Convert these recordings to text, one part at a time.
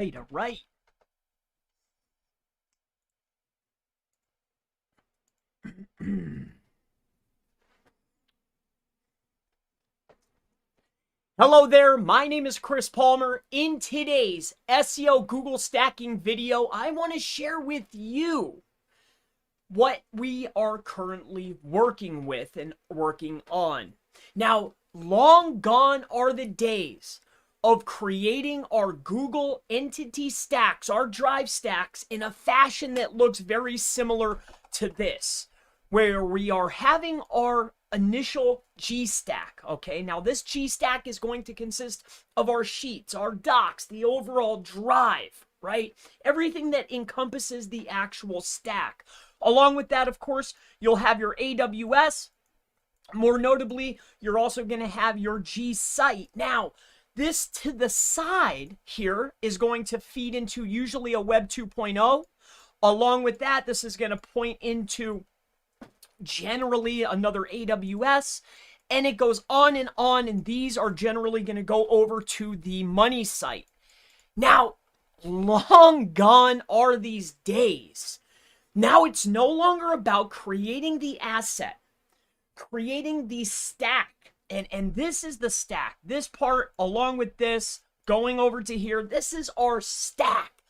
All right. Hello there, my name is Chris Palmer. In today's SEO Google stacking video, I want to share with you what we are currently working with and working on. Now, long gone are the days of creating our Google entity stacks, our drive stacks, in a fashion that looks very similar to this, where we are having our initial G stack. Okay, now this G stack is going to consist of our sheets, our docs, the overall drive, right? Everything that encompasses the actual stack. Along with that, of course, you'll have your AWS. More notably, you're also going to have your G site. Now, this to the side here is going to feed into usually a Web 2.0. Along with that, this is going to point into generally another AWS, and it goes on, and these are generally going to go over to the money site. Now, long gone are these days. Now it's no longer about creating the asset, creating the stack, and this is the stack. This part, along with this, going over to here, this is our stack.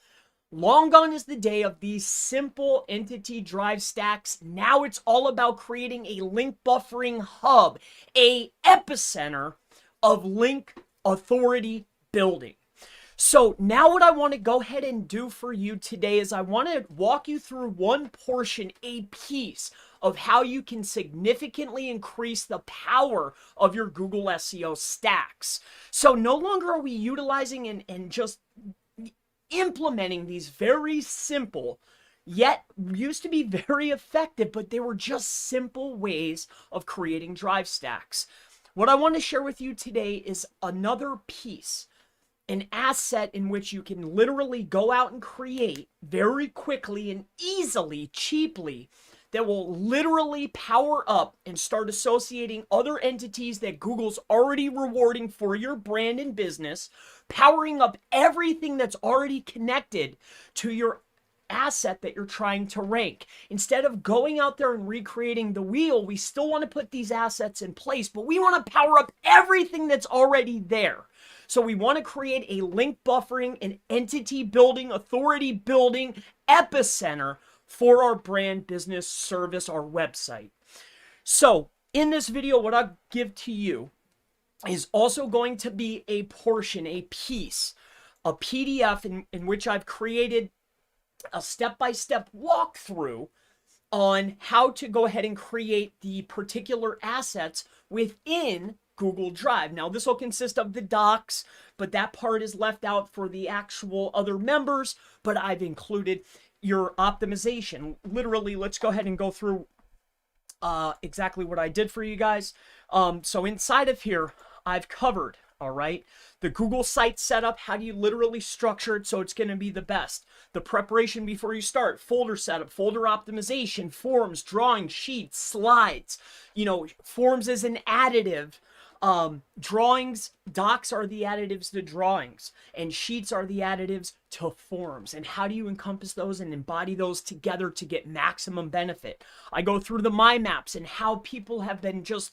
Long gone is the day of these simple entity drive stacks. Now it's all about creating a link buffering hub, a epicenter of link authority building. So now what I want to go ahead and do for you today is I want to walk you through one portion, a piece of how you can significantly increase the power of your Google SEO stacks. So no longer are we utilizing and just implementing these very simple, yet used to be very effective, but they were just simple ways of creating drive stacks. What I want to share with you today is another piece, an asset in which you can literally go out and create very quickly and easily, cheaply, that will literally power up and start associating other entities that Google's already rewarding for your brand and business, powering up everything that's already connected to your asset that you're trying to rank. Instead of going out there and recreating the wheel, we still want to put these assets in place, but we want to power up everything that's already there. So we want to create a link buffering, an entity building, authority building epicenter for our brand, business, service, our website. So in this video, what I'll give to you is also going to be a portion, a piece, a PDF in which I've created a step-by-step walkthrough on how to go ahead and create the particular assets within Google Drive. Now, this will consist of the docs, but that part is left out for the actual other members, but I've included your optimization. Literally, let's go ahead and go through exactly what I did for you guys. So inside of here, I've covered, all right, the Google site setup. How do you literally structure it so it's going to be the best? The preparation before you start, folder setup, folder optimization, forms, drawings, sheets, slides. You know, forms is an additive. Drawings, docs are the additives to drawings, and sheets are the additives to forms. And how do you encompass those and embody those together to get maximum benefit? I go through the mind maps and how people have been just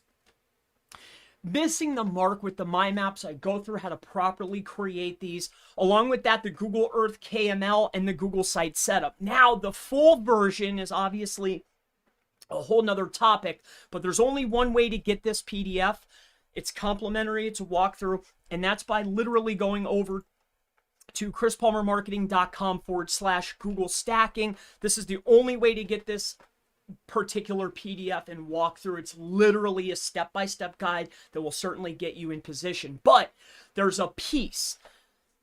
missing the mark with the mind maps. I go through how to properly create these. Along with that, the Google Earth KML and the Google site setup. Now, the full version is obviously a whole nother topic, but there's only one way to get this PDF. It's complimentary, it's a walkthrough, and that's by literally going over to chrispalmermarketing.com/Google stacking. This is the only way to get this particular PDF and walkthrough. It's literally a step-by-step guide that will certainly get you in position. But there's a piece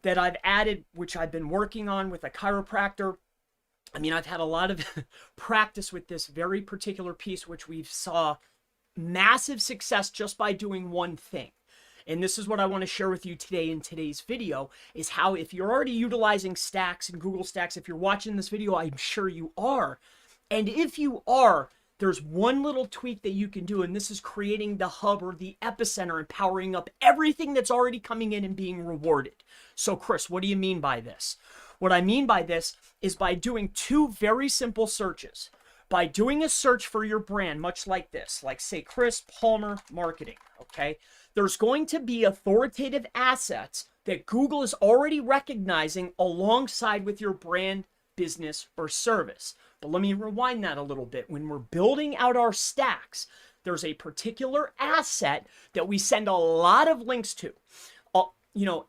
that I've added, which I've been working on with a chiropractor. I mean, I've had a lot of practice with this very particular piece, which we've saw massive success just by doing one thing. And this is what I want to share with you today in today's video, is how if you're already utilizing stacks and Google Stacks, if you're watching this video, I'm sure you are. And if you are, there's one little tweak that you can do, and this is creating the hub or the epicenter and powering up everything that's already coming in and being rewarded. So Chris, what do you mean by this? What I mean by this is by doing two very simple searches. By doing a search for your brand, much like this, like say Chris Palmer Marketing, okay? There's going to be authoritative assets that Google is already recognizing alongside with your brand, business, or service. But let me rewind that a little bit. When we're building out our stacks, there's a particular asset that we send a lot of links to,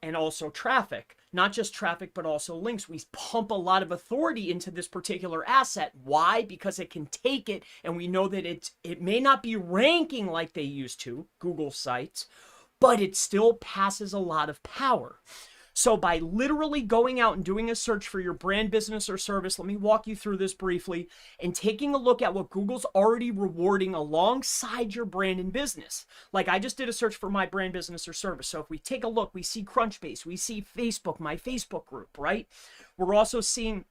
and also traffic. Not just traffic, but also links. We pump a lot of authority into this particular asset. Why? Because it can take it, and we know that it may not be ranking like they used to, Google sites, but it still passes a lot of power. So by literally going out and doing a search for your brand, business, or service, let me walk you through this briefly, and taking a look at what Google's already rewarding alongside your brand and business. Like I just did a search for my brand, business, or service. So if we take a look, we see Crunchbase, we see Facebook, my Facebook group, right? We're also seeing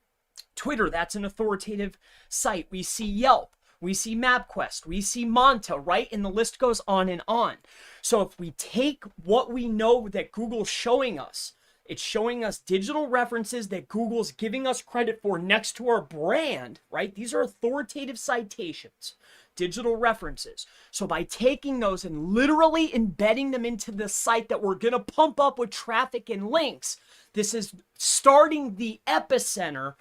Twitter, that's an authoritative site. We see Yelp. We see MapQuest, we see Monta, right? And the list goes on and on. So if we take what we know that Google's showing us, it's showing us digital references that Google's giving us credit for next to our brand, right? These are authoritative citations, digital references. So by taking those and literally embedding them into the site that we're going to pump up with traffic and links, this is starting the epicenter,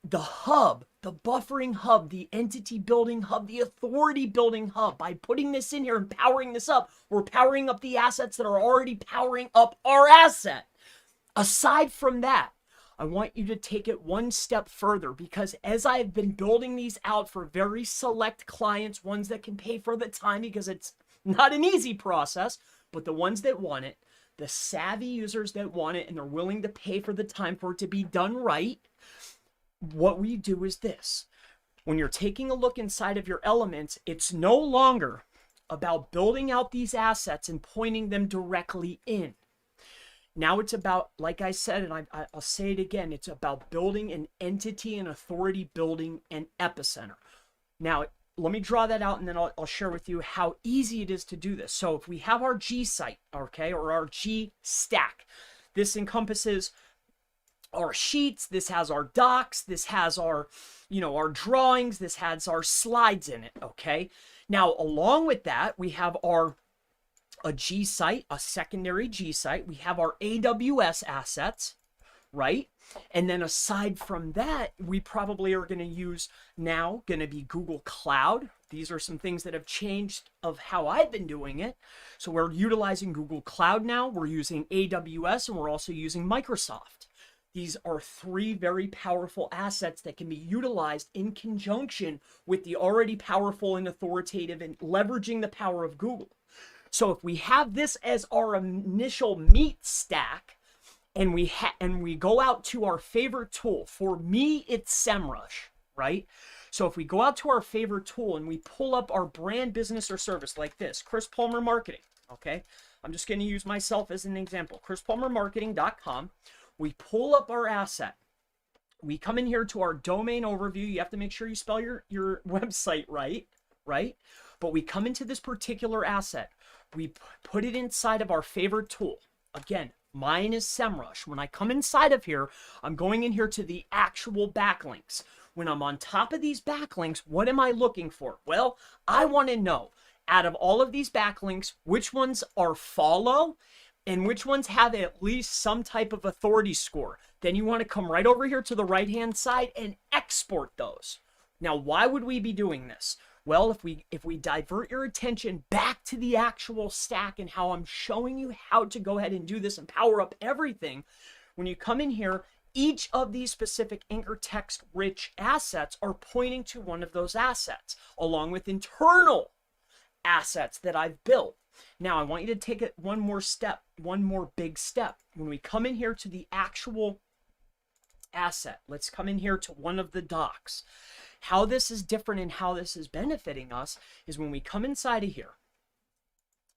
the hub, the buffering hub, the entity building hub, the authority building hub. By putting this in here and powering this up, we're powering up the assets that are already powering up our asset. Aside from that, I want you to take it one step further, because as I've been building these out for very select clients, ones that can pay for the time, because it's not an easy process, but the ones that want it, the savvy users that want it, and they're willing to pay for the time for it to be done right, what we do is this. When you're taking a look inside of your elements, it's no longer about building out these assets and pointing them directly in. Now it's about, like I said, and I'll say it again, it's about building an entity and authority, building an epicenter. Now, let me draw that out, and then I'll share with you how easy it is to do this. So if we have our G site, okay, or our G stack, this encompasses our sheets, this has our docs, this has our, our drawings, this has our slides in it, okay? Now, along with that, we have a G site, a secondary G site. We have our AWS assets, right? And then aside from that, we probably are going to use now going to be Google Cloud. These are some things that have changed of how I've been doing it. So we're utilizing Google Cloud now. We're using AWS, and we're also using Microsoft. These are three very powerful assets that can be utilized in conjunction with the already powerful and authoritative and leveraging the power of Google. So if we have this as our initial meat stack, and we go out to our favorite tool, for me, it's SEMrush, right? So if we go out to our favorite tool and we pull up our brand, business, or service like this, Chris Palmer Marketing, okay? I'm just going to use myself as an example, chrispalmermarketing.com. We pull up our asset. We come in here to our domain overview. You have to make sure you spell your website right? But we come into this particular asset. We put it inside of our favorite tool. Again, mine is SEMrush. When I come inside of here, I'm going in here to the actual backlinks. When I'm on top of these backlinks, what am I looking for? Well, I want to know, out of all of these backlinks, which ones are follow and which ones have at least some type of authority score. Then you want to come right over here to the right-hand side and export those. Now, why would we be doing this? Well, if we divert your attention back to the actual stack and how I'm showing you how to go ahead and do this and power up everything, when you come in here, each of these specific anchor text rich assets are pointing to one of those assets, along with internal assets that I've built. Now, I want you to take it one more big step. When we come in here to the actual asset, let's come in here to one of the docs. How this is different and how this is benefiting us is when we come inside of here.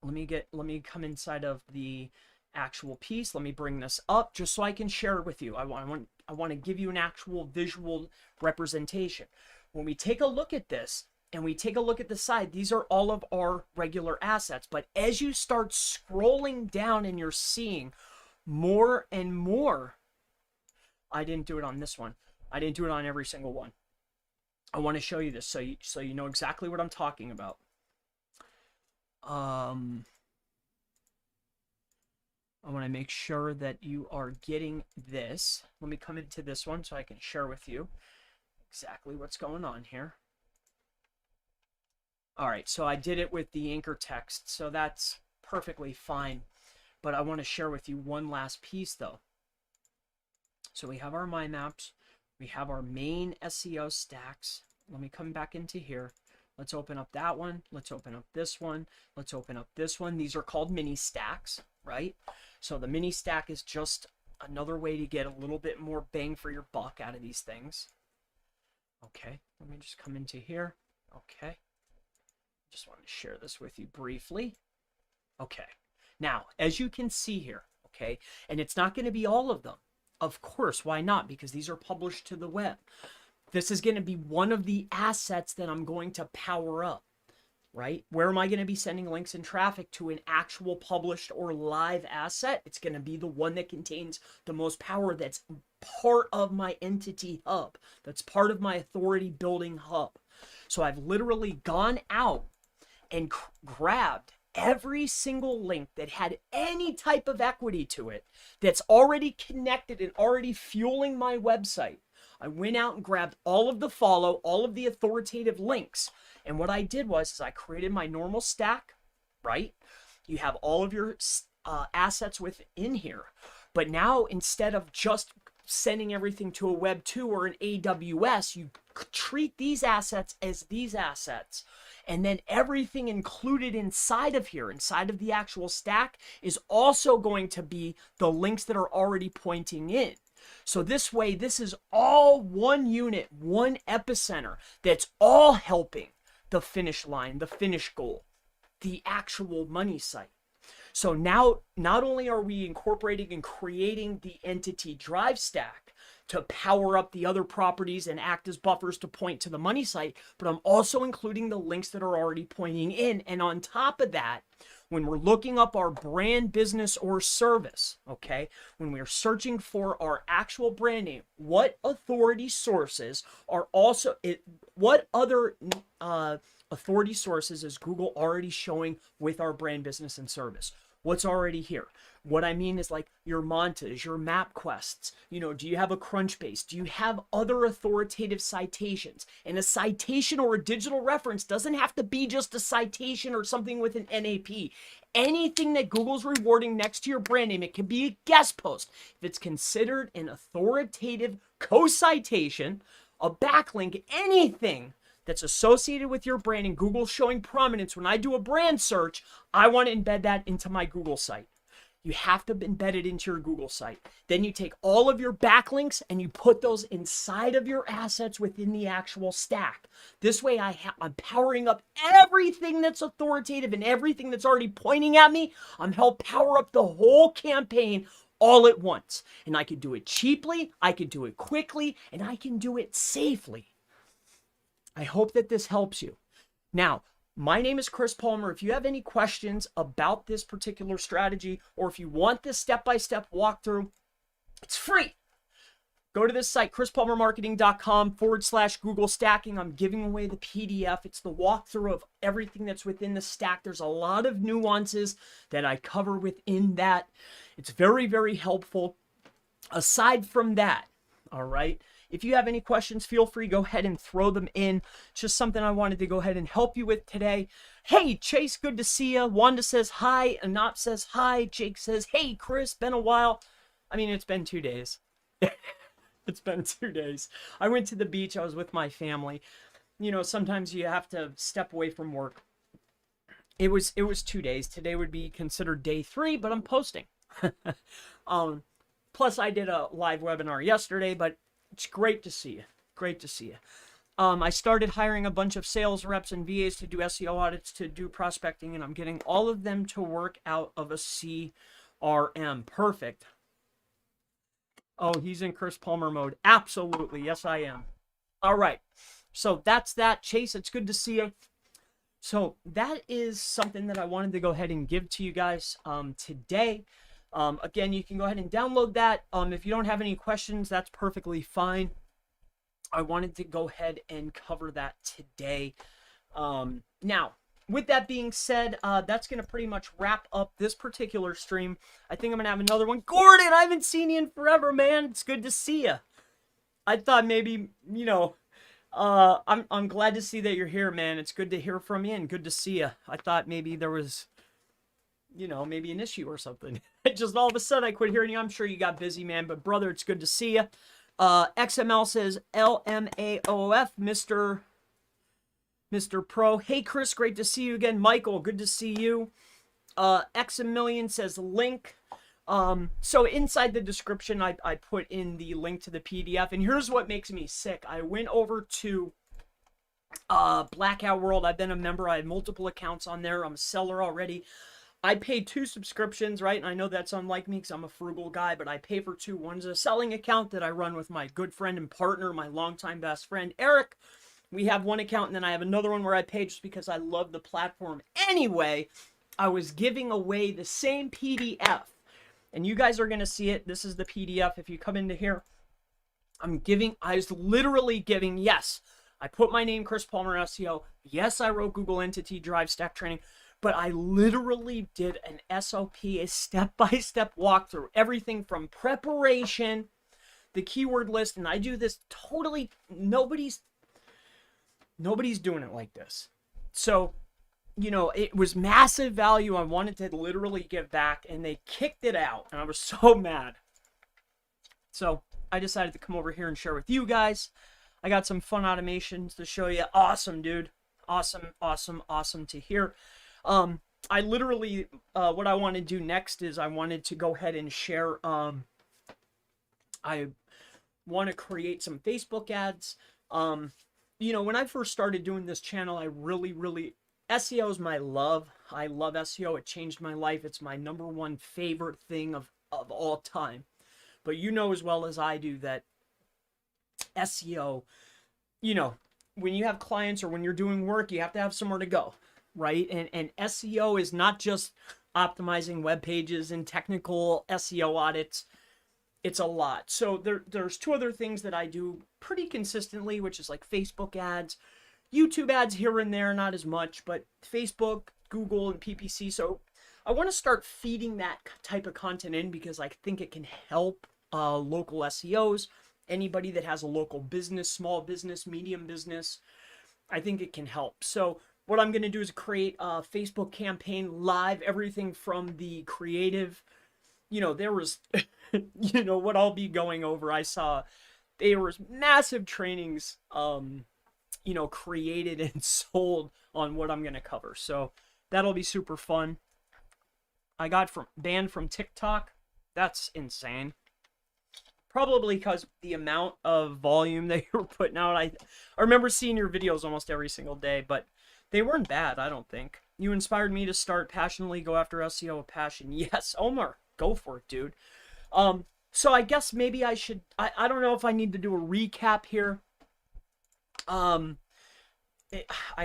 Let me come inside of the actual piece. Let me bring this up just so I can share it with you. I want to give you an actual visual representation. When we take a look at this, and we take a look at the side, these are all of our regular assets. But as you start scrolling down and you're seeing more and more, I didn't do it on this one. I didn't do it on every single one. I want to show you this so you know exactly what I'm talking about. I want to make sure that you are getting this. Let me come into this one so I can share with you exactly what's going on here. All right, so I did it with the anchor text, so that's perfectly fine. But I want to share with you one last piece though. So we have our mind maps. We have our main SEO stacks. Let me come back into here. Let's open up that one. Let's open up this one. Let's open up this one. These are called mini stacks, right? So the mini stack is just another way to get a little bit more bang for your buck out of these things. Okay, let me just come into here. Okay, just want to share this with you briefly. Okay, now as you can see here, okay, and it's not going to be all of them. Of course, why not? Because these are published to the web. This is going to be one of the assets that I'm going to power up, right? Where am I going to be sending links and traffic to an actual published or live asset? It's going to be the one that contains the most power, that's part of my entity hub. That's part of my authority building hub. So I've literally gone out and grabbed every single link that had any type of equity to it, that's already connected and already fueling my website. I went out and grabbed all of the follow, all of the authoritative links. And what I did was I created my normal stack, right? You have all of your assets within here. But now instead of just sending everything to a Web 2 or an AWS, you treat these assets as these assets. And then everything included inside of here, inside of the actual stack, is also going to be the links that are already pointing in. So this way, this is all one unit, one epicenter that's all helping the finish line, the finish goal, the actual money site. So now, not only are we incorporating and creating the entity drive stack to power up the other properties and act as buffers to point to the money site, but I'm also including the links that are already pointing in. And on top of that, when we're looking up our brand, business, or service, okay, when we're searching for our actual brand name, what authority sources are also, what other authority sources is Google already showing with our brand, business, and service? What's already here? What I mean is like your Montage, your MapQuests, you know, do you have a Crunchbase? Do you have other authoritative citations? And a citation or a digital reference doesn't have to be just a citation or something with an NAP. Anything that Google's rewarding next to your brand name, it can be a guest post. If it's considered an authoritative co-citation, a backlink, anything that's associated with your brand and Google showing prominence, when I do a brand search, I want to embed that into my Google site. You have to embed it into your Google site. Then you take all of your backlinks and you put those inside of your assets within the actual stack. This way I'm powering up everything that's authoritative and everything that's already pointing at me. I'm helping power up the whole campaign all at once. And I can do it cheaply, I can do it quickly, and I can do it safely. I hope that this helps you. Now, my name is Chris Palmer. If you have any questions about this particular strategy, or if you want this step-by-step walkthrough, it's free. Go to this site, chrispalmermarketing.com/Google Stacking. I'm giving away the PDF. It's the walkthrough of everything that's within the stack. There's a lot of nuances that I cover within that. It's very, very helpful. Aside from that, all right, if you have any questions, feel free, go ahead and throw them in. It's just something I wanted to go ahead and help you with today. Hey, Chase, good to see you. Wanda says hi. Anop says hi. Jake says, hey, Chris, been a while. I mean, it's been 2 days. It's been 2 days. I went to the beach. I was with my family. You know, sometimes you have to step away from work. It was 2 days. Today would be considered day 3, but I'm posting. Plus, I did a live webinar yesterday, but it's great to see you. Great to see you. I started hiring a bunch of sales reps and VAs to do SEO audits, to do prospecting, and I'm getting all of them to work out of a CRM. Perfect. Oh, he's in Chris Palmer mode. Absolutely. Yes, I am. All right. So that's that. Chase, it's good to see you. So that is something that I wanted to go ahead and give to you guys today. Again, you can go ahead and download that. If you don't have any questions, that's perfectly fine. I wanted to go ahead and cover that today. Now, with that being said, that's going to pretty much wrap up this particular stream. I think I'm going to have another one. Gordon, I haven't seen you in forever, man. It's good to see you. I thought maybe, you know, I'm glad to see that you're here, man. It's good to hear from you and good to see you. I thought maybe there was, you know, maybe an issue or something. Just all of a sudden I quit hearing you. I'm sure you got busy, man. But brother, it's good to see you. XML says LMAOF, Mr. Pro. Hey, Chris, great to see you again. Michael, good to see you. X1million says link. So inside the description, I put in the link to the PDF. And here's what makes me sick. I went over to Blackout World. I've been a member. I have multiple accounts on there. I'm a seller already. I paid 2 subscriptions, right? And I know that's unlike me because I'm a frugal guy, but I pay for 2. One's a selling account that I run with my good friend and partner, my longtime best friend, Eric. We have one account, and then I have another one where I pay just because I love the platform. Anyway, I was giving away the same PDF, and you guys are going to see it. This is the PDF. If you come into here, I was literally giving, yes, I put my name, Chris Palmer SEO. Yes, I wrote Google Entity Drive Stack Training. But I literally did an SOP, a step-by-step walkthrough, everything from preparation, the keyword list, and I do this totally, nobody's doing it like this. So, you know, it was massive value. I wanted to literally give back, and they kicked it out, and I was so mad. So I decided to come over here and share with you guys. I got some fun automations to show you. Awesome, dude. Awesome, awesome, awesome to hear. I literally, what I want to do next is I wanted to go ahead and share, I want to create some Facebook ads. You know, when I first started doing this channel, I really, SEO is my love. I love SEO. It changed my life. It's my #1 favorite thing of all time. But you know as well as I do that SEO, you know, when you have clients or when you're doing work, you have to have somewhere to go. Right? And SEO is not just optimizing web pages and technical SEO audits. It's a lot. So there's 2 other things that I do pretty consistently, which is like Facebook ads, YouTube ads here and there, not as much, but Facebook, Google, and PPC. So I want to start feeding that type of content in because I think it can help local SEOs, anybody that has a local business, small business, medium business. I think it can help. So what I'm going to do is create a Facebook campaign live, everything from the creative, you know, there was, you know, what I'll be going over. I saw there was massive trainings, you know, created and sold on what I'm going to cover. So that'll be super fun. I got banned from TikTok. That's insane. Probably because the amount of volume that you were putting out. I remember seeing your videos almost every single day, but they weren't bad, I don't think. You inspired me to start passionately, go after SEO with passion. Yes, Omar, go for it, dude. So I guess maybe I should, I don't know if I need to do a recap here. I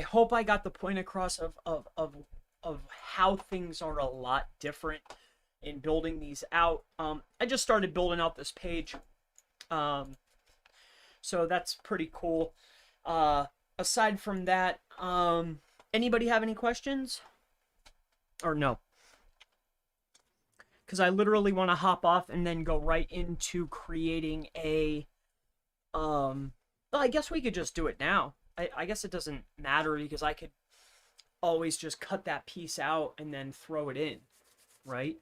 hope I got the point across of how things are a lot different in building these out. I just started building out this page. So that's pretty cool. Aside from that, anybody have any questions? Or no? Because I literally want to hop off and then go right into creating a, well, I guess we could just do it now. I guess it doesn't matter because I could always just cut that piece out and then throw it in, right?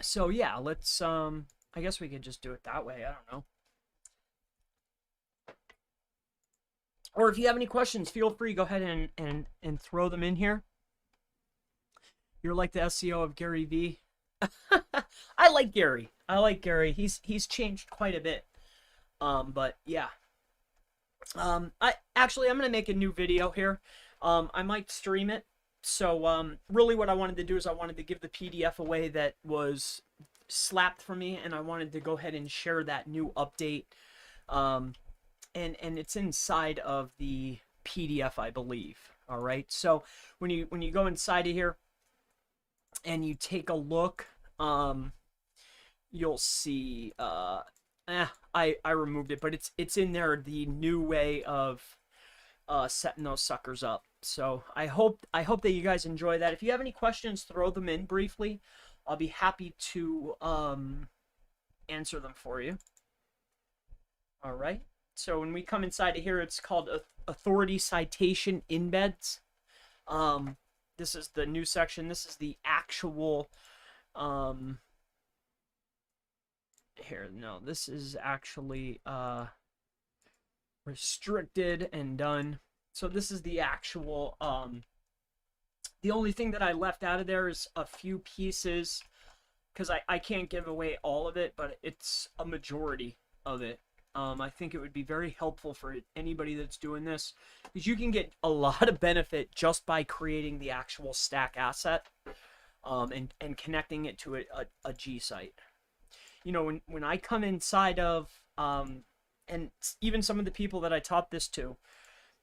So yeah, let's, I guess we could just do it that way. I don't know. Or if you have any questions, feel free, go ahead and throw them in here. You're like the SEO of Gary V. I like Gary. He's changed quite a bit. But yeah. I'm gonna make a new video here. I might stream it. So really what I wanted to do is I wanted to give the PDF away that was slapped for me, and I wanted to go ahead and share that new update. and it's inside of the PDF, I believe. All right. So when you go inside of here and you take a look, you'll see. I removed it, but it's in there. The new way of setting those suckers up. So I hope that you guys enjoy that. If you have any questions, throw them in briefly. I'll be happy to answer them for you. All right. So when we come inside of here, it's called Authority Citation Embeds. This is the new section. This is the actual. This is actually restricted and done. So this is the actual. The only thing that I left out of there is a few pieces, because I can't give away all of it, but it's a majority of it. I think it would be very helpful for anybody that's doing this, because you can get a lot of benefit just by creating the actual stack asset and connecting it to a G site. You know, when I come inside of, and even some of the people that I taught this to,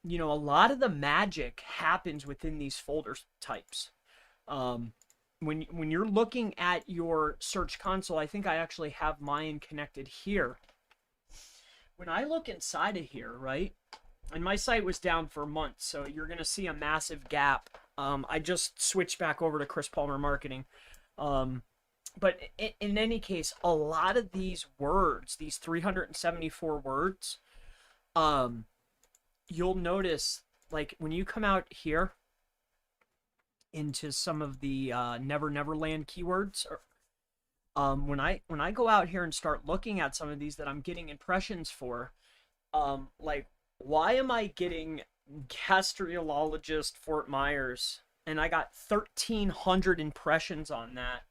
you know, a lot of the magic happens within these folder types. When you're looking at your search console, I think I actually have mine connected here. When I look inside of here, right, and my site was down for months, so you're going to see a massive gap. I just switched back over to Chris Palmer Marketing. But in any case, a lot of these words, these 374 words, you'll notice, like, when you come out here into some of the Never Neverland keywords, or when I go out here and start looking at some of these that I'm getting impressions for, like, why am I getting gastrologist Fort Myers and I got 1,300 impressions on that?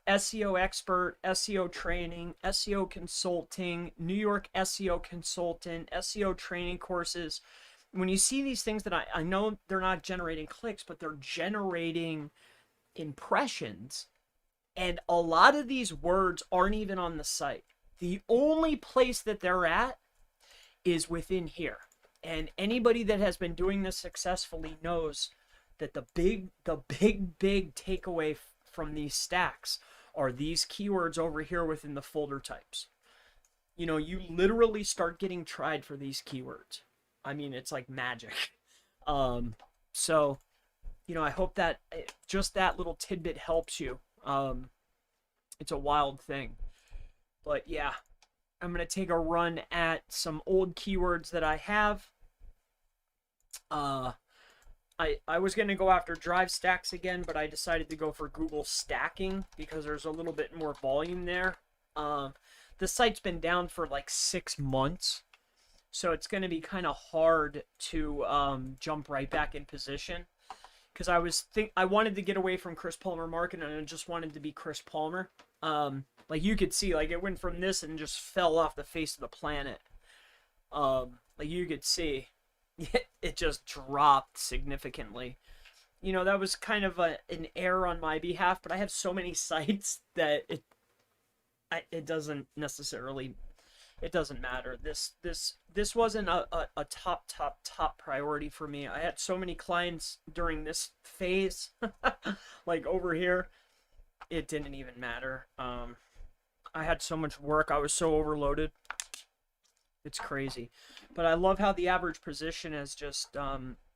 SEO expert, SEO training, SEO consulting, New York SEO consultant, SEO training courses. When you see these things that I know they're not generating clicks, but they're generating impressions. And a lot of these words aren't even on the site. The only place that they're at is within here. And anybody that has been doing this successfully knows that the big takeaway from these stacks are these keywords over here within the folder types. You know, you literally start getting tried for these keywords. I mean, it's like magic. So, you know, I hope that just that little tidbit helps you. It's a wild thing. But yeah, I'm going to take a run at some old keywords that I have. I was going to go after drive stacks again, but I decided to go for Google stacking because there's a little bit more volume there. The site's been down for like 6 months, so it's going to be kind of hard to jump right back in position, because I wanted to get away from Chris Palmer Marketing and I just wanted to be Chris Palmer. Like you could see, like it went from this and just fell off the face of the planet. Like you could see. It just dropped significantly. You know, that was kind of an error on my behalf, but I have so many sites that it doesn't necessarily, it doesn't matter. This wasn't a top priority for me. I had so many clients during this phase, like over here, it didn't even matter. I had so much work. I was so overloaded. It's crazy. But I love how the average position has just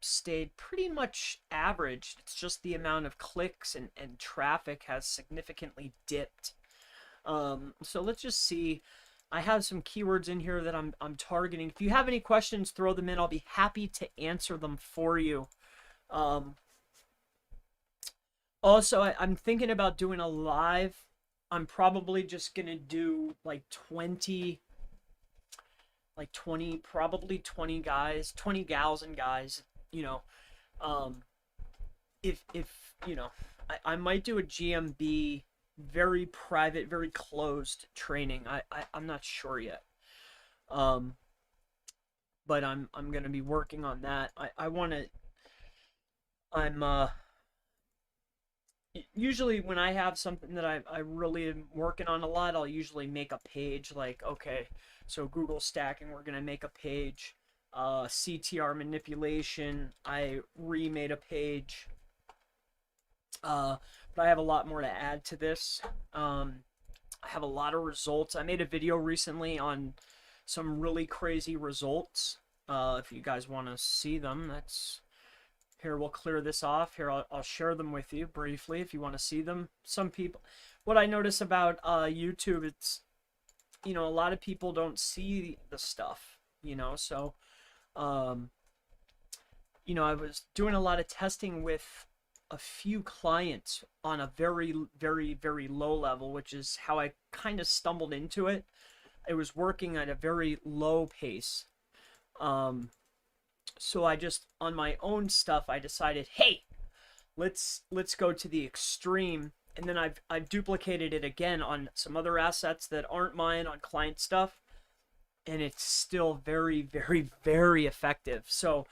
stayed pretty much average. It's just the amount of clicks and traffic has significantly dipped. So let's just see. I have some keywords in here that I'm targeting. If you have any questions, throw them in. I'll be happy to answer them for you. Also, I'm thinking about doing a live. I'm probably just going to do like 20, probably 20 guys, 20 gals and guys, you know. If you know, I might do a GMB, very private, very closed training. I'm not sure yet. But I'm going to be working on that. I want to, usually when I have something that I really am working on a lot, I'll usually make a page like, okay, so Google stacking, we're going to make a page. CTR manipulation, I remade a page. But I have a lot more to add to this. I have a lot of results. I made a video recently on some really crazy results. If you guys want to see them, that's here. We'll clear this off. Here, I'll share them with you briefly if you want to see them. Some people, what I notice about YouTube, it's, you know, a lot of people don't see the stuff, you know, so, you know, I was doing a lot of testing with a few clients on a very, very, very low level, which is how I kind of stumbled into it. It was working at a very low pace. So I just, on my own stuff, I decided, hey, let's go to the extreme. And then I've duplicated it again on some other assets that aren't mine, on client stuff, and it's still very, very, very effective. So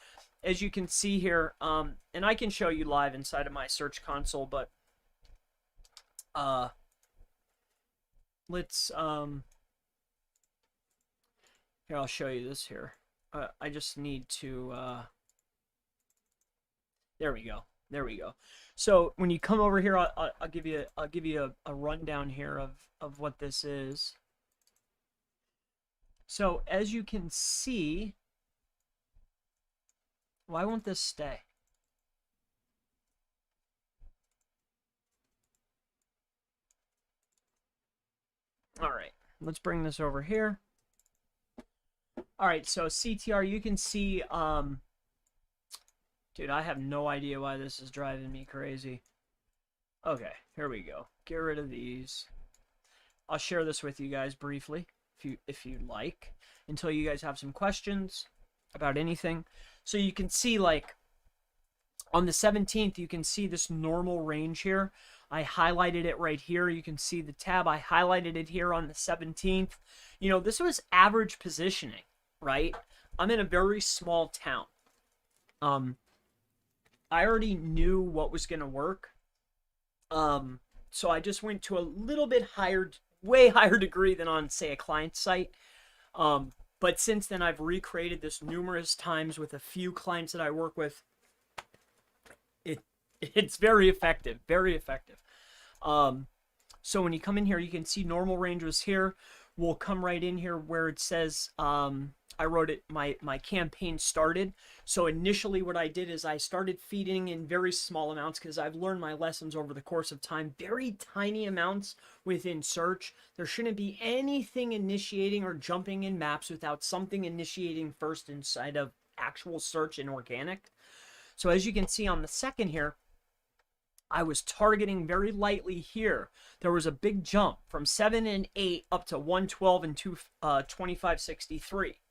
as you can see here, and I can show you live inside of my search console, but let's here, I'll show you this here. I just need to there we go. There we go. So when you come over here, I'll give you a rundown here of what this is. So as you can see, why won't this stay? All right, let's bring this over here. All right, so CTR, you can see, dude, I have no idea why this is driving me crazy. Okay, here we go. Get rid of these. I'll share this with you guys briefly, if you like, until you guys have some questions about anything. So you can see, like, on the 17th, you can see this normal range here. I highlighted it right here. You can see the tab. I highlighted it here on the 17th. You know, this was average positioning, right? I'm in a very small town. I already knew what was going to work. So I just went to a little bit higher, way higher degree than on, say, a client site. But since then, I've recreated this numerous times with a few clients that I work with. It's very effective, very effective. So when you come in here, you can see normal range was here. We'll come right in here where it says, I wrote it, my campaign started. So initially what I did is I started feeding in very small amounts because I've learned my lessons over the course of time. Very tiny amounts within search. There shouldn't be anything initiating or jumping in maps without something initiating first inside of actual search and organic. So as you can see on the second here, I was targeting very lightly here. There was a big jump from 7 and 8 up to 112 and 2563.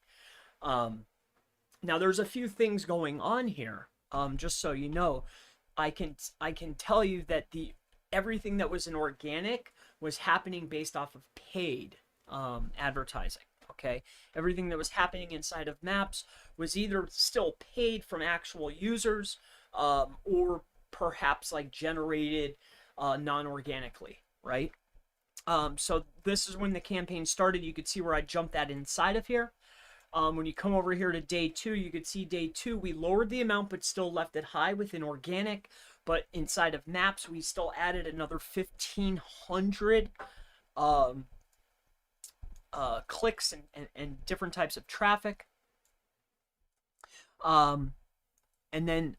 Now there's a few things going on here. Just so you know, I can tell you that everything that was in organic was happening based off of paid advertising. Okay, everything that was happening inside of maps was either still paid from actual users, or perhaps like generated non-organically, right? So this is when the campaign started. You could see where I jumped that inside of here. When you come over here to day 2, you could see day 2, we lowered the amount but still left it high within organic. But inside of maps, we still added another 1,500 clicks and different types of traffic. And then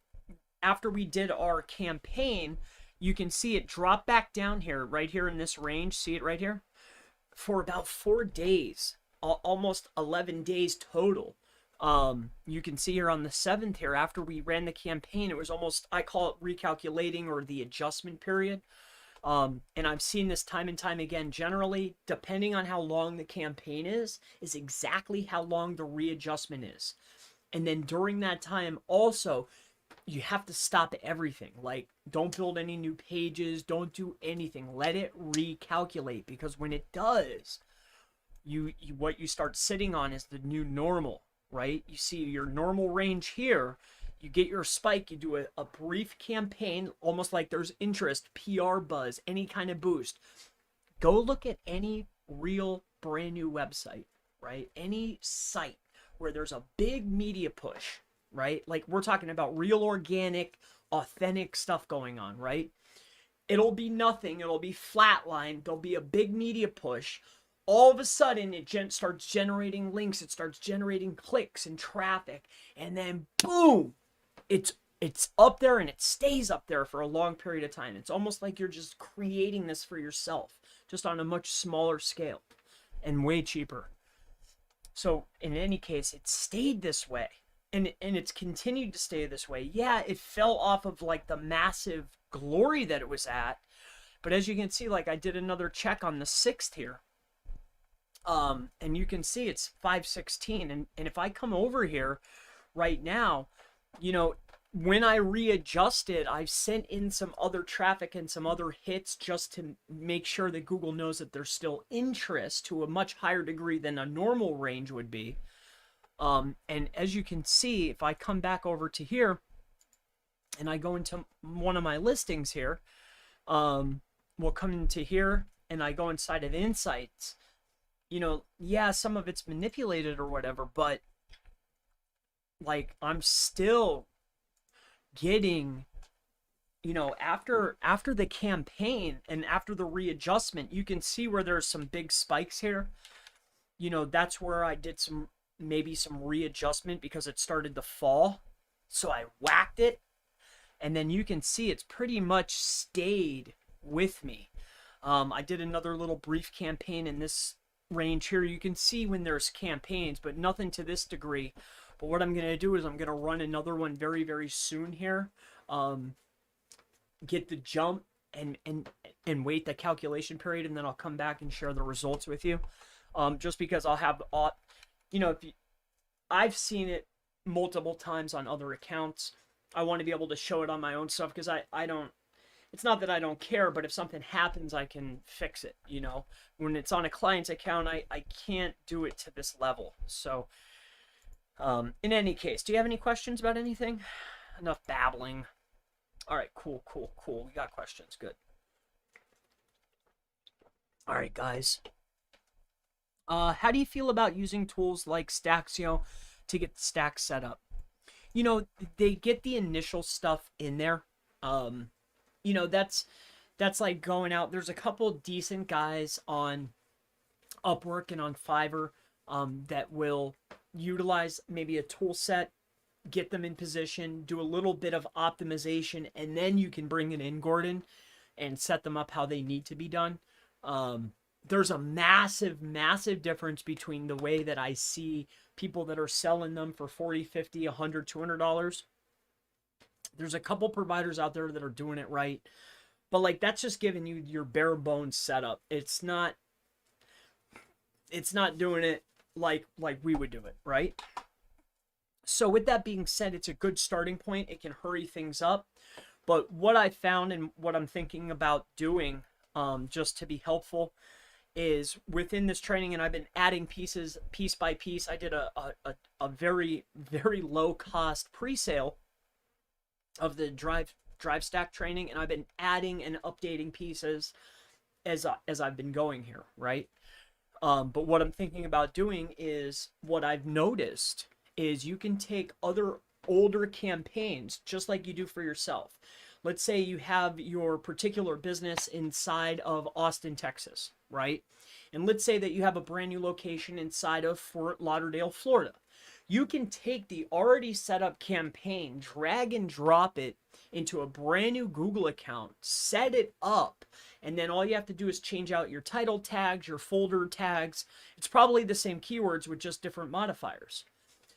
after we did our campaign, you can see it drop back down here, right here in this range. See it right here? For about 4 days, almost 11 days total. You can see here on the 7th here, after we ran the campaign, it was almost, I call it recalculating or the adjustment period. And I've seen this time and time again. Generally, depending on how long the campaign is exactly how long the readjustment is. And then during that time also, you have to stop everything. Like, don't build any new pages, don't do anything. Let it recalculate, because when it does, what you start sitting on is the new normal, right? You see your normal range here. You get your spike, you do a brief campaign, almost like there's interest, PR buzz, any kind of boost. Go look at any real brand new website, right? Any site where there's a big media push, right? Like we're talking about real organic, authentic stuff going on, right? It'll be nothing. It'll be flatline. There'll be a big media push. All of a sudden, it starts generating links. It starts generating clicks and traffic. And then, boom, it's up there and it stays up there for a long period of time. It's almost like you're just creating this for yourself, just on a much smaller scale and way cheaper. So in any case, it stayed this way. And it's continued to stay this way. Yeah, it fell off of like the massive glory that it was at. But as you can see, like I did another check on the 6th here. And you can see it's 516. And if I come over here right now, you know, when I readjusted, I've sent in some other traffic and some other hits just to make sure that Google knows that there's still interest to a much higher degree than a normal range would be. And as you can see, if I come back over to here and I go into one of my listings here, we'll come into here and I go inside of Insights. You know, yeah, some of it's manipulated or whatever, but like I'm still getting, you know, after the campaign and after the readjustment, you can see where there's some big spikes here. You know, that's where I did maybe some readjustment because it started to fall. So I whacked it. And then you can see it's pretty much stayed with me. I did another little brief campaign in this range here. You can see when there's campaigns, but nothing to this degree. But what I'm going to do is I'm going to run another one very, very soon here. Get the jump and wait the calculation period, and then I'll come back and share the results with you. Just because I'll have, you know, I've seen it multiple times on other accounts. I want to be able to show it on my own stuff because I don't, it's not that I don't care, but if something happens, I can fix it, you know. When it's on a client's account, I can't do it to this level. So, in any case, do you have any questions about anything? Enough babbling. All right, cool. We got questions, good. All right, guys. How do you feel about using tools like Staxio to get the stack set up? You know, they get the initial stuff in there. You know, that's like going out. There's a couple decent guys on Upwork and on Fiverr that will utilize maybe a tool set, get them in position, do a little bit of optimization, and then you can bring it in, Gordon, and set them up how they need to be done. There's a massive, massive difference between the way that I see people that are selling them for $40, $50, $100, $200. There's a couple providers out there that are doing it right, but like that's just giving you your bare bones setup. It's not doing it like we would do it, right? So with that being said, it's a good starting point. It can hurry things up. But what I found and what I'm thinking about doing, just to be helpful, is within this training, and I've been adding pieces piece by piece. I did a very, very low cost pre-sale of the drive stack training, and I've been adding and updating pieces as I've been going here, right? But what I'm thinking about doing is, what I've noticed is you can take other older campaigns just like you do for yourself. Let's say you have your particular business inside of Austin, Texas, right? And let's say that you have a brand new location inside of Fort Lauderdale, Florida. You can take the already set up campaign, drag and drop it into a brand new Google account, set it up, and then all you have to do is change out your title tags, your folder tags. It's probably the same keywords with just different modifiers.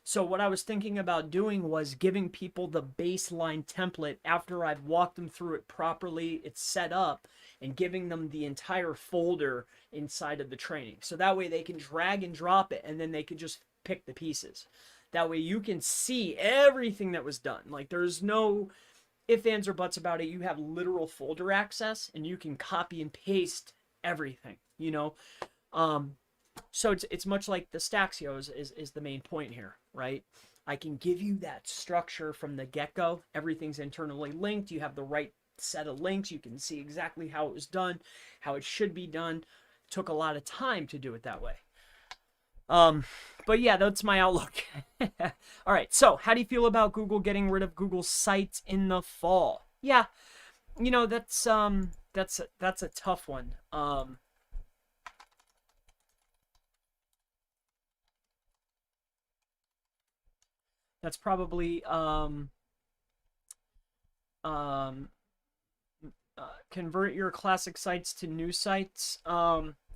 So what I was thinking about doing was giving people the baseline template after I've walked them through it properly, it's set up, and giving them the entire folder inside of the training. So that way they can drag and drop it, and then they can just pick the pieces. That way you can see everything that was done. Like there's no ifs, ands, or buts about it. You have literal folder access, and you can copy and paste everything, you know? So it's much like the Staxio is the main point here, right? I can give you that structure from the get-go. Everything's internally linked. You have the right set of links. You can see exactly how it was done, how it should be done. Took a lot of time to do it that way. But yeah, that's my outlook. All right, so how do you feel about Google getting rid of Google Sites in the fall? Yeah, you know, that's a tough one. That's probably convert your classic sites to new sites.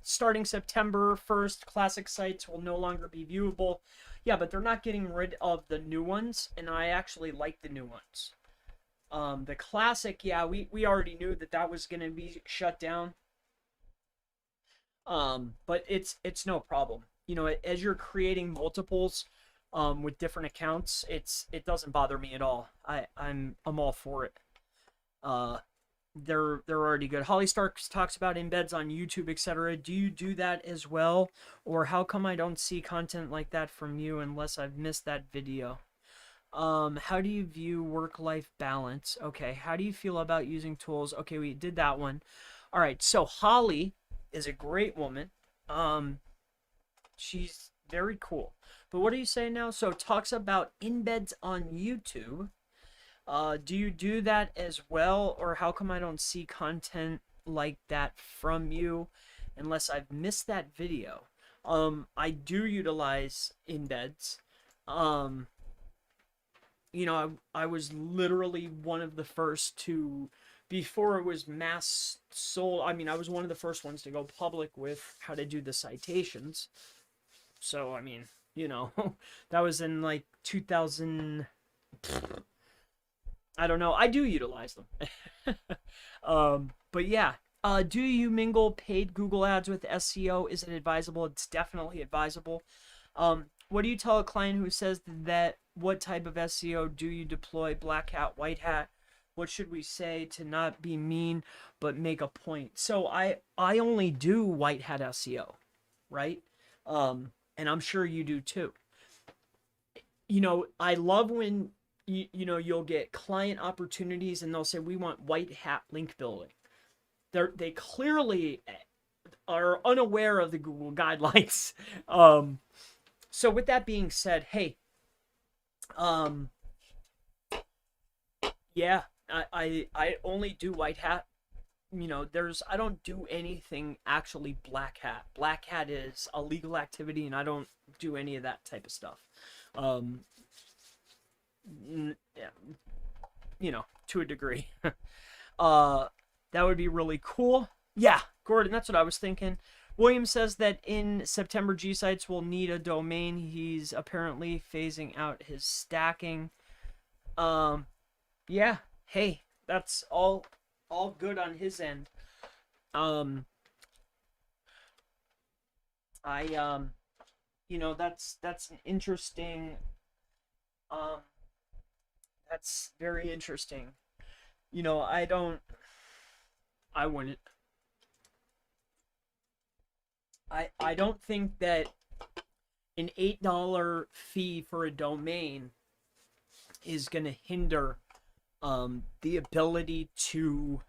Starting September 1st, classic sites will no longer be viewable. Yeah, but they're not getting rid of the new ones, and I actually like the new ones. The classic, yeah, we already knew that that was going to be shut down. But it's no problem. You know, as you're creating multiples with different accounts, it doesn't bother me at all. I'm all for it. They're already good. Holly Starks talks about embeds on YouTube, etc. Do you do that as well? Or how come I don't see content like that from you unless I've missed that video? How do you view work-life balance? Okay, how do you feel about using tools? Okay, we did that one. All right, so Holly is a great woman. She's very cool. But what are you saying now? So it talks about embeds on YouTube. Do you do that as well, or how come I don't see content like that from you unless I've missed that video? I do utilize embeds. You know, I was literally one of the first to, before it was mass sold, I mean, I was one of the first ones to go public with how to do the citations. So, I mean, you know, that was in like 2000, I don't know. I do utilize them. But yeah, do you mingle paid Google ads with SEO? Is it advisable? It's definitely advisable. What do you tell a client who says that, what type of SEO do you deploy? Black hat, white hat? What should we say to not be mean but make a point? So I only do white hat SEO, right? And I'm sure you do too. You know, I love when you know, you'll get client opportunities and they'll say, we want white hat link building. They clearly are unaware of the Google guidelines. So with that being said, hey, yeah, I only do white hat. You know, I don't do anything actually black hat. Black hat is a legal activity and I don't do any of that type of stuff. Yeah, you know, to a degree. That would be really cool. Yeah, Gordon, that's what I was thinking. William says that in September, G sites will need a domain. He's apparently phasing out his stacking. Yeah, hey, that's all good on his end. You know, that's an interesting, that's very interesting. You know, I wouldn't. I don't think that an $8 fee for a domain is going to hinder the ability to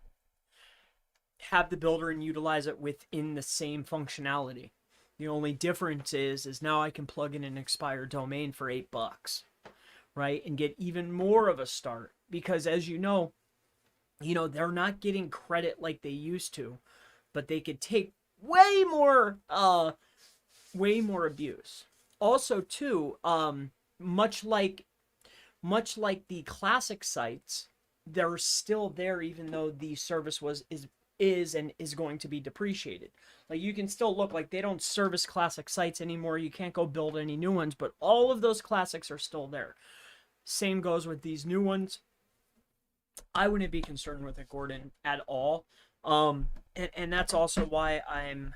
have the builder and utilize it within the same functionality. The only difference is now I can plug in an expired domain for $8, right? And get even more of a start, because as you know, they're not getting credit like they used to, but they could take way more abuse. Also too, much like the classic sites, they're still there even though the service is going to be depreciated. Like, you can still look, like, they don't service classic sites anymore. You can't go build any new ones, but all of those classics are still there. Same goes with these new ones. I wouldn't be concerned with it, Gordon, at all. And that's also why I'm,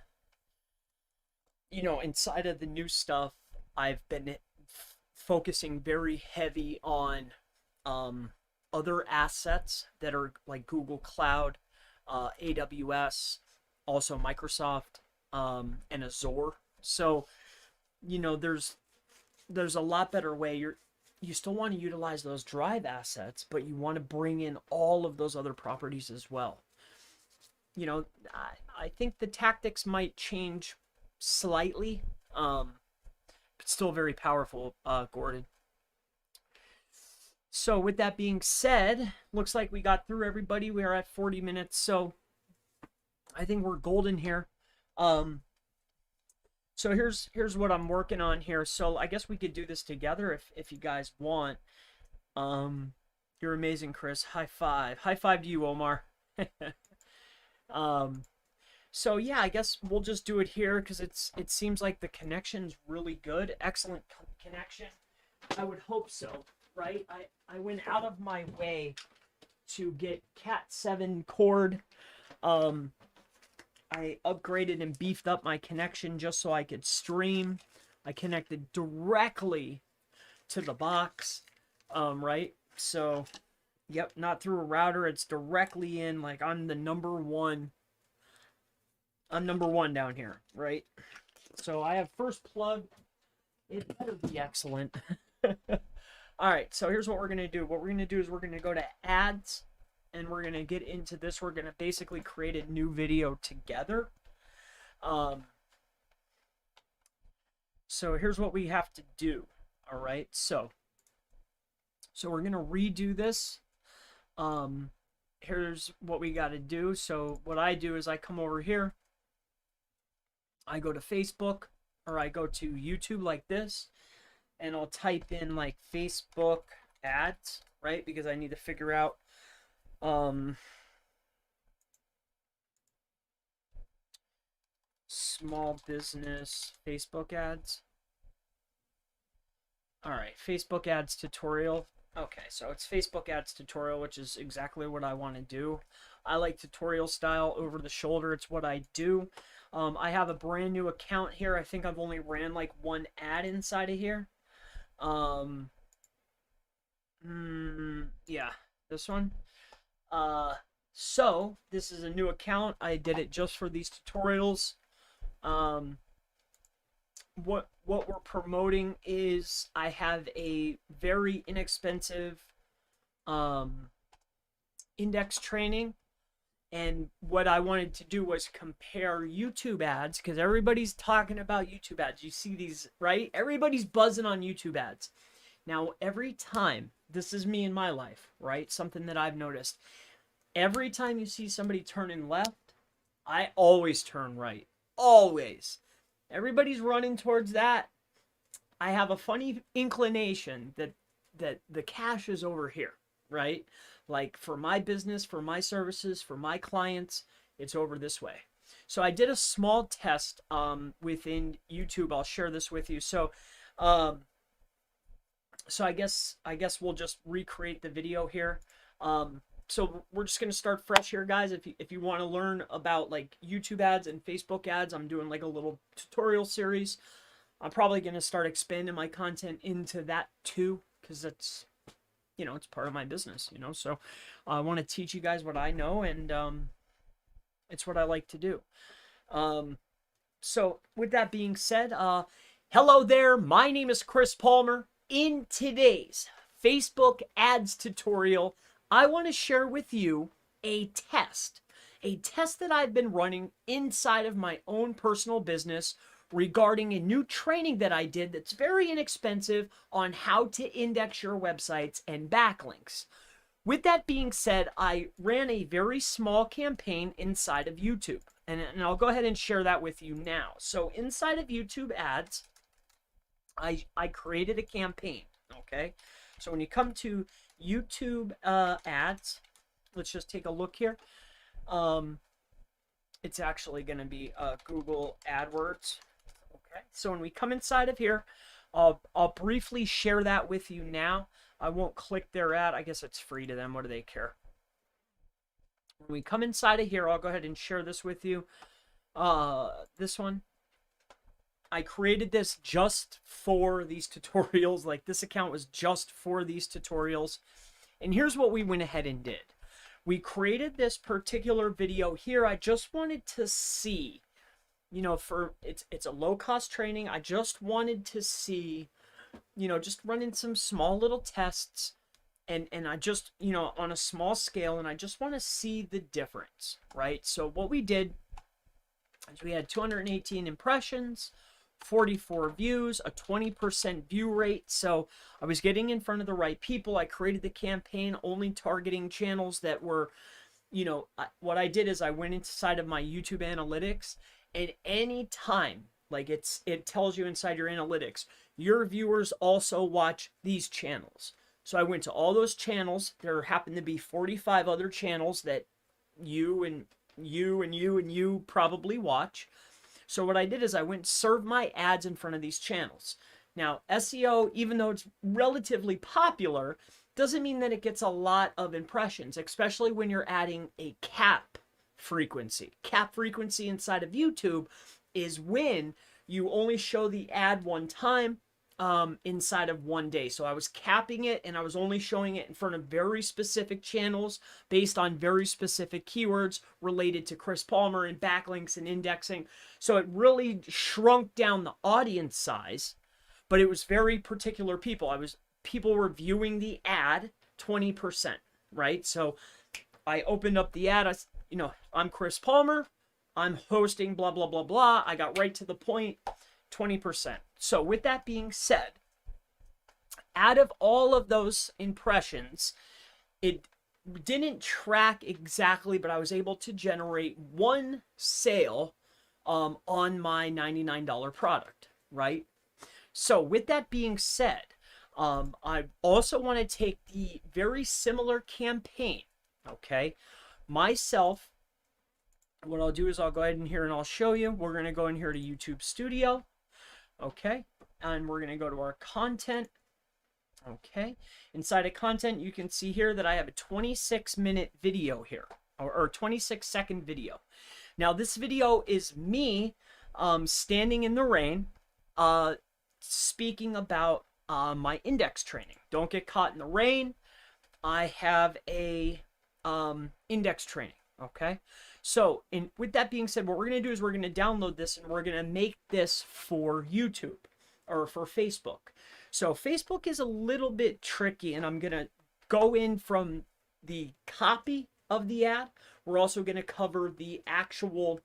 inside of the new stuff, I've been focusing very heavy on other assets that are like Google Cloud, AWS, also Microsoft, and Azure. So, there's a lot better way. you still want to utilize those drive assets, but you want to bring in all of those other properties as well. You know, I think the tactics might change slightly, but still very powerful, Gordon. So with that being said, looks like we got through everybody. We are at 40 minutes, so I think we're golden here. So here's what I'm working on here. So I guess we could do this together if you guys want. You're amazing, Chris. High five. High five to you, Omar. So yeah, I guess we'll just do it here because it seems like the connection's really good. Excellent connection. I would hope so, right? I went out of my way to get Cat 7 cord. I upgraded and beefed up my connection just so I could stream. I connected directly to the box, right? So, yep, not through a router. It's directly in, like I'm the number one. I'm number one down here, right? So I have first plug. It better be excellent. All right, so here's what we're going to do. What we're going to do is we're going to go to ads. And we're going to get into this. We're going to basically create a new video together. So here's what we have to do. All right. So we're going to redo this. Here's what we got to do. So what I do is I come over here. I go to Facebook or I go to YouTube like this. And I'll type in like Facebook ads, right? Because I need to figure out small business Facebook ads. All right, Facebook ads tutorial. Okay, so it's Facebook ads tutorial, which is exactly what I want to do. I like tutorial style over the shoulder. It's what I do. I have a brand new account here. I think I've only ran like one ad inside of here. Yeah, this one. So this is a new account. I did it just for these tutorials. What we're promoting is I have a very inexpensive index training, and what I wanted to do was compare YouTube ads, because everybody's talking about YouTube ads. You see these, right? Everybody's buzzing on YouTube ads. Now, every time, this is me in my life, right? Something that I've noticed. Every time you see somebody turning left, I always turn right. Always. Everybody's running towards that. I have a funny inclination that the cash is over here, right? Like for my business, for my services, for my clients, it's over this way. So I did a small test within YouTube. I'll share this with you. So I guess we'll just recreate the video here. So we're just going to start fresh here, guys. If you want to learn about like YouTube ads and Facebook ads, I'm doing like a little tutorial series. I'm probably going to start expanding my content into that too, because that's, you know, it's part of my business, you know. So I want to teach you guys what I know, and it's what I like to do. So with that being said, hello there. My name is Chris Palmer. In today's Facebook ads tutorial, I want to share with you a test that I've been running inside of my own personal business regarding a new training that I did that's very inexpensive on how to index your websites and backlinks. With that being said, I ran a very small campaign inside of YouTube, and I'll go ahead and share that with you now. So inside of YouTube ads, I created a campaign, okay? So when you come to YouTube ads, let's just take a look here. It's actually going to be Google AdWords. Okay, so when we come inside of here, I'll briefly share that with you now. I won't click their ad. I guess it's free to them. What do they care? When we come inside of here, I'll go ahead and share this with you. This one. I created this just for these tutorials. Like, this account was just for these tutorials. And here's what we went ahead and did. We created this particular video here. I just wanted to see, you know, it's a low-cost training. I just wanted to see just running some small little tests, and I just, on a small scale, and I just want to see the difference, right? So what we did is we had 218 impressions, 44 views, a 20% view rate. So I was getting in front of the right people. I created the campaign only targeting channels that were, what I did is I went inside of my YouTube analytics, and any time, like it tells you inside your analytics, your viewers also watch these channels. So I went to all those channels. There happened to be 45 other channels that you and you and you and you probably watch. So what I did is I went and served my ads in front of these channels. Now, SEO, even though it's relatively popular, doesn't mean that it gets a lot of impressions, especially when you're adding a cap frequency. Cap frequency inside of YouTube is when you only show the ad one time inside of one day. So I was capping it, and I was only showing it in front of very specific channels based on very specific keywords related to Chris Palmer and backlinks and indexing. So it really shrunk down the audience size, but it was very particular people. People were viewing the ad 20%, right? So I opened up the ad. I'm Chris Palmer. I'm hosting blah, blah, blah, blah. I got right to the point, 20%. So with that being said, out of all of those impressions, it didn't track exactly, but I was able to generate one sale on my $99 product, right? So with that being said, I also want to take the very similar campaign, okay? Myself, what I'll do is I'll go ahead in here and I'll show you. We're going to go in here to YouTube Studio, okay? And we're going to go to our content, okay? Inside of content, you can see here that I have a 26-minute video here, or 26-second video. Now, this video is me standing in the rain, speaking about my index training. Don't get caught in the rain. I have a index training, okay? So, with that being said, what we're going to do is we're going to download this, and we're going to make this for YouTube or for Facebook. So, Facebook is a little bit tricky, and I'm going to go in from the copy of the ad. We're also going to cover the actual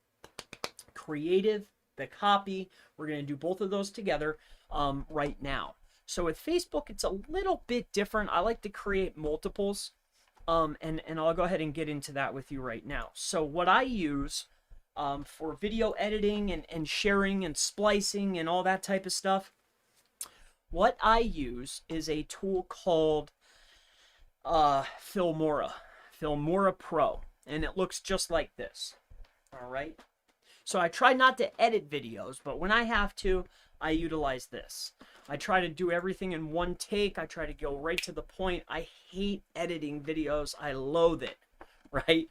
creative, the copy. We're going to do both of those together right now. So with Facebook, it's a little bit different. I like to create multiples, and I'll go ahead and get into that with you right now. So what I use for video editing and sharing and splicing and all that type of stuff, what I use is a tool called Filmora Pro, and it looks just like this. All right. So I try not to edit videos, but when I have to, I utilize this. I try to do everything in one take. I try to go right to the point. I hate editing videos. I loathe it, right?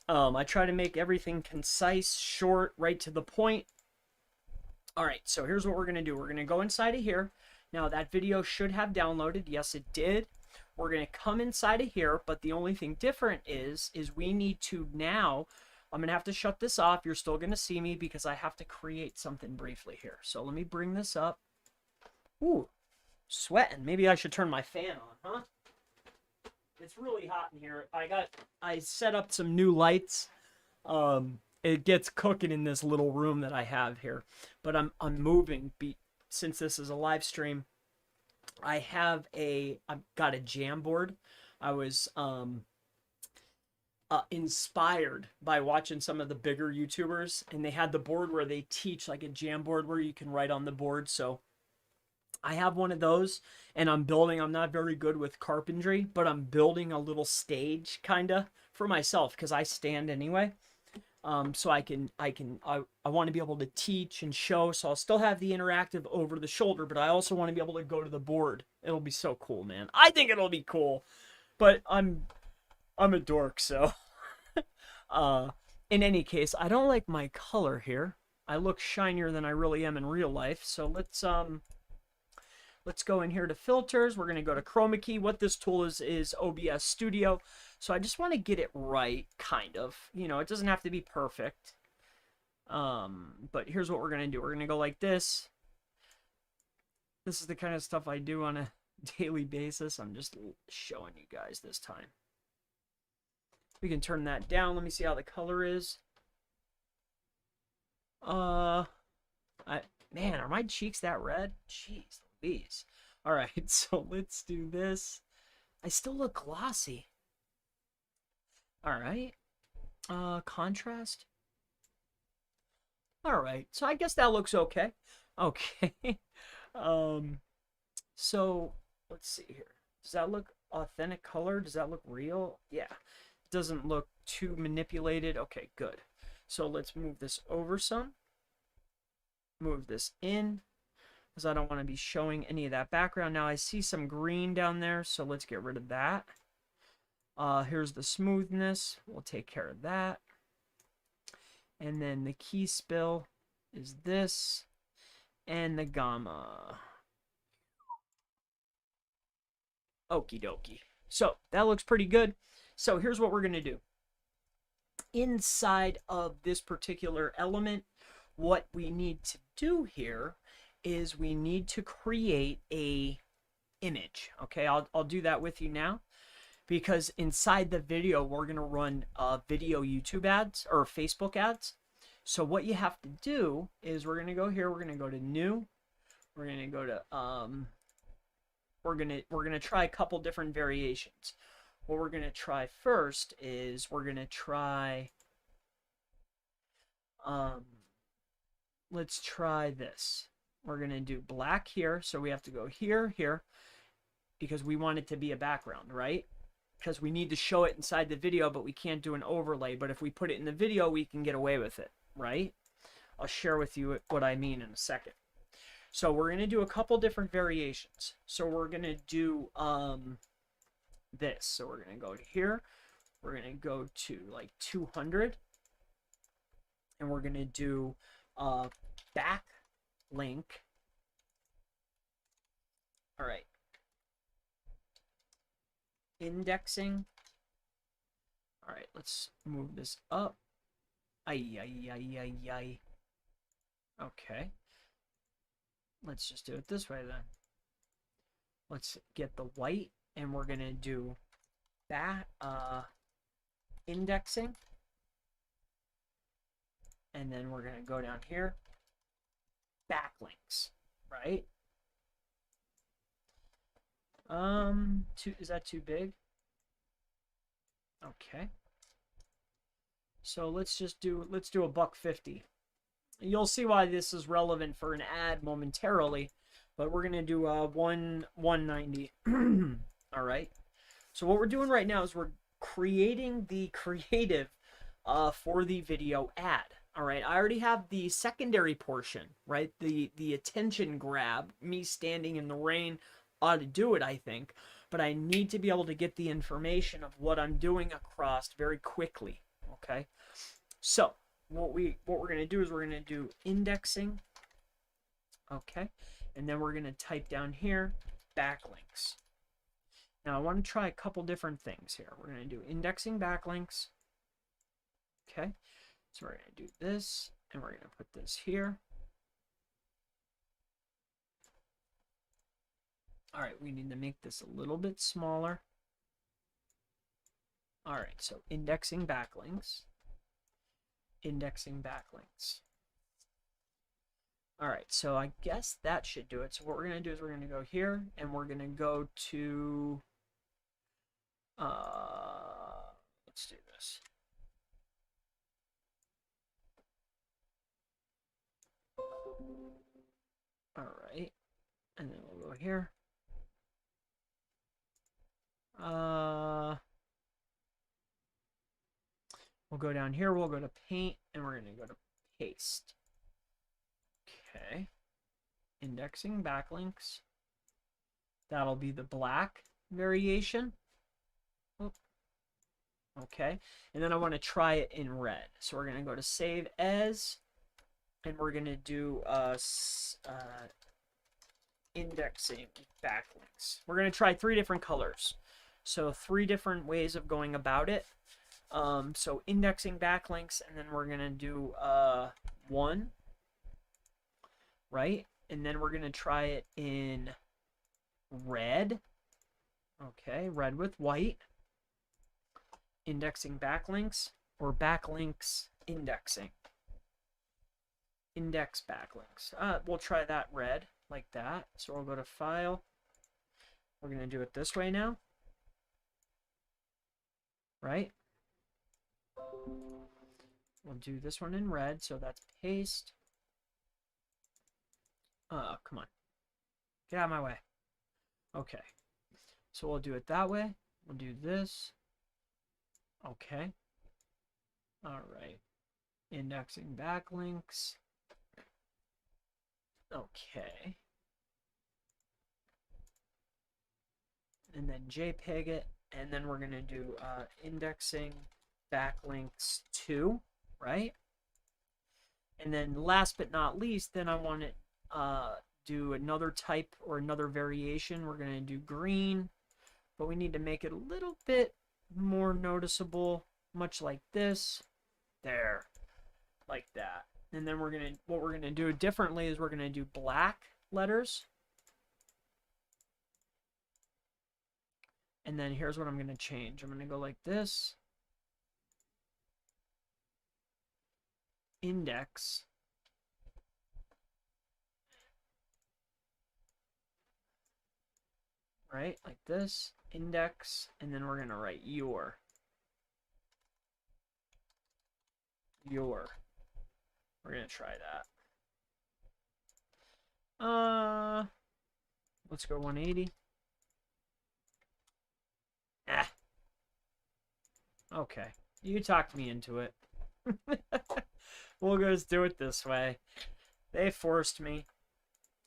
I try to make everything concise, short, right to the point. All right, so here's what we're going to do. We're going to go inside of here. Now, that video should have downloaded. Yes, it did. We're going to come inside of here, but the only thing different is we need to now, I'm going to have to shut this off. You're still going to see me because I have to create something briefly here. So let me bring this up. Ooh, sweating. Maybe I should turn my fan on, huh? It's really hot in here. I set up some new lights. It gets cooking in this little room that I have here, but I'm moving since this is a live stream. I've got a Jamboard. I was inspired by watching some of the bigger YouTubers, and they had the board where they teach, like a Jamboard where you can write on the board. So I have one of those, and I'm not very good with carpentry, but I'm building a little stage kind of for myself because I stand anyway. So I want to be able to teach and show, so I'll still have the interactive over the shoulder, but I also want to be able to go to the board. It'll be so cool, man. I think it'll be cool, but I'm a dork, so in any case, I don't like my color here. I look shinier than I really am in real life, so let's go in here to filters. We're going to go to chroma key. What this tool is OBS Studio. So I just want to get it right, kind of. You know, it doesn't have to be perfect. But here's what we're going to do. We're going to go like this. This is the kind of stuff I do on a daily basis. I'm just showing you guys this time. We can turn that down. Let me see how the color is. Man, are my cheeks that red? Jeez Louise. All right, so let's do this. I still look glossy. All right. Contrast. All right, so I guess that looks okay. Okay. So let's see here. Does that look authentic color? Does that look real? Yeah. It doesn't look too manipulated. Okay, good. So let's move this over some. Move this in, because I don't want to be showing any of that background. Now I see some green down there, so let's get rid of that. Here's the smoothness. We'll take care of that. And then the key spill is this, and the gamma. Okie dokie. So that looks pretty good. So here's what we're going to do. Inside of this particular element, what we need to do here is we need to create a image. Okay, I'll do that with you now, because inside the video we're going to run video YouTube ads or Facebook ads. So what you have to do is we're going to go here, we're going to go to new, we're going to go to we're going to try a couple different variations. What we're going to try first is we're going to try let's try this. We're going to do black here, so we have to go here, here, because we want it to be a background, right? Because we need to show it inside the video, but we can't do an overlay. But if we put it in the video, we can get away with it, right? I'll share with you what I mean in a second. So we're going to do a couple different variations. So we're going to do this. So we're going to go to here. We're going to go to like 200. And we're going to do back link. All right. Indexing. All right, let's move this up. Ay, ay, ay, ay, ay. Okay. Let's just do it this way then. Let's get the white, and we're going to do back indexing. And then we're going to go down here, backlinks, right? Is that too big? Okay. So let's do a $1.50. You'll see why this is relevant for an ad momentarily, but we're gonna do $1.90. All right. So what we're doing right now is we're creating the creative for the video ad. All right, I already have the secondary portion, right? The attention grab, me standing in the rain ought to do it, I think. But I need to be able to get the information of what I'm doing across very quickly, okay? So what we're going to do is we're going to do indexing, okay? And then we're going to type down here, backlinks. Now I want to try a couple different things here. We're going to do indexing backlinks, okay? So we're going to do this, and we're going to put this here. All right, we need to make this a little bit smaller. All right, so indexing backlinks. Indexing backlinks. All right, so I guess that should do it. So what we're going to do is we're going to go here, and we're going to go to, let's do this. All right, and then we'll go here. We'll go down here, we'll go to paint, and we're going to go to paste. Okay. Indexing backlinks. That'll be the black variation. Oh. Okay. And then I want to try it in red. So we're going to go to save as, and we're going to do indexing backlinks. We're going to try 3 different colors. So 3 different ways of going about it. So indexing backlinks, and then we're going to do 1, right? And then we're going to try it in red. Okay, red with white. Indexing backlinks or backlinks indexing. Index backlinks. We'll try that red like that. So we'll go to File. We're going to do it this way now. Right? We'll do this one in red. So that's paste. Come on. Get out of my way. Okay. So we'll do it that way. We'll do this. Okay. All right. Indexing backlinks. Okay. And then JPEG it. And then we're going to do indexing backlinks 2, right? And then last but not least, then I want to do another type or another variation. We're going to do green, but we need to make it a little bit more noticeable, much like this. There, like that. And then what we're going to do differently is we're going to do black letters. And then here's what I'm going to change. I'm going to go like this. Index. Right? Like this. Index. And then we're going to write your. Your. We're going to try that. Let's go 180. Okay. You talked me into it. We'll just do it this way. They forced me.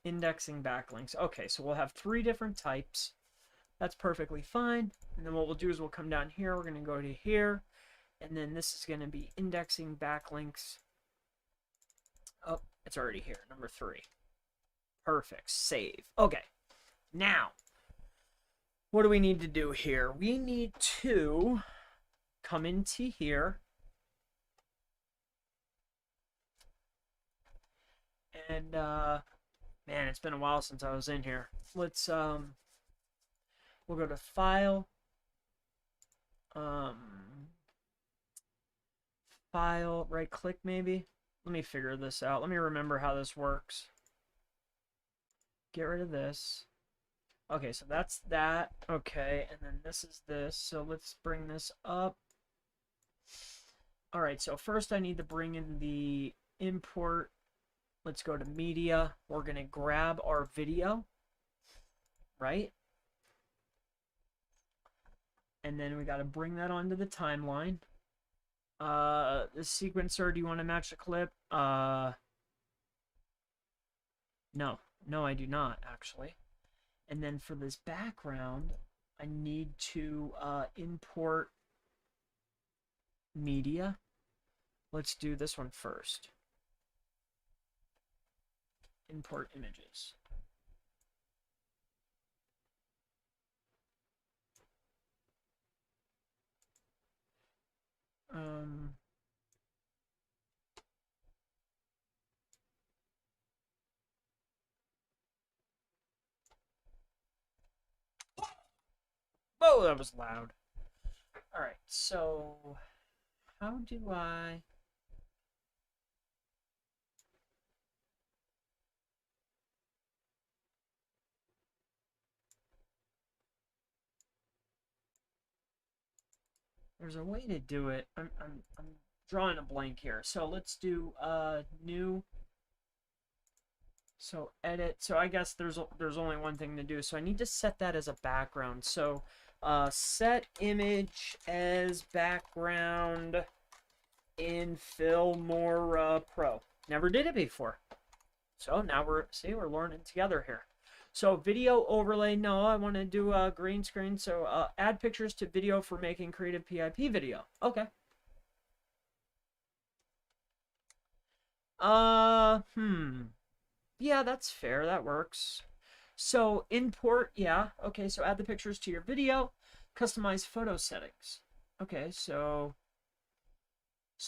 Indexing backlinks. Okay, so we'll have 3 different types. That's perfectly fine. And then what we'll do is we'll come down here. We're going to go to here. And then this is going to be indexing backlinks. Oh, it's already here. Number 3. Perfect. Save. Okay. Now, what do we need to do here? We need to come into here. And, man, it's been a while since I was in here. Let's, we'll go to File. File, right click maybe. Let me figure this out. Let me remember how this works. Get rid of this. Okay, so that's that. Okay, and then this is this. So let's bring this up. All right, so first I need to bring in the import. Let's go to media. We're going to grab our video, right? And then we got to bring that onto the timeline. The sequencer, do you want to match the clip? No, I do not, actually. And then for this background, I need to import media. Let's do this one first. Import images. Whoa, that was loud. All right, so how do I... There's a way to do it. I'm drawing a blank here. So let's do new. So edit. So I guess there's only one thing to do. So I need to set that as a background. So set image as background in Filmora Pro. Never did it before. So now we're learning together here. So video overlay, no, I want to do a green screen. So add pictures to video for making creative PIP video. Okay. Yeah, that's fair. That works. So import, yeah. Okay, so add the pictures to your video. Customize photo settings. Okay, so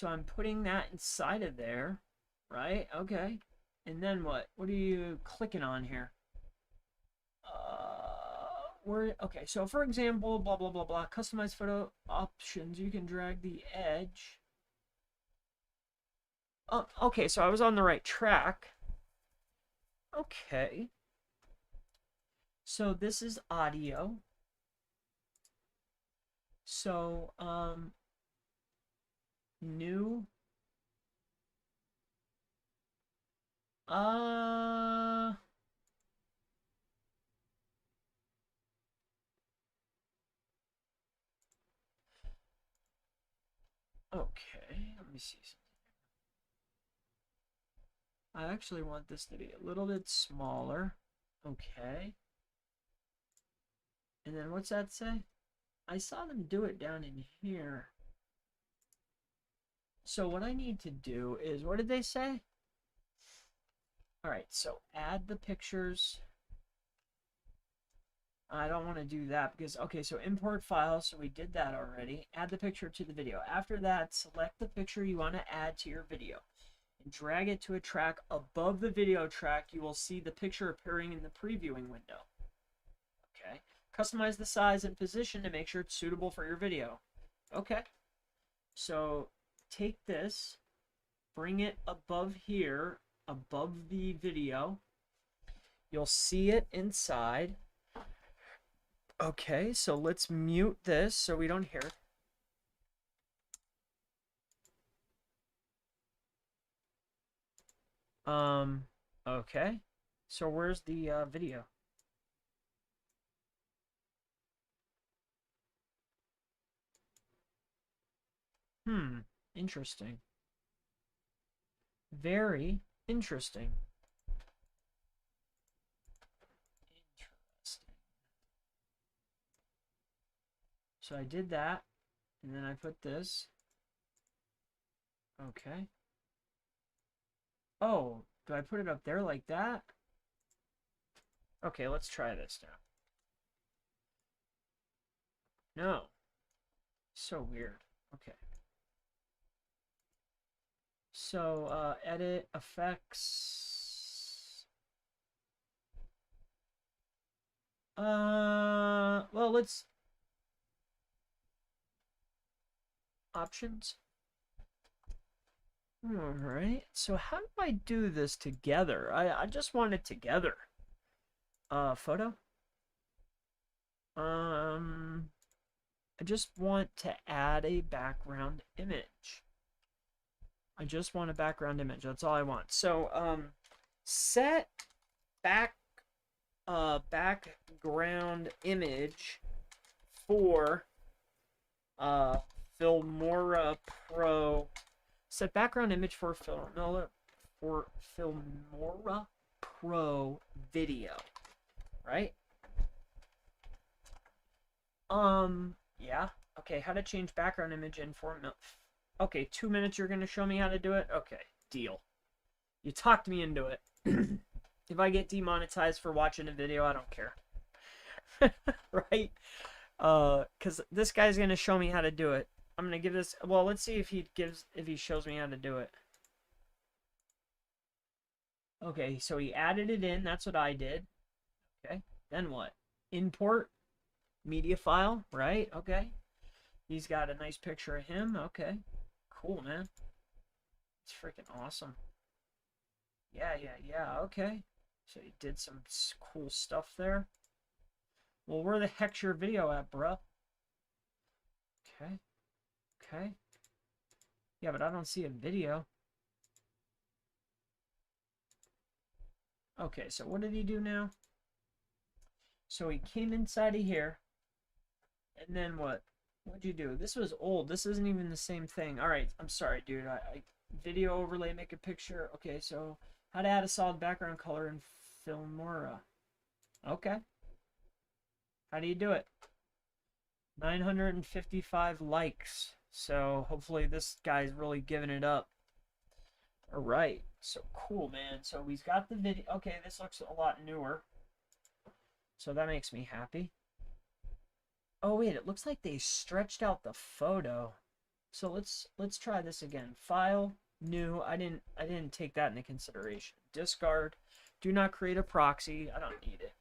I'm putting that inside of there, right? Okay. And then what? What are you clicking on here? Okay, so for example, blah, blah, blah, blah, customize photo options. You can drag the edge. Oh, okay, so I was on the right track. Okay. So this is audio. So, new. Okay, let me see something. I actually want this to be a little bit smaller. Okay. And then what's that say? I saw them do it down in here. So what I need to do is, what did they say? All right, so add the pictures. I don't want to do that because, okay, so import files, so we did that already. Add the picture to the video. After that, select the picture you want to add to your video and drag it to a track above the video track. You will see the picture appearing in the previewing window. Okay. Customize the size and position to make sure it's suitable for your video. Okay. So take this, bring it above here, above the video. You'll see it inside. Okay, so let's mute this so we don't hear it. Okay. So where's the video? Interesting. Very interesting. So I did that, and then I put this. Okay. Oh, do I put it up there like that? Okay, let's try this now. No. So weird. Okay. So, edit, effects. Well, let's... Options. Alright, so how do I do this together? I just want it together. Photo. I just want to add a background image. I just want a background image. That's all I want. So, set background image for Filmora Pro. Set background image for Filmora Pro video, right? Yeah. Okay, how to change background image in 4 minutes. Okay, 2 minutes you're gonna show me how to do it? Okay, deal. You talked me into it. If I get demonetized for watching a video, I don't care. Right? Because this guy's gonna show me how to do it. I'm gonna give this, well, let's see if he shows me how to do it. Okay, so he added it in, that's what I did. Okay, then what? Import media file, right? Okay. He's got a nice picture of him. Okay. Cool, man. It's freaking awesome. Yeah. Okay. So he did some cool stuff there. Well, where the heck's your video at, bruh? Okay. Yeah, but I don't see a video. Okay, so what did he do now? So he came inside of here. And then what? What'd you do? This was old. This isn't even the same thing. All right, I'm sorry, dude. I video overlay, make a picture. Okay, so how to add a solid background color in Filmora. Okay. How do you do it? 955 likes. So hopefully this guy's really giving it up. All right. So cool, man. So he's got the video. Okay, this looks a lot newer. So that makes me happy. Oh wait, it looks like they stretched out the photo. So let's try this again. File, new. I didn't take that into consideration. discard. Do not create a proxy. I don't need it.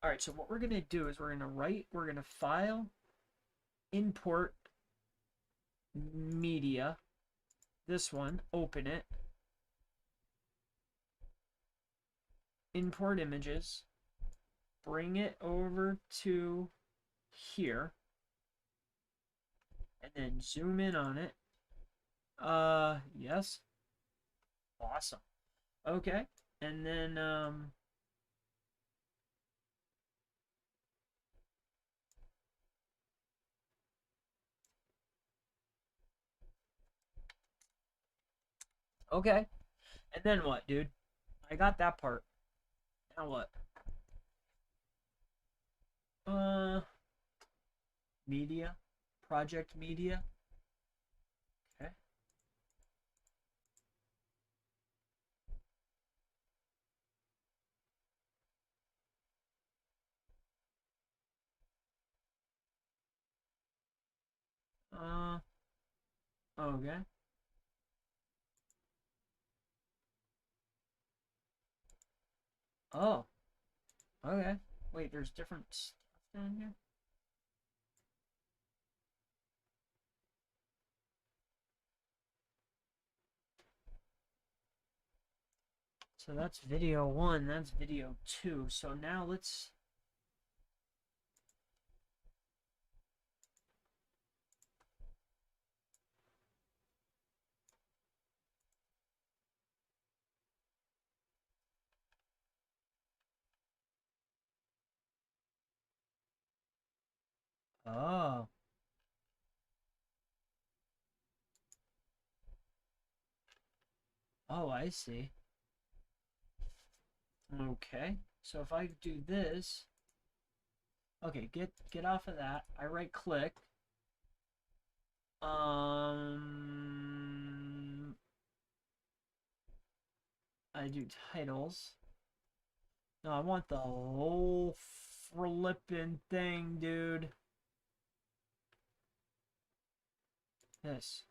All right, so what we're going to do is we're going to file, import media, this one, open it, import images, bring it over to here, and then zoom in on it. Yes. Awesome. Okay, and then, okay, and then what, dude? I got that part. Now what? Media, project media. Okay. Okay. Oh, okay. Wait, there's different stuff down here? So that's video 1, that's video 2. So now let's... Oh. Oh, I see. Okay. So if I do this... Okay, get off of that. I right click. I do titles. No, I want the whole flippin' thing, dude. This.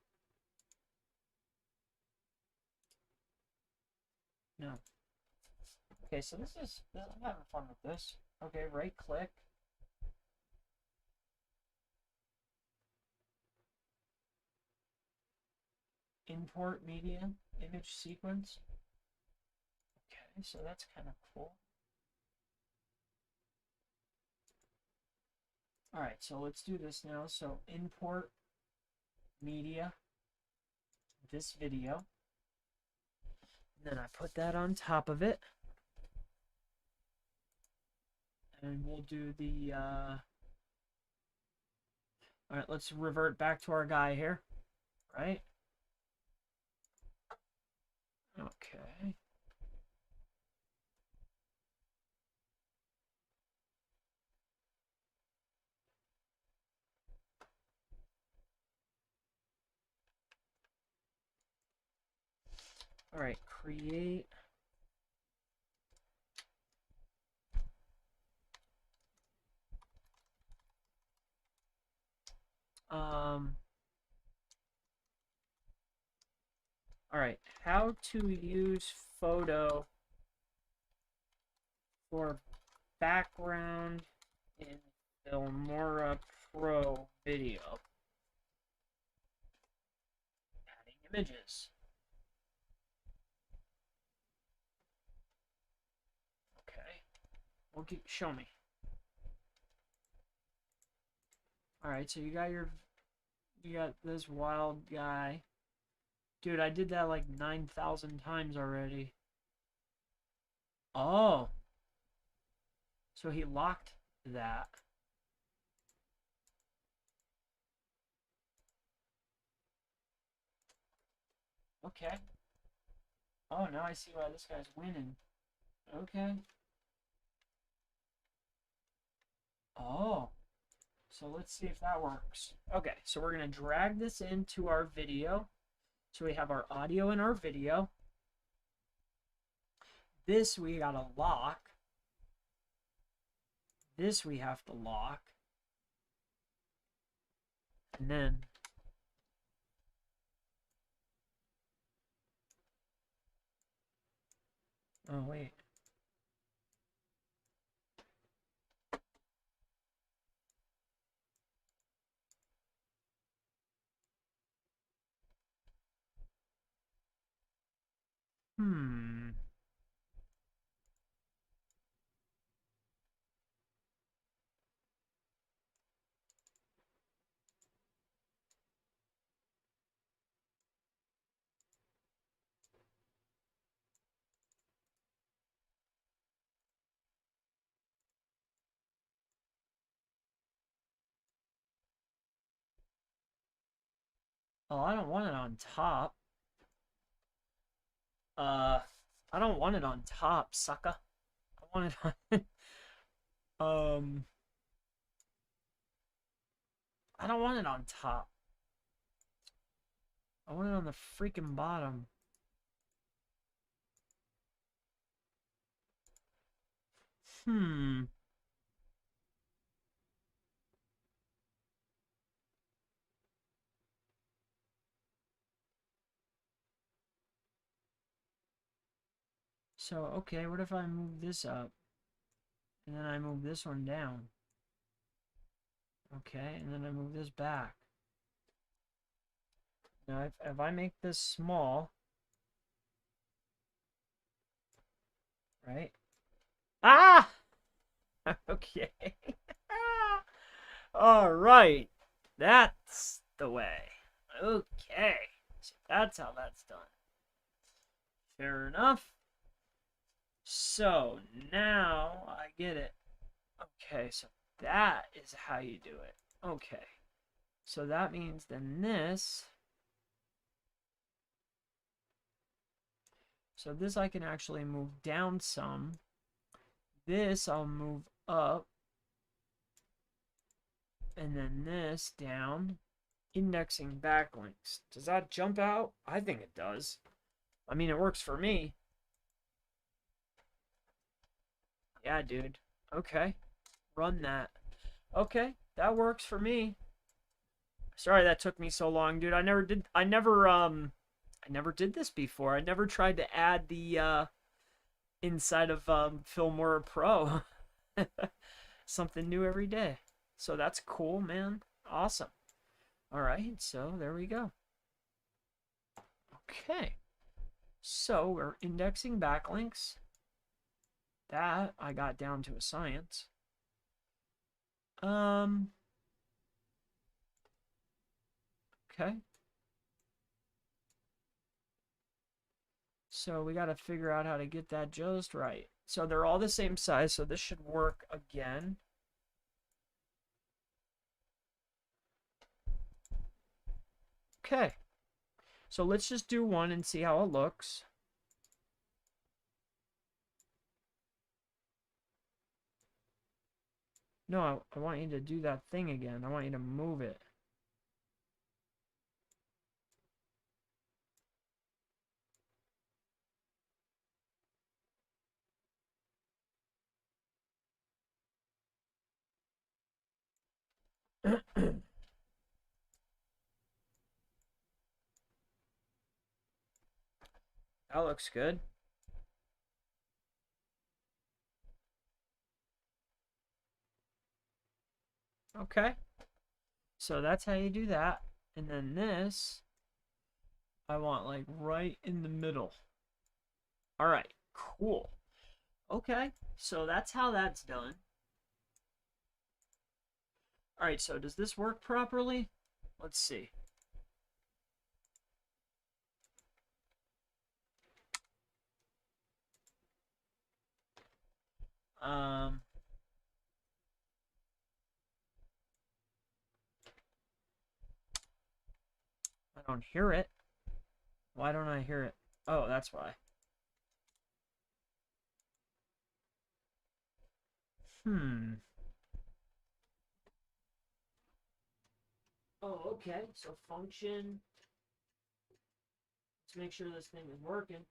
No. Okay, so I'm having fun with this. Okay, right click. Import media, image sequence. Okay, so that's kind of cool. Alright, so let's do this now. So import media, this video. And then I put that on top of it. And we'll do the, Alright, let's revert back to our guy here. Right? Okay. Alright, create. Alright, how to use photo for background in Filmora Pro video. Adding images. Okay. Well, show me. Alright, so you got this wild guy. Dude, I did that like 9,000 times already. Oh. So he locked that. Okay. Oh, now I see why this guy's winning. Okay. Oh. So let's see if that works. Okay, so we're going to drag this into our video. So we have our audio and our video. This we got to lock. This we have to lock. And then Oh, wait. Hmm. Oh, I don't want it on top. Uh, I don't want it on top, sucker. I want it on... I don't want it on top. I want it on the freaking bottom. Hmm. So, okay, what if I move this up? And then I move this one down. Okay, and then I move this back. Now, if I make this small, right? Ah! Okay. All right. That's the way. Okay. So that's how that's done. Fair enough. So now I get it. Okay, so that is how you do it. Okay. So that means then this. So this I can actually move down some. This I'll move up. And then this down. Indexing backlinks. Does that jump out? I think it does. I mean, it works for me. Yeah, dude. Okay. Run that. Okay, that works for me. Sorry that took me so long, dude. I never did this before. I never tried to add the inside of Filmora Pro. Something new every day. So that's cool, man. Awesome. All right, so there we go. Okay. So we're indexing backlinks. That I got down to a science. Okay. So we got to figure out how to get that just right. So they're all the same size, so this should work again. Okay. So let's just do one and see how it looks. No, I want you to do that thing again. I want you to move it. That looks good. Okay. So that's how you do that. And then this, I want like right in the middle. All right, cool. Okay, so that's how that's done. All right, so does this work properly? Let's see. I don't hear it. Why don't I hear it? Oh, that's why. Oh, okay. So function. Let's make sure this thing is working.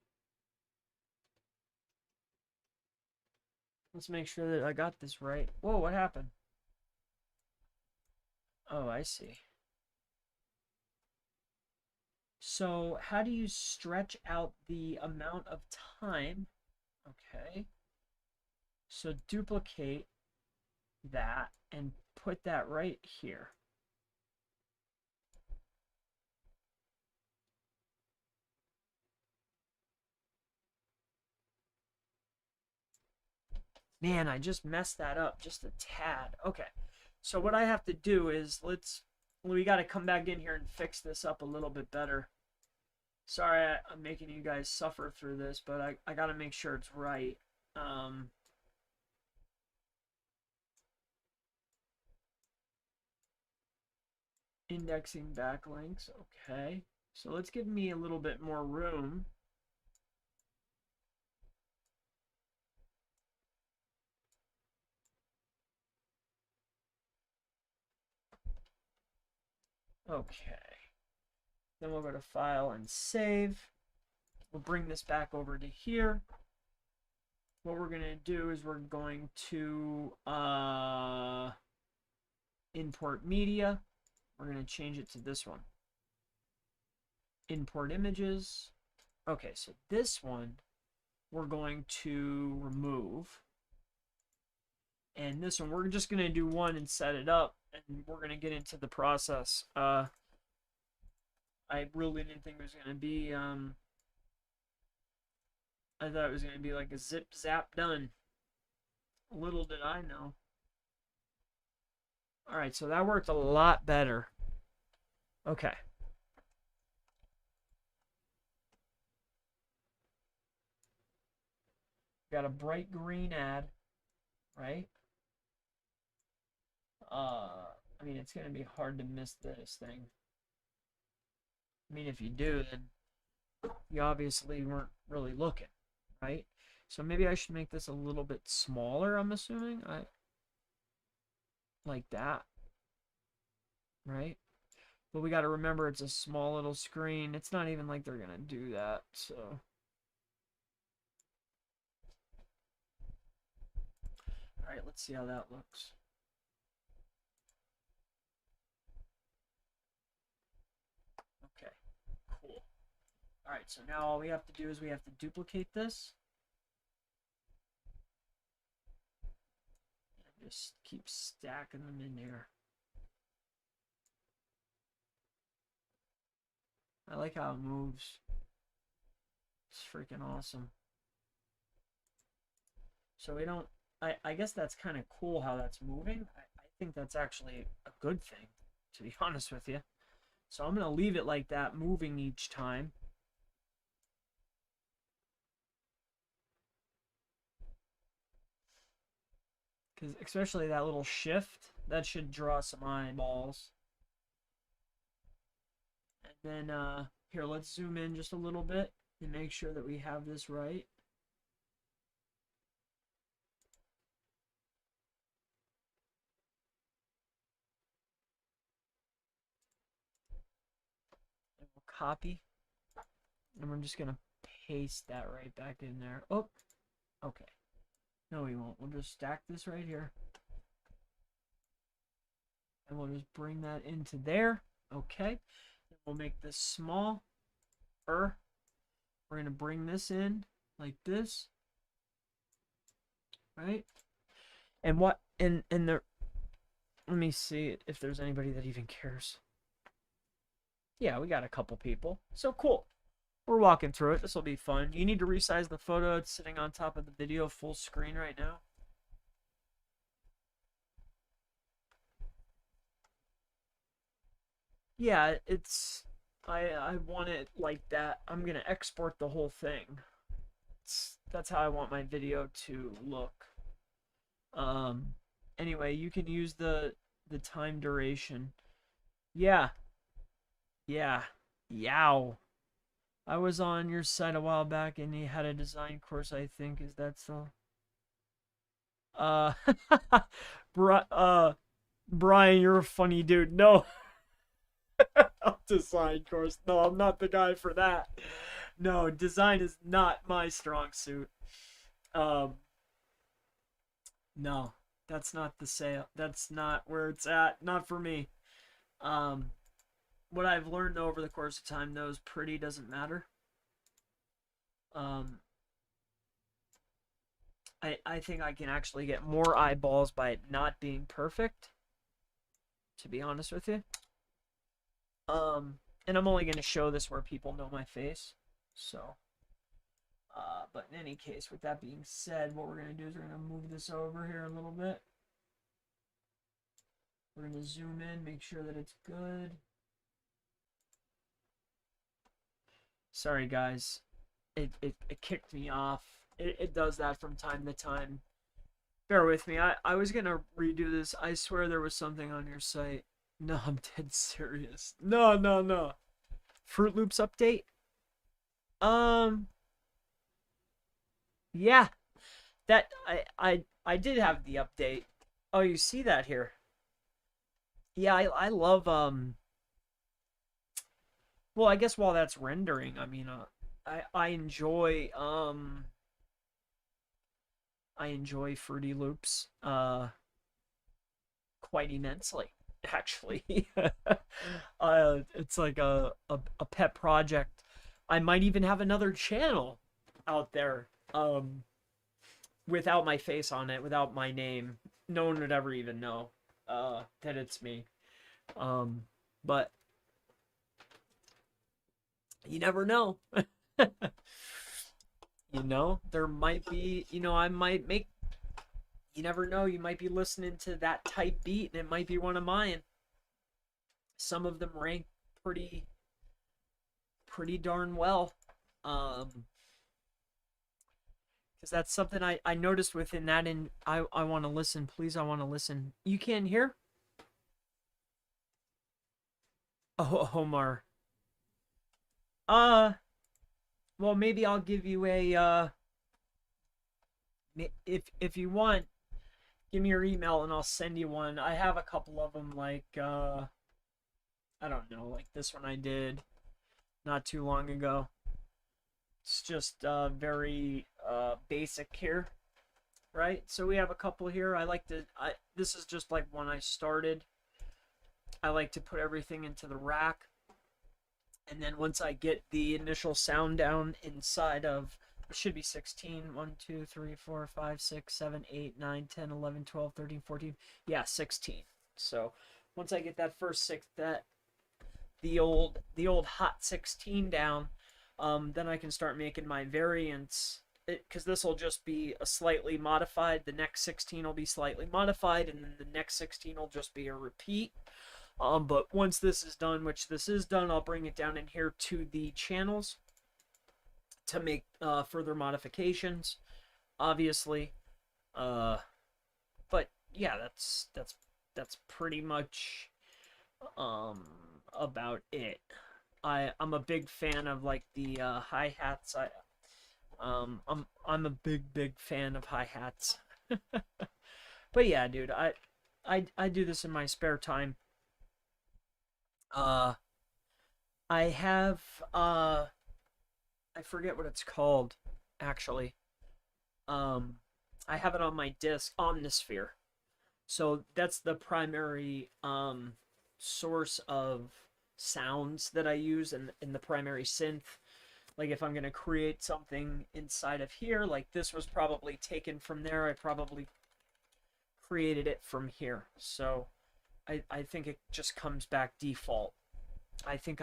Let's make sure that I got this right. Whoa, what happened? Oh, I see. So how do you stretch out the amount of time Okay. So duplicate that and put that right here. Man, I just messed that up just a tad. Okay. So what I have to do is we got to come back in here and fix this up a little bit better. Sorry, I'm making you guys suffer through this, but I got to make sure it's right. Indexing backlinks. Okay. So let's give me a little bit more room. Okay. Then we'll go to File and Save. We'll bring this back over to here. What we're going to do is we're going to import media. We're going to change it to this one. Import images. Okay, so this one we're going to remove. And this one, we're just going to do one and set it up. And we're going to get into the process. I really didn't think it was going to be... I thought it was going to be like a zip zap done. Little did I know. Alright, so that worked a lot better. Okay. Got a bright green ad, right? I mean, it's going to be hard to miss this thing. I mean, if you do, then you obviously weren't really looking, right? So maybe I should make this a little bit smaller, I'm assuming. Like that, right? But we got to remember it's a small little screen. It's not even like they're going to do that, so... Alright, let's see how that looks. Okay, cool. Alright, so now all we have to do is we have to duplicate this. And just keep stacking them in there. I like how it moves. It's freaking awesome. So we don't... I guess that's kind of cool how that's moving. I think that's actually a good thing, to be honest with you. So I'm going to leave it like that, moving each time. Because especially that little shift, that should draw some eyeballs. And then, here, let's zoom in just a little bit and make sure that we have this right. And we'll copy. And we're just going to paste that right back in there. Oh, okay. No, we won't. We'll just stack this right here. And we'll just bring that into there. Okay. We'll make this small. We're going to bring this in like this. Right? And what, and the, let me see if there's anybody that even cares. Yeah, we got a couple people. So cool. We're walking through it. This will be fun. You need to resize the photo. It's sitting on top of the video full screen right now. Yeah, it's... I want it like that. I'm going to export the whole thing. That's how I want my video to look. Anyway, you can use the time duration. Yeah. Yeah. Yow. I was on your site a while back and you had a design course, I think. Is that so? Brian, you're a funny dude. No. Design course. No, I'm not the guy for that. No, design is not my strong suit. No, that's not the sale. That's not where it's at. Not for me. What I've learned over the course of time, though, is pretty doesn't matter. I think I can actually get more eyeballs by it not being perfect, to be honest with you. And I'm only going to show this where people know my face. So, but in any case, with that being said, what we're going to do is we're going to move this over here a little bit. We're going to zoom in, make sure that it's good. Sorry, guys. It kicked me off. It does that from time to time. Bear with me. I was going to redo this. I swear there was something on your site. No, I'm dead serious. No, no, no. Fruit Loops update? Yeah. That I did have the update. Oh, you see that here. Yeah, I love well, I guess while that's rendering, I mean I enjoy Fruity Loops quite immensely, actually. It's like a pet project. I might even have another channel out there without my face on it, without my name. No one would ever even know that it's me. But you never know. You know, there might be, I might make, you never know, you might be listening to that type beat and it might be one of mine. Some of them rank pretty darn well. Because that's something I noticed within that, and I want to listen. Please, I want to listen. You can't hear? Oh, Omar. Well, maybe I'll give you a, if you want, give me your email and I'll send you one. I have a couple of them, like, I don't know, like this one I did not too long ago. It's just very basic here, right? So we have a couple here. This is just like when I started. I like to put everything into the rack. And then once I get the initial sound down inside of, it should be 16, 1, 2, 3, 4, 5, 6, 7, 8, 9, 10, 11, 12, 13, 14. Yeah, 16. So once I get that first six, the old hot 16 down, then I can start making my variants, because this will just be a slightly modified. The next 16 will be slightly modified, and then the next 16 will just be a repeat. But once this is done, which this is done, I'll bring it down in here to the channels to make further modifications, obviously. But yeah, that's pretty much about it. I'm a big fan of like the hi-hats. I'm a big fan of hi-hats. But yeah, dude, I do this in my spare time. I have I forget what it's called, actually. I have it on my disk, Omnisphere. So that's the primary source of sounds that I use in the primary synth. Like if I'm going to create something inside of here, like this was probably taken from there. I probably created it from here. So I think it just comes back default. I think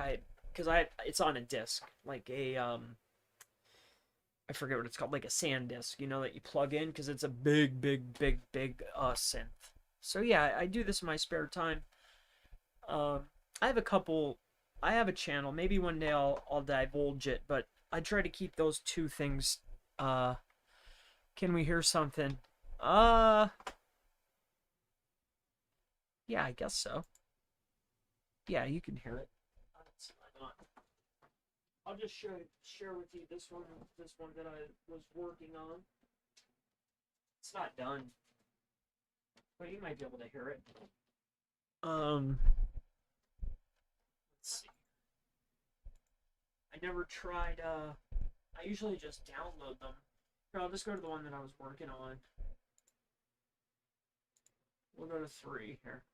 because it's on a disc, like a I forget what it's called, like a SAN disc, that you plug in, because it's a big synth. So yeah, I do this in my spare time. I have a channel. Maybe one day I'll divulge it, but I try to keep those two things. Can we hear something? Yeah, I guess so. Yeah, you can hear it. I'll just share with you this one that I was working on. It's not done, but you might be able to hear it. Let's see. I never tried. I usually just download them. Here, I'll just go to the one that I was working on. We'll go to 3 here.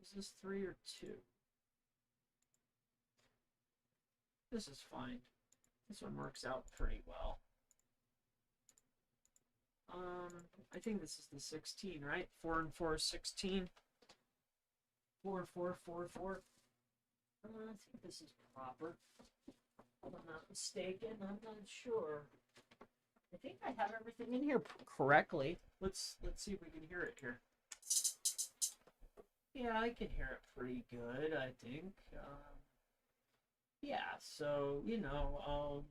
Is this 3 or 2? This is fine. This one works out pretty well. I think this is the 16, right? 4 and 4 is 16. 4, 4, 4, 4. I think this is proper. If I'm not mistaken, I'm not sure. I think I have everything in here correctly. Let's see if we can hear it here. Yeah, I can hear it pretty good, I think. Yeah, so, you know,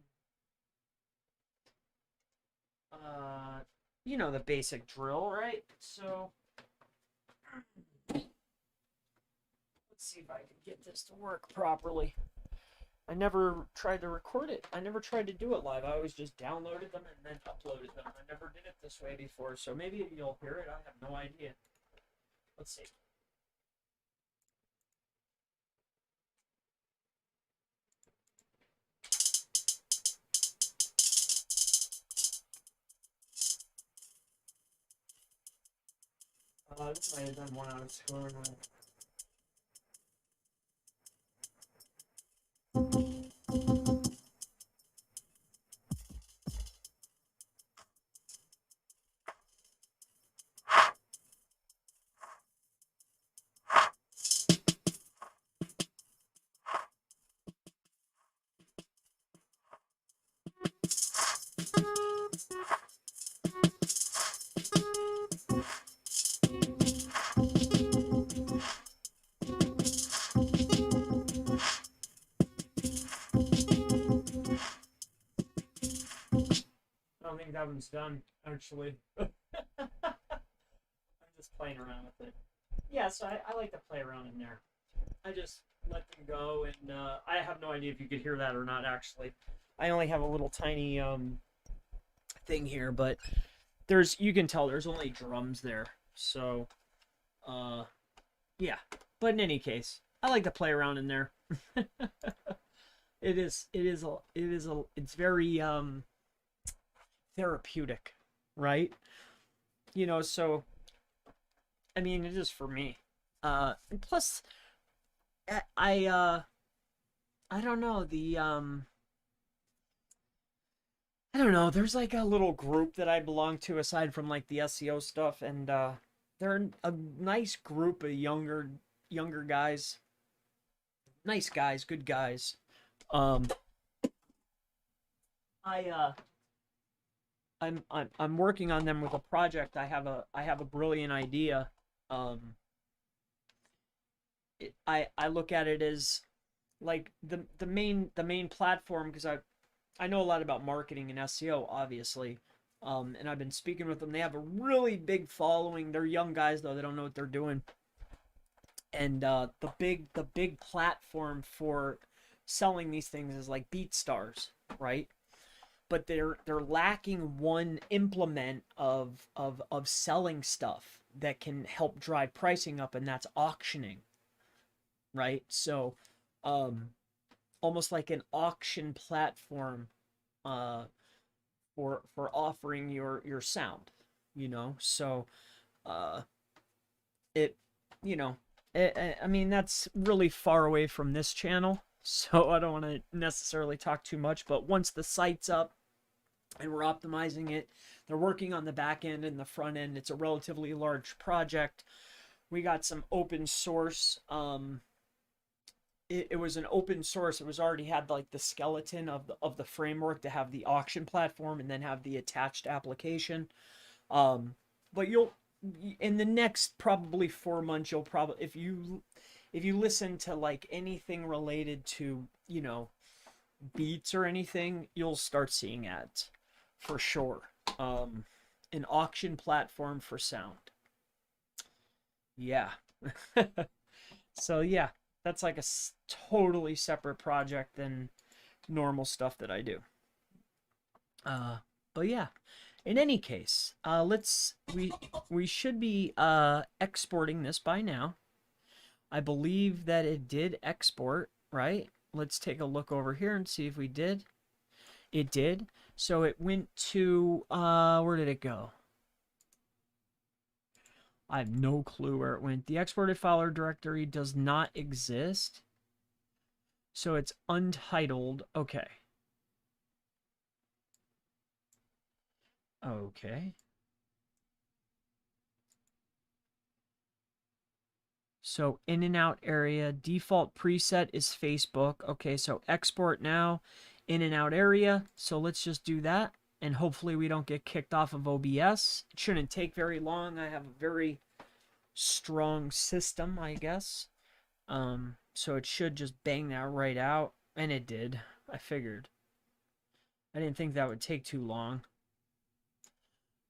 the basic drill, right? So, let's see if I can get this to work properly. I never tried to record it. I never tried to do it live. I always just downloaded them and then uploaded them. I never did it this way before, so maybe you'll hear it. I have no idea. Let's see. This might have been one I was going on. I don't think that one's done, actually. I'm just playing around with it. Yeah, so I like to play around in there. I just let them go, and I have no idea if you could hear that or not, actually. I only have a little tiny thing here, but you can tell there's only drums there. So, yeah. But in any case, I like to play around in there. It's very therapeutic, right? So I mean, it is for me. And plus, I don't know, I don't know. There's like a little group that I belong to aside from like the SEO stuff, and they're a nice group of younger guys, nice guys, good guys. Um, I I'm working on them with a project. I have a brilliant idea. Um, I look at it as like the main platform, because I know a lot about marketing and SEO, obviously. And I've been speaking with them. They have a really big following. They're young guys though. They don't know what they're doing. And the big platform for selling these things is like BeatStars, right? But they're lacking one implement of selling stuff that can help drive pricing up, and that's auctioning, right? So, um, almost like an auction platform, uh, for offering your sound, So, uh, it, you know, I mean, that's really far away from this channel, so I don't want to necessarily talk too much. But once the site's up and we're optimizing it, they're working on the back end and the front end. It's a relatively large project. We got some open source. It was an open source. It was already had like the skeleton of the framework to have the auction platform and then have the attached application. But you'll in the next probably 4 months, you'll probably, if you listen to like anything related to beats or anything, you'll start seeing ads for sure. An auction platform for sound. Yeah. So yeah, that's like a totally separate project than normal stuff that I do. But yeah, in any case, we should be exporting this by now. I believe that it did export, right? Let's take a look over here and see if we did. It did. So it went to where did it go? I have no clue where it went. The exported file or directory does not exist. So it's untitled. Okay. Okay. So in and out area, default preset is Facebook. Okay, so export now, in and out area. So let's just do that. And hopefully we don't get kicked off of OBS. It shouldn't take very long. I have a very strong system, I guess. So it should just bang that right out. And it did. I figured. I didn't think that would take too long.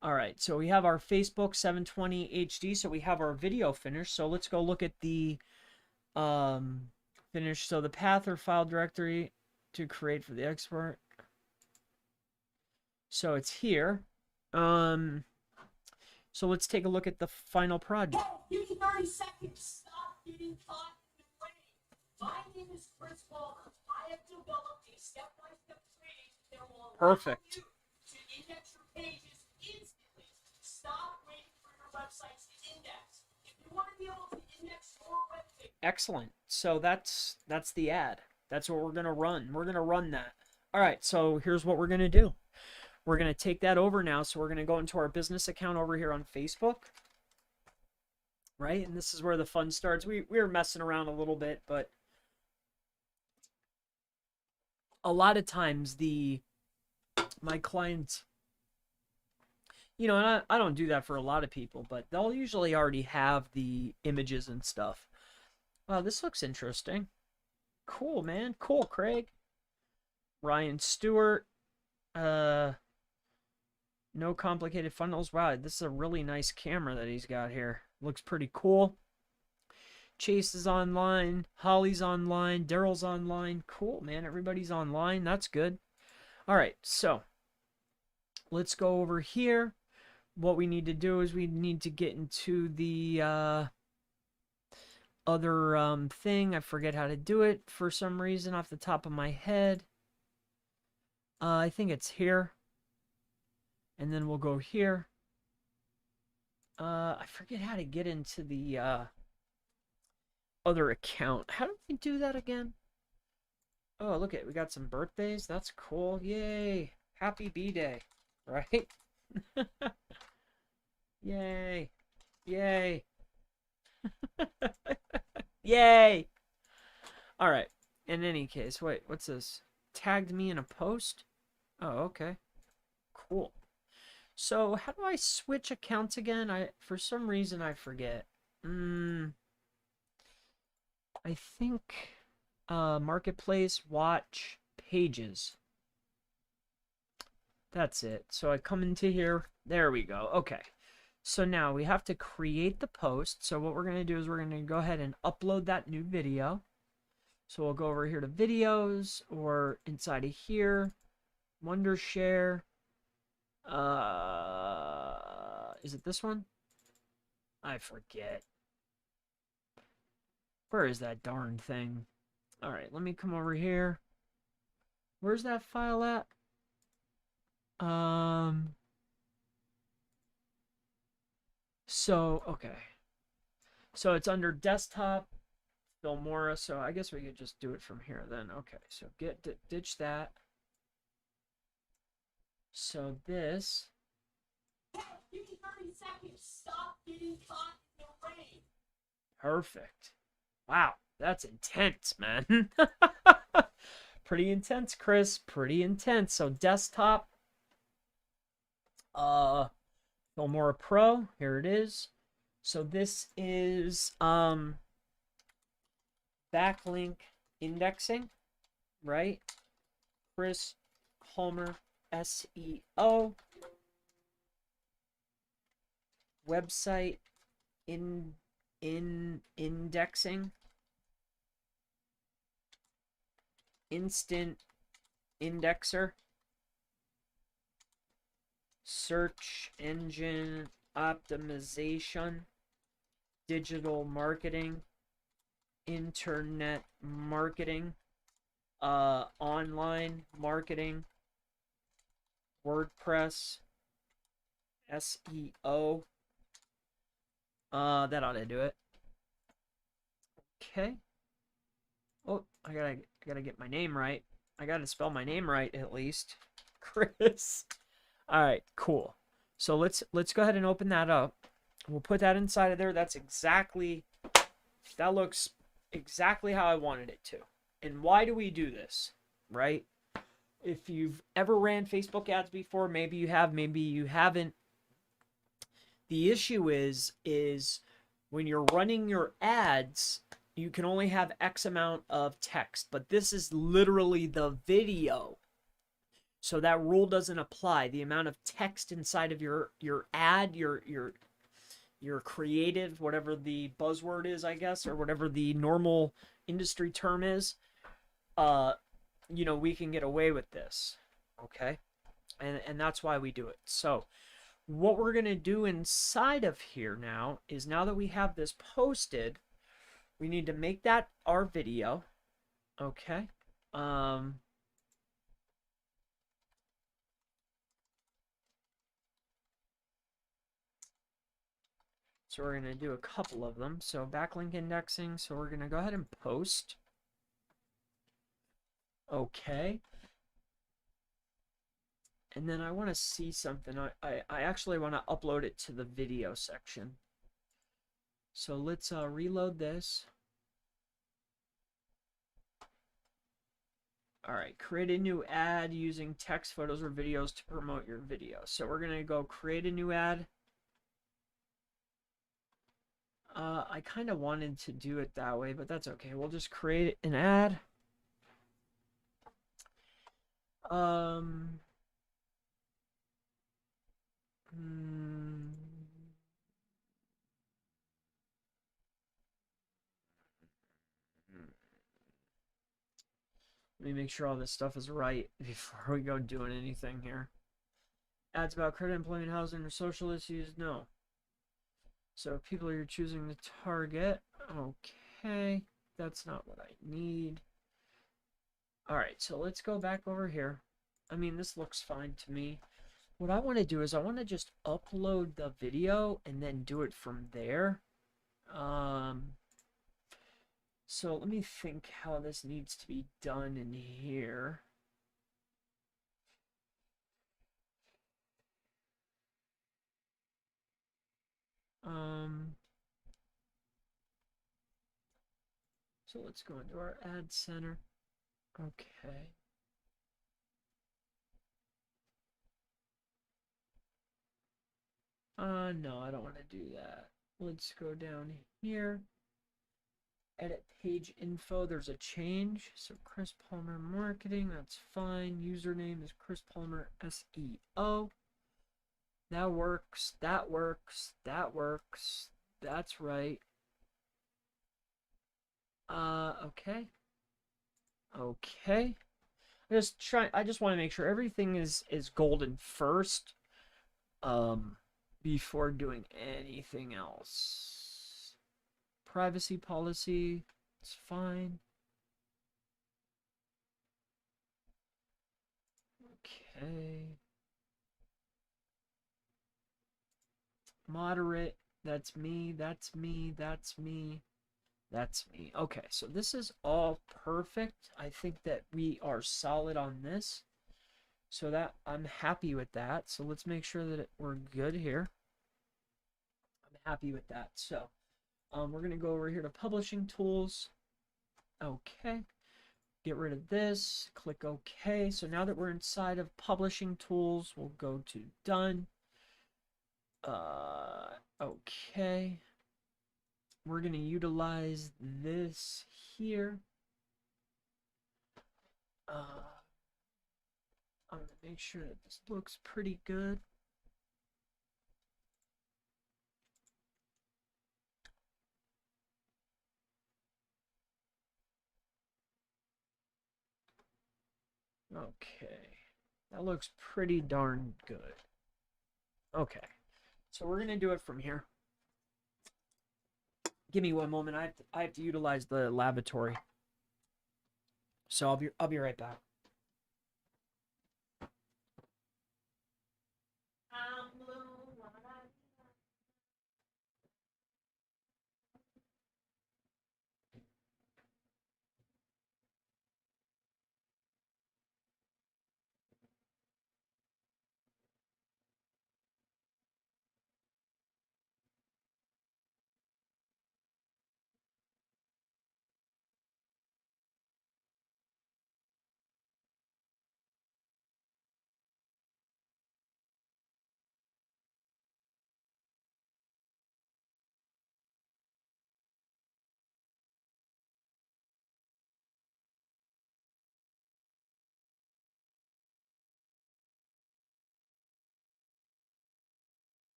All right, so we have our Facebook 720 HD. So we have our video finished. So let's go look at the finish. So the path or file directory to create for the export. So it's here. So let's take a look at the final project. Give me 30 seconds. Stop getting caught in the rain. My name is Chris Palmer. I have developed a step-by-step training that will allow Perfect. you to index your pages instantly. Stop waiting for your websites to index. If you want to be able to index your website. Excellent. So that's the ad. That's what we're gonna run. We're gonna run that. All right. So here's what we're gonna do. We're going to take that over now. So we're going to go into our business account over here on Facebook. Right? And this is where the fun starts. We were messing around a little bit, but a lot of times my clients, you know, and I don't do that for a lot of people, but they'll usually already have the images and stuff. Wow, this looks interesting. Cool, man. Cool, Craig. Ryan Stewart. No complicated funnels. Wow, this is a really nice camera that he's got here. Looks pretty cool. Chase is online. Holly's online. Daryl's online. Cool, man. Everybody's online. That's good. All right, so let's go over here. What we need to do is we need to get into the other thing. I forget how to do it for some reason off the top of my head. I think it's here. And then we'll go here. I forget how to get into the other account. How do we do that again? Oh, look at we got some birthdays. That's cool. Yay. Happy B-Day. Right? Yay. Yay. Yay. All right. In any case, wait, what's this? Tagged me in a post? Oh, okay. Cool. So how do I switch accounts again? For some reason I forget. I think marketplace, watch, pages. That's it. So I come into here. There we go. Okay. So now we have to create the post. So what we're going to do is we're going to go ahead and upload that new video. So we'll go over here to videos or inside of here, Wondershare. Is it this one? I forget. Where is that darn thing? All right, let me come over here. Where's that file at? So, okay. So it's under desktop, Filmora. So I guess we could just do it from here then. Okay, so ditch that. So this. Give me 30 seconds. Stop getting caught in the rain. Perfect. Wow, that's intense, man. Pretty intense, Chris. Pretty intense. So desktop. Filmora Pro. Here it is. So this is backlink indexing, right? Chris Palmer SEO. Website indexing. Instant indexer. Search engine optimization. Digital marketing. Internet marketing. Online marketing. WordPress. SEO. That ought to do it. Okay. Oh, I gotta I gotta get my name right. I gotta spell my name right at least. Chris. All right, cool. So let's go ahead and open that up. We'll put that inside of there. That looks exactly how I wanted it to. And why do we do this, right? If you've ever ran Facebook ads before, maybe you have, maybe you haven't. The issue is when you're running your ads, you can only have X amount of text, but this is literally the video. So that rule doesn't apply. The amount of text inside of your ad, your creative, whatever the buzzword is, I guess, or whatever the normal industry term is, we can get away with this. Okay? And that's why we do it. So what we're going to do inside of here now is, now that we have this posted, we need to make that our video. Okay? So we're going to do a couple of them. So backlink indexing. So we're going to go ahead and post. Okay. And then I want to see something. I actually want to upload it to the video section. So let's reload this. All right, create a new ad using text, photos, or videos to promote your video. So we're going to go create a new ad. I kind of wanted to do it that way, but that's okay. We'll just create an ad. Let me make sure all this stuff is right before we go doing anything here. Ads about credit, employment, housing, or social issues? No. So people you're choosing to target. Okay. That's not what I need. Alright, so let's go back over here. I mean, this looks fine to me. What I want to do is I want to just upload the video and then do it from there. So let me think how this needs to be done in here. So let's go into our ad center. Okay. No, I don't want to do that. Let's go down here. Edit page info. There's a change. So Chris Palmer Marketing. That's fine. Username is Chris Palmer SEO. That works. That works. That works. That's right. Okay. Okay. I just want to make sure everything is golden first. Before doing anything else. Privacy policy, it's fine. Okay. Moderate, that's me, that's me, that's me, that's me. Okay, so this is all perfect. I think that we are solid on this. So that I'm happy with that. So let's make sure that we're good here. I'm happy with that. So we're going to go over here to publishing tools. Okay. Get rid of this. Click OK. So now that we're inside of publishing tools, we'll go to done. Okay. We're going to utilize this here. I'm going to make sure that this looks pretty good. Okay. That looks pretty darn good. Okay. So we're going to do it from here. Give me one moment. I have to utilize the lavatory. So I'll be right back.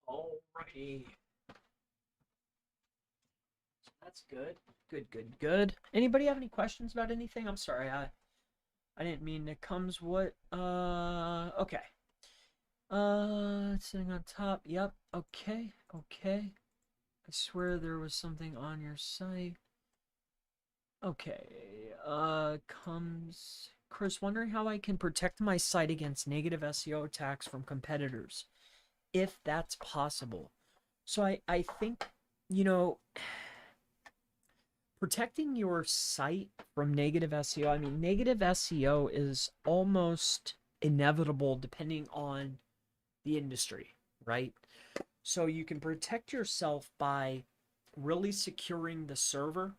Alrighty. So that's good. Good. Anybody have any questions about anything? I'm sorry, I didn't mean it comes what okay. It's sitting on top. Yep. Okay. I swear there was something on your site. Okay. Comes Chris, wondering how I can protect my site against negative SEO attacks from competitors, if that's possible. So I think, you know, protecting your site from negative SEO, I mean, negative SEO is almost inevitable depending on the industry, right? So you can protect yourself by really securing the server,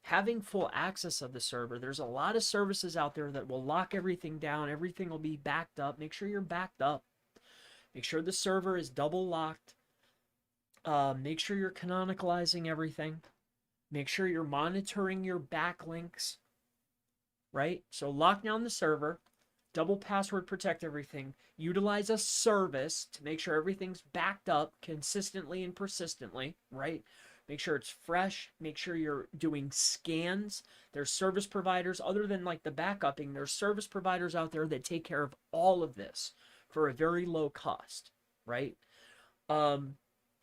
having full access of the server. There's a lot of services out there that will lock everything down. Everything will be backed up. Make sure you're backed up. Make sure the server is double locked. Make sure you're canonicalizing everything. Make sure you're monitoring your backlinks, right? So lock down the server, double password protect everything, utilize a service to make sure everything's backed up consistently and persistently, right? Make sure it's fresh. Make sure you're doing scans. There's service providers, other than like the backupping, there's service providers out there that take care of all of this for a very low cost, right?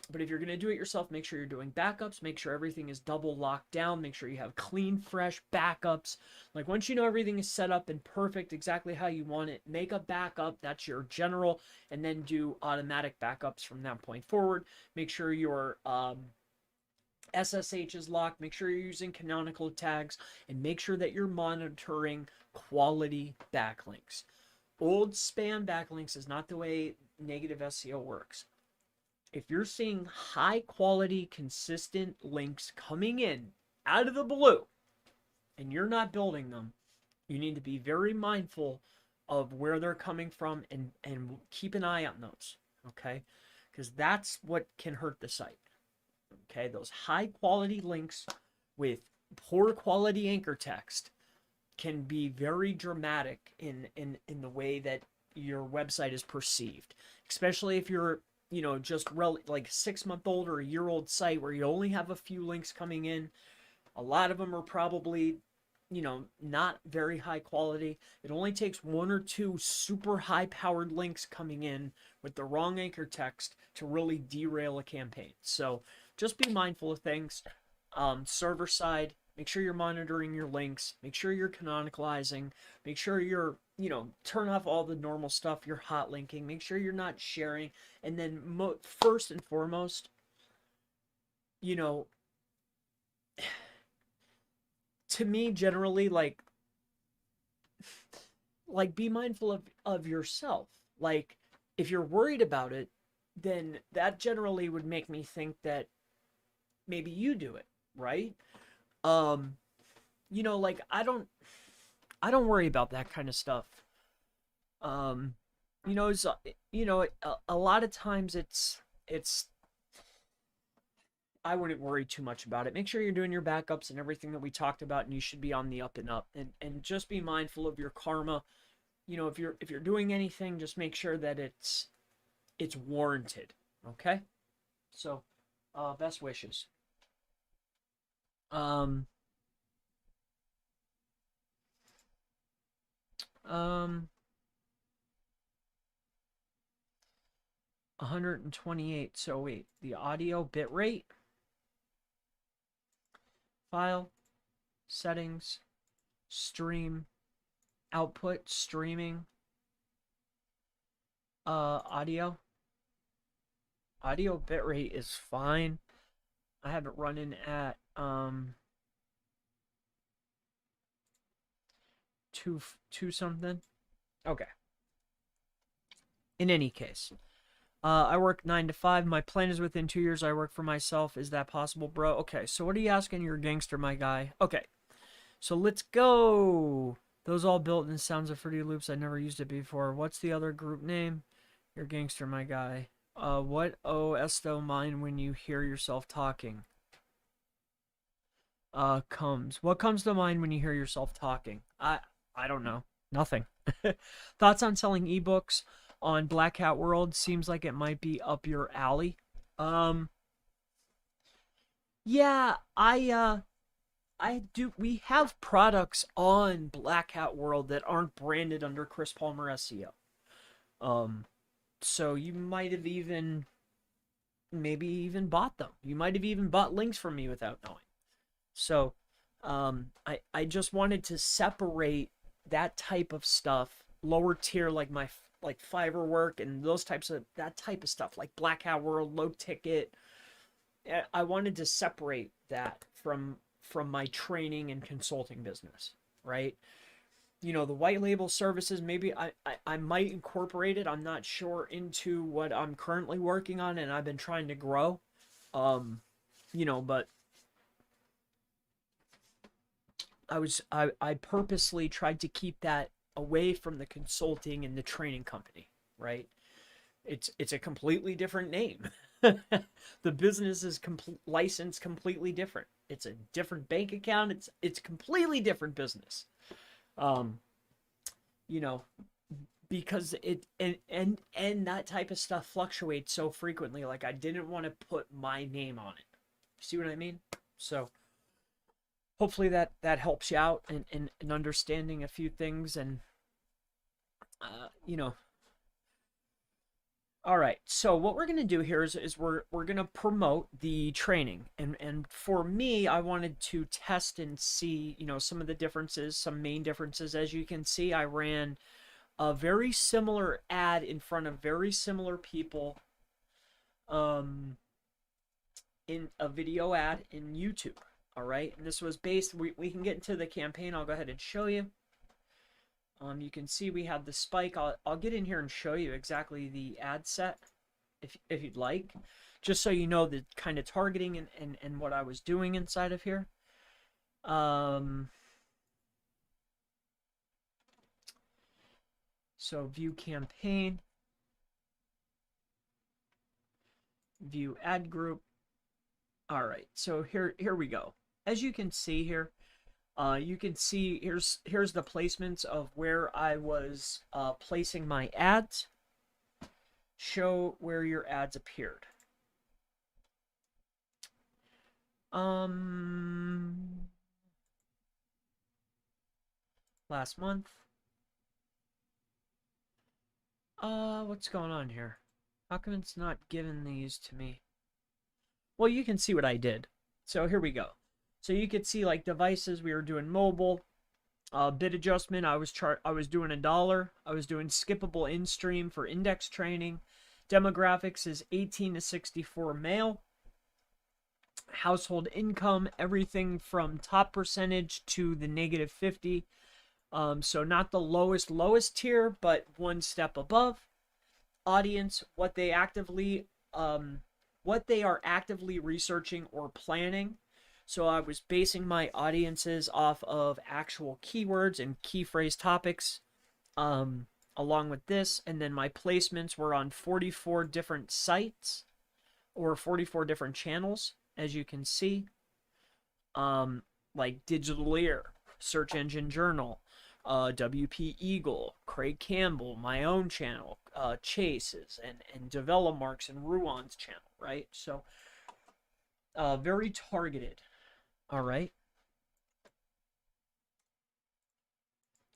But if you're going to do it yourself, make sure you're doing backups. Make sure everything is double locked down. Make sure you have clean, fresh backups. Like once you know everything is set up and perfect exactly how you want it, make a backup. That's your general. And then do automatic backups from that point forward. Make sure your SSH is locked. Make sure you're using canonical tags. And make sure that you're monitoring quality backlinks. Old spam backlinks is not the way negative SEO works. If you're seeing high quality, consistent links coming in out of the blue and you're not building them, you need to be very mindful of where they're coming from and keep an eye on those, okay? Because that's what can hurt the site, okay? Those high quality links with poor quality anchor text can be very dramatic in the way that your website is perceived, especially if you're just like 6-month-old or a year-old site where you only have a few links coming in. A lot of them are probably, not very high quality. It only takes 1 or 2 super high-powered links coming in with the wrong anchor text to really derail a campaign. So just be mindful of things. Server side, make sure you're monitoring your links. Make sure you're canonicalizing. Make sure you're, turn off all the normal stuff. You're hot linking. Make sure you're not sharing. And then first and foremost, to me, generally, like be mindful of yourself. Like, if you're worried about it, then that generally would make me think that maybe you do it, right? Like I don't worry about that kind of stuff. It's a lot of times it's I wouldn't worry too much about it. Make sure you're doing your backups and everything that we talked about, and you should be on the up and up. And just be mindful of your karma. If you're doing anything, just make sure that it's warranted. Okay? So, best wishes. 128. So wait, the audio bitrate, file, settings, stream, output, streaming, audio bitrate is fine. I have it running at two something. Okay. In any case, I work 9 to 5. My plan is within 2 years I work for myself. Is that possible, bro? Okay, so what are you asking? You're a gangster, my guy. Okay, so let's go. Those all built in sounds of Fruity Loops. I never used it before. What's the other group name? You're a gangster, my guy. What esto mind when you hear yourself talking? What comes to mind when you hear yourself talking? I don't know. Nothing. Thoughts on selling ebooks on Black Hat World? Seems like it might be up your alley. Yeah, I do. We have products on Black Hat World that aren't branded under Chris Palmer SEO. So you might have even maybe even bought them. You might have even bought links from me without knowing. So, I just wanted to separate that type of stuff, lower tier like my like Fiverr work and those types of that type of stuff, like Black Hat World, low ticket. I wanted to separate that from my training and consulting business, right? You know, the white label services, maybe I might incorporate it. I'm not sure into what I'm currently working on and I've been trying to grow. Um, but I purposely tried to keep that away from the consulting and the training company, right? It's a completely different name. The business is licensed completely different. It's a different bank account. It's completely different business. Um, you know, because it and that type of stuff fluctuates so frequently. Like I didn't want to put my name on it. See what I mean? So hopefully that helps you out in understanding a few things and uh, you know all right, so what we're going to do here is we're going to promote the training, and for me I wanted to test and see some of the differences, some main differences. As you can see, I ran a very similar ad in front of very similar people um in a video ad in YouTube. All right, and this was based, we can get into the campaign. I'll go ahead and show you. You can see we have the spike. I'll get in here and show you exactly the ad set if you'd like, just so you know the kind of targeting and what I was doing inside of here. So view campaign, view ad group. All right, so here we go. As you can see here, you can see here's the placements of where I was placing my ads. Show where your ads appeared. Last month. What's going on here? How come it's not giving these to me? Well, you can see what I did. So here we go. So you could see like devices, we were doing mobile, bid adjustment, I was doing $1. I was doing skippable in-stream for index training. Demographics is 18 to 64 male. Household income, everything from top percentage to the -50. So not the lowest tier, but one step above. Audience, what they are actively researching or planning. So I was basing my audiences off of actual keywords and key phrase topics along with this. And then my placements were on 44 different sites or 44 different channels, as you can see. Like Digital Ear, Search Engine Journal, WP Eagle, Craig Campbell, my own channel, Chase's, and Develomark's and Ruan's channel, right? So very targeted. All right.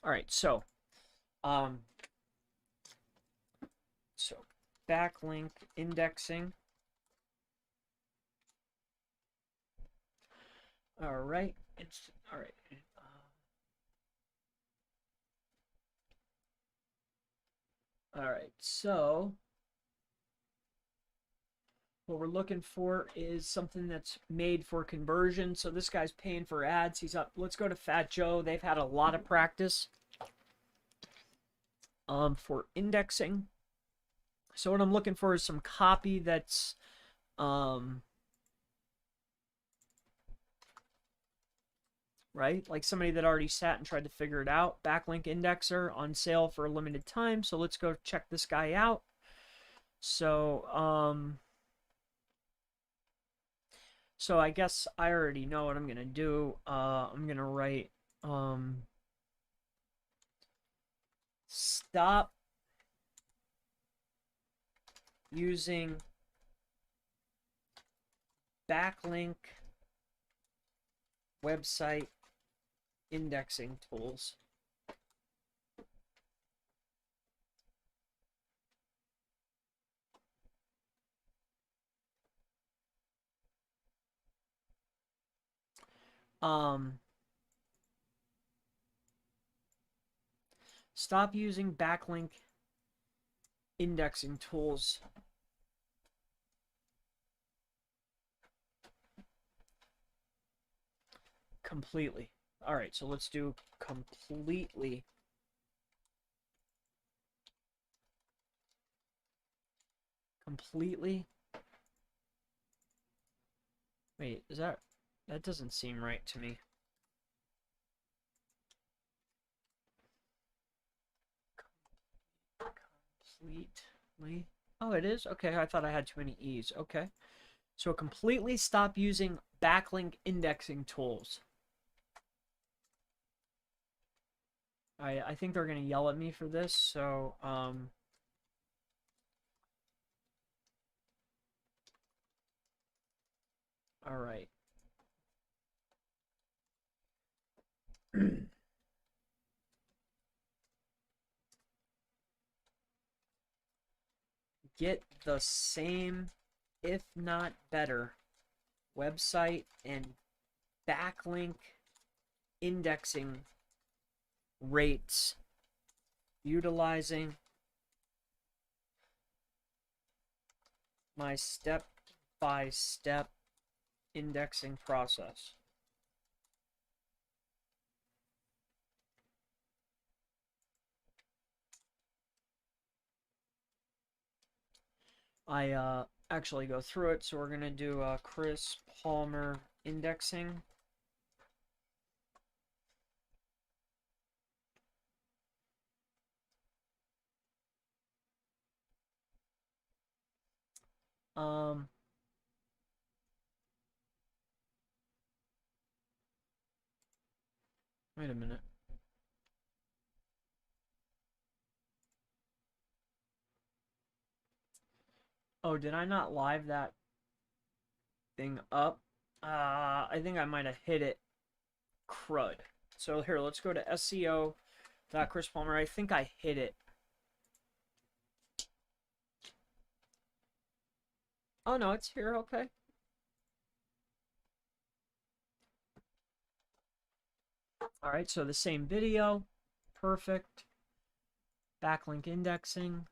All right, so so backlink indexing. All right, it's all right. All right, so what we're looking for is something that's made for conversion. So this guy's paying for ads. He's up. Let's go to Fat Joe. They've had a lot of practice for indexing. So what I'm looking for is some copy that's right? Like somebody that already sat and tried to figure it out. Backlink indexer on sale for a limited time. So let's go check this guy out. So so I guess I already know what I'm gonna do. I'm gonna write stop using backlink website indexing tools. Stop using backlink indexing tools. Completely. All right, so let's do completely. Completely. Wait, is that doesn't seem right to me. Completely. Oh, it is? Okay, I thought I had too many E's. Okay. So completely stop using backlink indexing tools. I think they're going to yell at me for this, so all right. Get the same, if not better, website and backlink indexing rates utilizing my step-by-step indexing process. I actually go through it, so we're going to do Chris Palmer indexing. Wait a minute. Oh, did I not live that thing up? I think I might have hit it. Crud. So here, let's go to SEO. Chris Palmer. I think I hit it. Oh no, it's here. Okay. All right, so the same video. Perfect. Backlink indexing.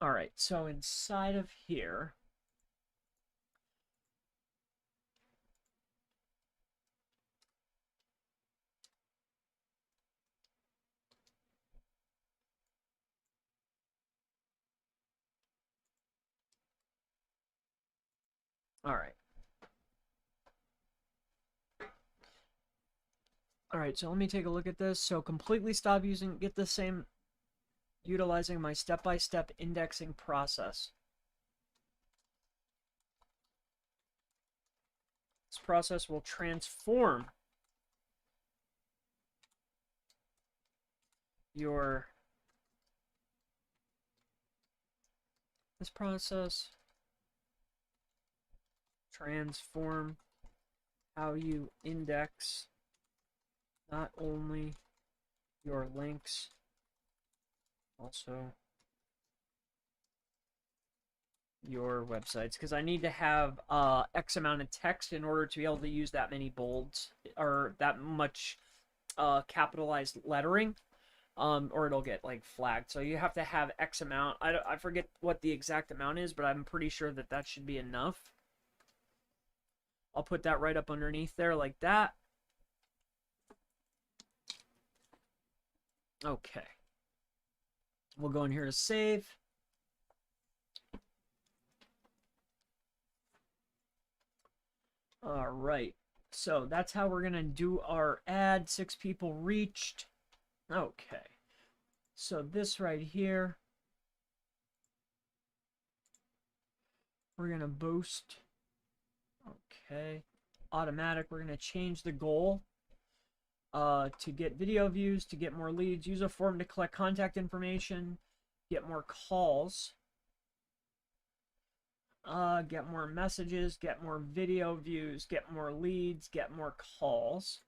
All right, so inside of here, all right. All right, so let me take a look at this. So completely stop using, get the same, utilizing my step-by-step indexing process. This process will transform your, this process transform how you index not only your links, also your websites, because I need to have X amount of text in order to be able to use that many bolds or that much capitalized lettering, or it'll get like flagged. So you have to have X amount. I forget what the exact amount is, but I'm pretty sure that that should be enough. I'll put that right up underneath there like that. Okay. We'll go in here to save. All right. So that's how we're going to do our ad. 6 people reached. Okay. So this right here We're going to boost. Okay. Automatic. We're going to change the goal to get video views, to get more leads. Use a form to collect contact information. Get more calls. Get more messages. Get more video views. Get more leads. Get more calls.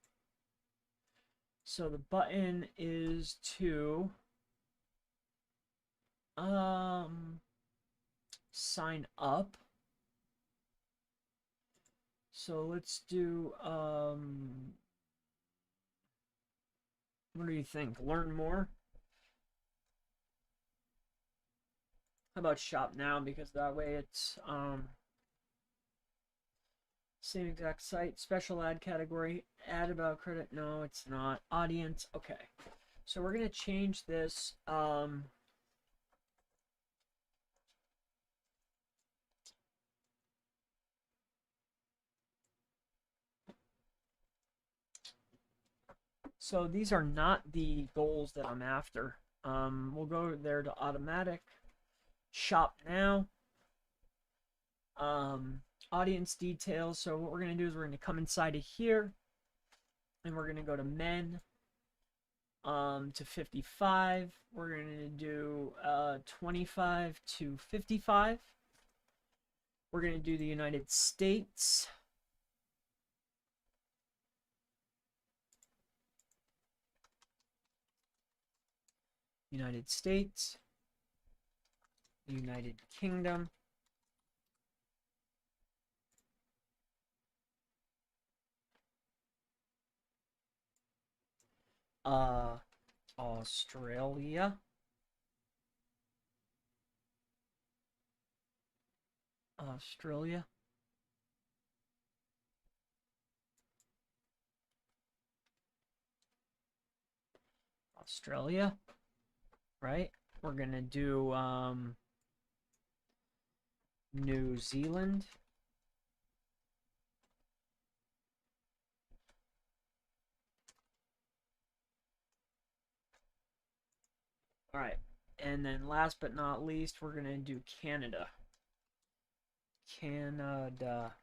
So the button is to sign up. So let's do what do you think? Learn more? How about shop now, because that way it's same exact site, special ad category, ad about credit. No, it's not. Audience. Okay. So we're going to change this so these are not the goals that I'm after. We'll go there to automatic, shop now, audience details. So what we're going to do is we're going to come inside of here and we're going to go to men to 55. We're going to do 25 to 55. We're going to do the United States. United States, United Kingdom, Australia, Australia, Australia, right? We're gonna do New Zealand, all right, and then last but not least, we're gonna do Canada. Canada.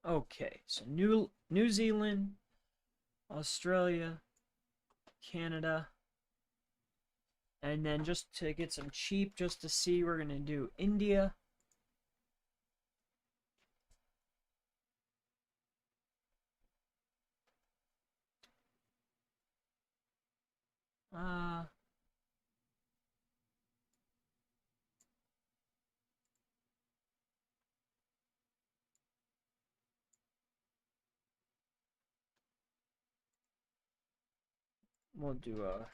Okay, so New Zealand, Australia, Canada, and then just to get some cheap, just to see, we're gonna do India. We'll do a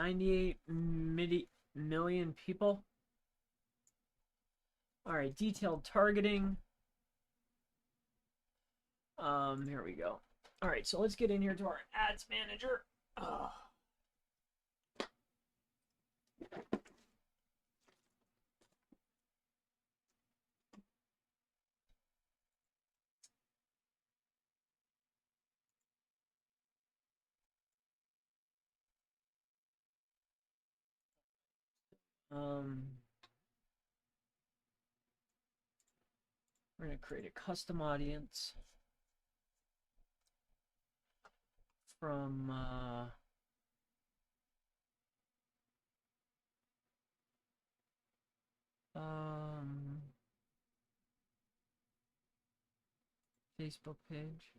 $98 million people. All right, detailed targeting. Here we go. All right, so let's get in here to our ads manager. We're going to create a custom audience from Facebook page.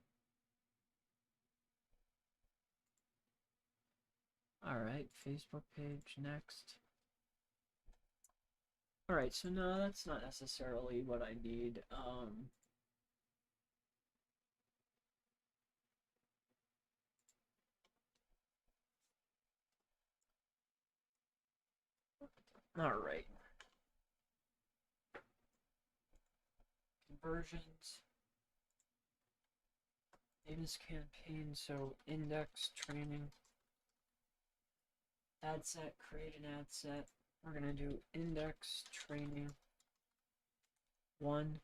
All right, Facebook page next. All right, so no, that's not necessarily what I need. All right. Conversions. Name is campaign, so index training. Ad set, create an ad set. We're gonna do index training 1.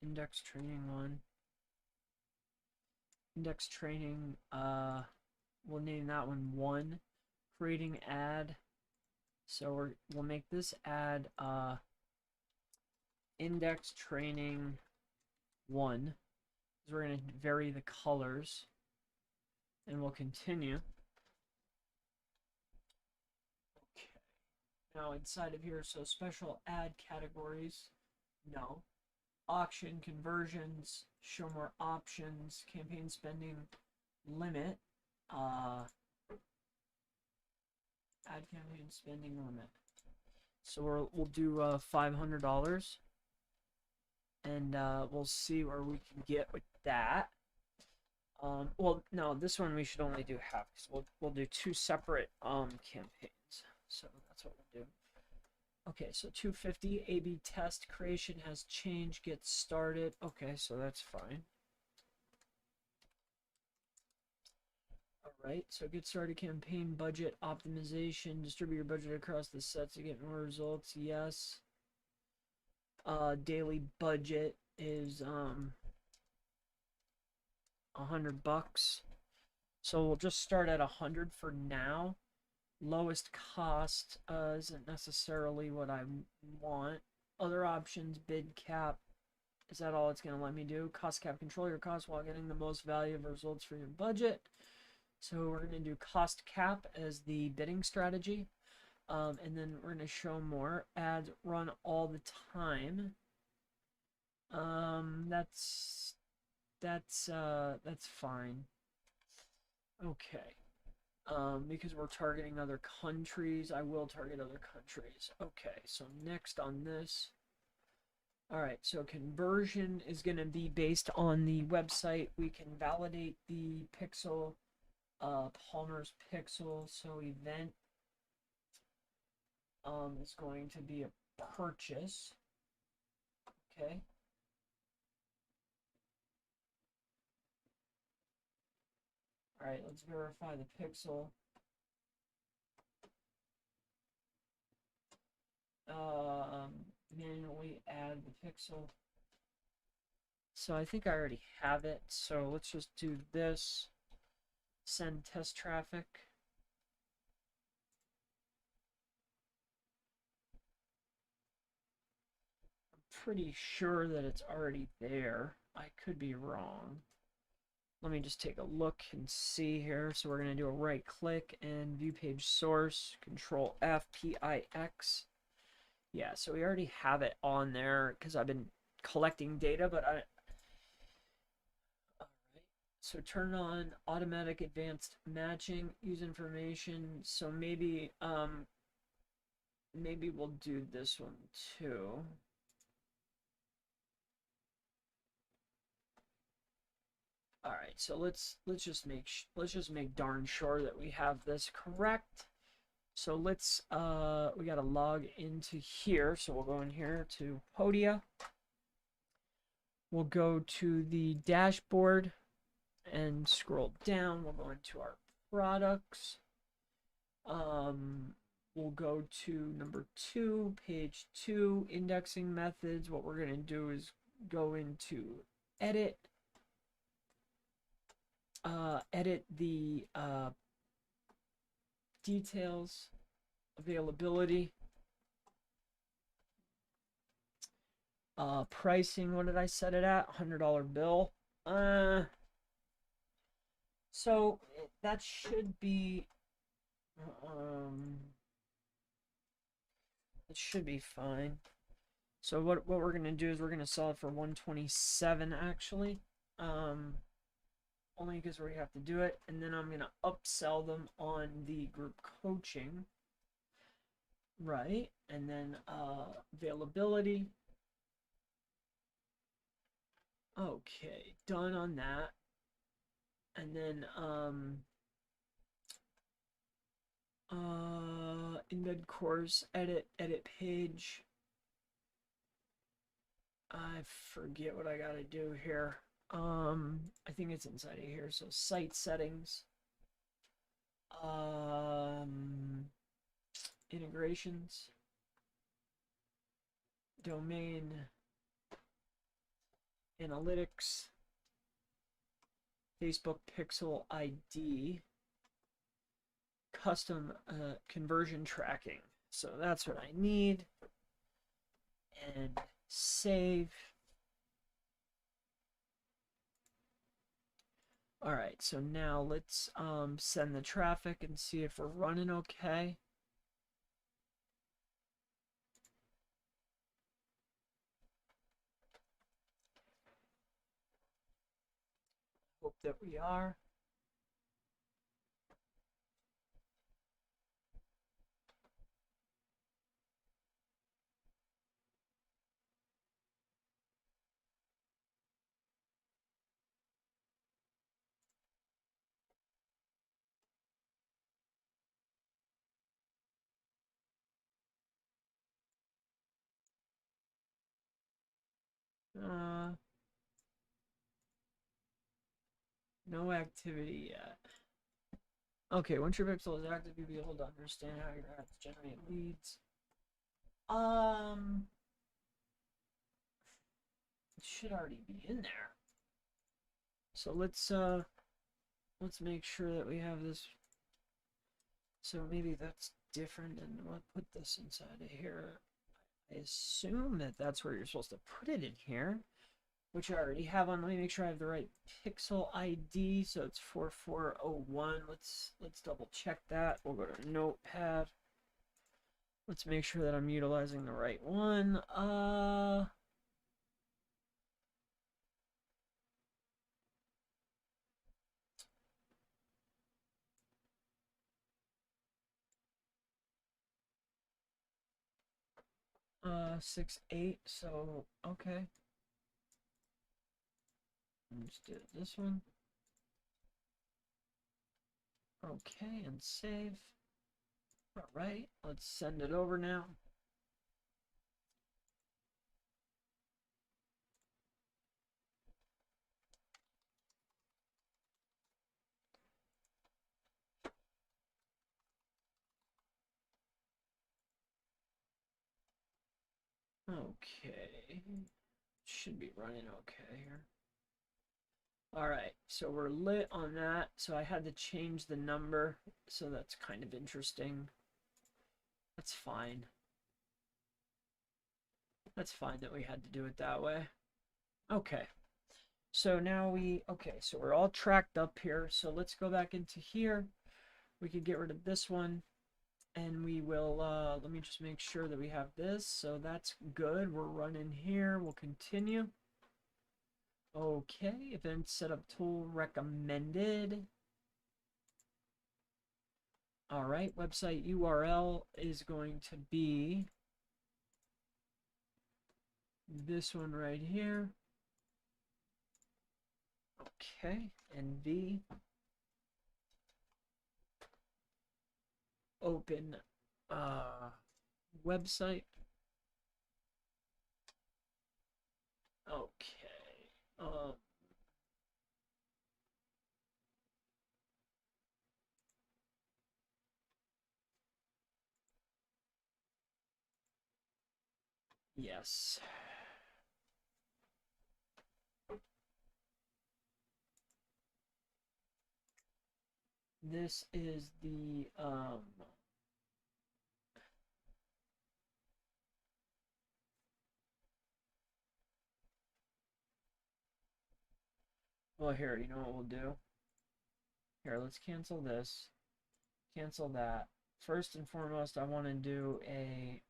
Index training 1. Index training, we'll name that one 1. Creating ad. So we'll make this ad index training 1. Because we're going to vary the colors. And we'll continue. Okay. Now inside of here, so special ad categories. No. Auction, conversions, show more options, campaign spending, limit. Ad campaign spending limit. So we'll do $500, and we'll see where we can get with that. Well, no, this one we should only do half, because we'll do 2 separate campaigns. So that's what we'll do. Okay, so 250 A/B test creation has changed. Get started. Okay, so that's fine. Right, so get started campaign budget optimization, distribute your budget across the sets to get more results. Yes. Daily budget is $100. So we'll just start at 100 for now. Lowest cost isn't necessarily what I want. Other options, bid cap. Is that all it's going to let me do? Cost cap, control your costs while getting the most value of results for your budget. So we're going to do cost cap as the bidding strategy. And then we're going to show more. Ads run all the time. That's fine. Okay. Because we're targeting other countries, I will target other countries. Okay, so next on this. Alright, so conversion is going to be based on the website. We can validate the pixel, Palmer's pixel. So event is going to be a purchase. Okay. Alright, let's verify the pixel. Manually add the pixel. So I think I already have it. So let's just do this. Send test traffic. I'm pretty sure that it's already there. I could be wrong. Let me just take a look and see here. So we're going to do a right click and view page source, control F, PIX. Yeah, so we already have it on there because I've been collecting data, but Alright. So turn on automatic advanced matching, use information. So maybe we'll do this one too. All right, so let's just make darn sure that we have this correct. So let's we got to log into here. So we'll go in here to Podia. We'll go to the dashboard and scroll down. We'll go into our products. We'll go to number 2, page 2, indexing methods. What we're going to do is go into edit. Edit the details, availability, pricing. What did I set it at? $100 bill. So that should be it should be fine. So what we're gonna do is we're gonna sell it for 127 actually. Only because we have to do it, and then I'm gonna upsell them on the group coaching, right? And then availability. Okay, done on that. And then embed course, edit page. I forget what I gotta do here. I think it's inside of here. So site settings, integrations, domain, analytics, Facebook pixel ID, custom conversion tracking. So that's what I need. And save. All right, so now let's send the traffic and see if we're running okay. Hope that we are. No activity yet. Okay, once your pixel is active, you'll be able to understand how your ads generate leads. It should already be in there. So let's make sure that we have this. So maybe that's different, and we'll put this inside of here. I assume that that's where you're supposed to put it in here, which I already have on. Let me make sure I have the right pixel ID. So it's 4401. Let's double check that. We'll go to Notepad. Let's make sure that I'm utilizing the right one. 6-8. So okay. Let's do this one. Okay, and save. All right, let's send it over now. Okay, should be running okay here. All right, so we're lit on that. So I had to change the number, so that's kind of interesting. That's fine. That's fine that we had to do it that way. Okay, so now so we're all tracked up here. So let's go back into here. We could get rid of this one, and we will, let me just make sure that we have this. So that's good. We're running here. We'll continue. Okay, event setup tool recommended. All right, website URL is going to be this one right here. Okay, and V. Open website. Okay. Yes. This is the well, here, you know what we'll do? Here, let's cancel this. Cancel that. First and foremost, I want to do a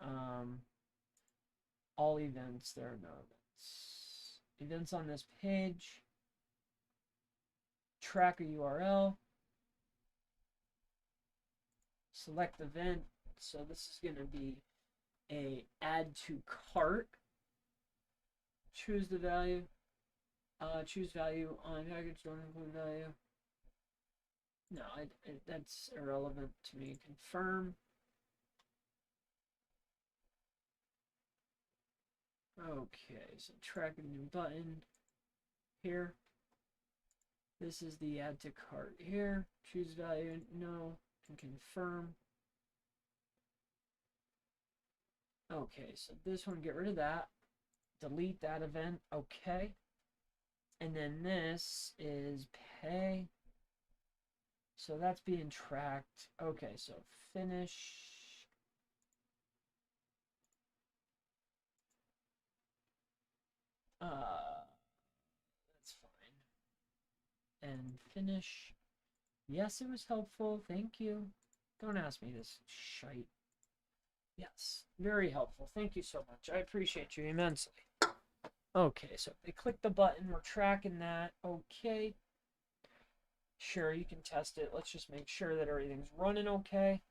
all events. There are no events. Events on this page. Track a URL. Select event. So this is going to be a add to cart. Choose the value. Choose value on package. Don't include value. No, that's irrelevant to me. Confirm. Okay, so track a new button here. This is the add to cart here. Choose value, no, and confirm. Okay, so this one, get rid of that. Delete that event, okay. And then this is pay. So that's being tracked. Okay, so finish. That's fine. And finish. Yes, it was helpful. Thank you. Don't ask me this shite. Yes, very helpful. Thank you so much. I appreciate you immensely. Okay, so they click the button. We're tracking that. Okay. Sure, you can test it. Let's just make sure that everything's running okay.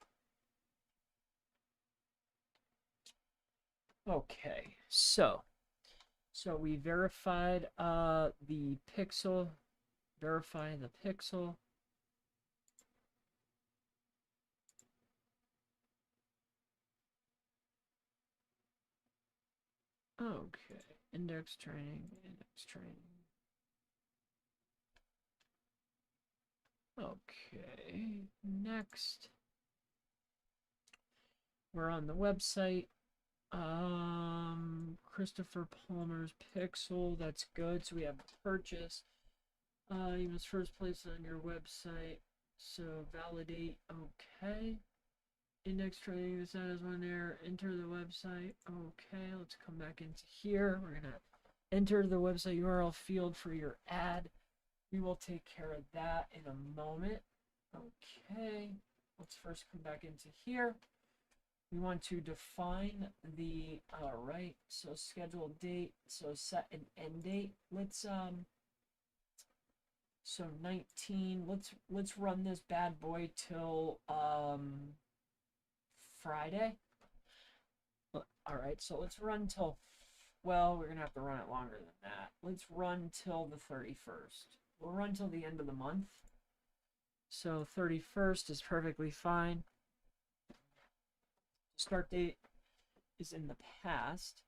Okay, so we verified the pixel. Verify the pixel. Okay, index training. Okay, next. We're on the website. Christopher Palmer's pixel. That's good. So we have purchase. You must first place on your website. So validate. Okay. Index training. This is one there. Enter the website. Okay. Let's come back into here. We're gonna enter the website URL field for your ad. We will take care of that in a moment. Okay. Let's first come back into here. We want to define the right, so schedule date, so set an end date. Let's so 19, let's run this bad boy till Friday. All right, so let's run till, well, we're gonna have to run it longer than that. Let's run till the 31st. We'll run till the end of the month. So 31st is perfectly fine. Start date is in the past.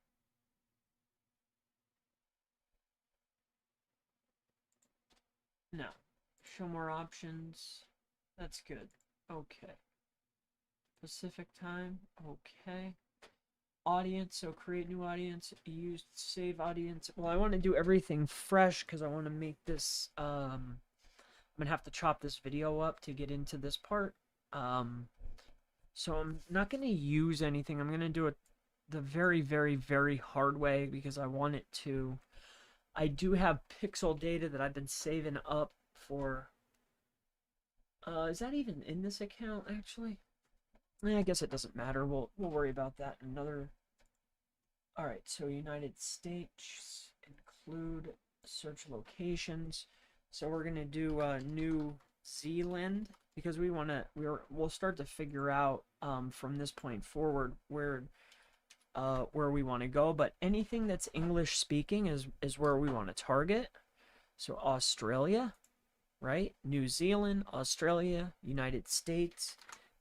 No. Show more options. That's good. Okay. Pacific time. Okay. Audience. So create new audience. Use save audience. Well, I want to do everything fresh because I want to make this. I'm gonna have to chop this video up to get into this part. So I'm not going to use anything. I'm going to do it the very, very, very hard way because I want it to. I do have pixel data that I've been saving up for. Is that even in this account, actually? I guess it doesn't matter. We'll worry about that in another. All right, so United States, include search locations. So we're going to do New Zealand. Because we'll start to figure out from this point forward where we want to go. But anything that's English speaking is where we want to target. So Australia, right? New Zealand, Australia, United States,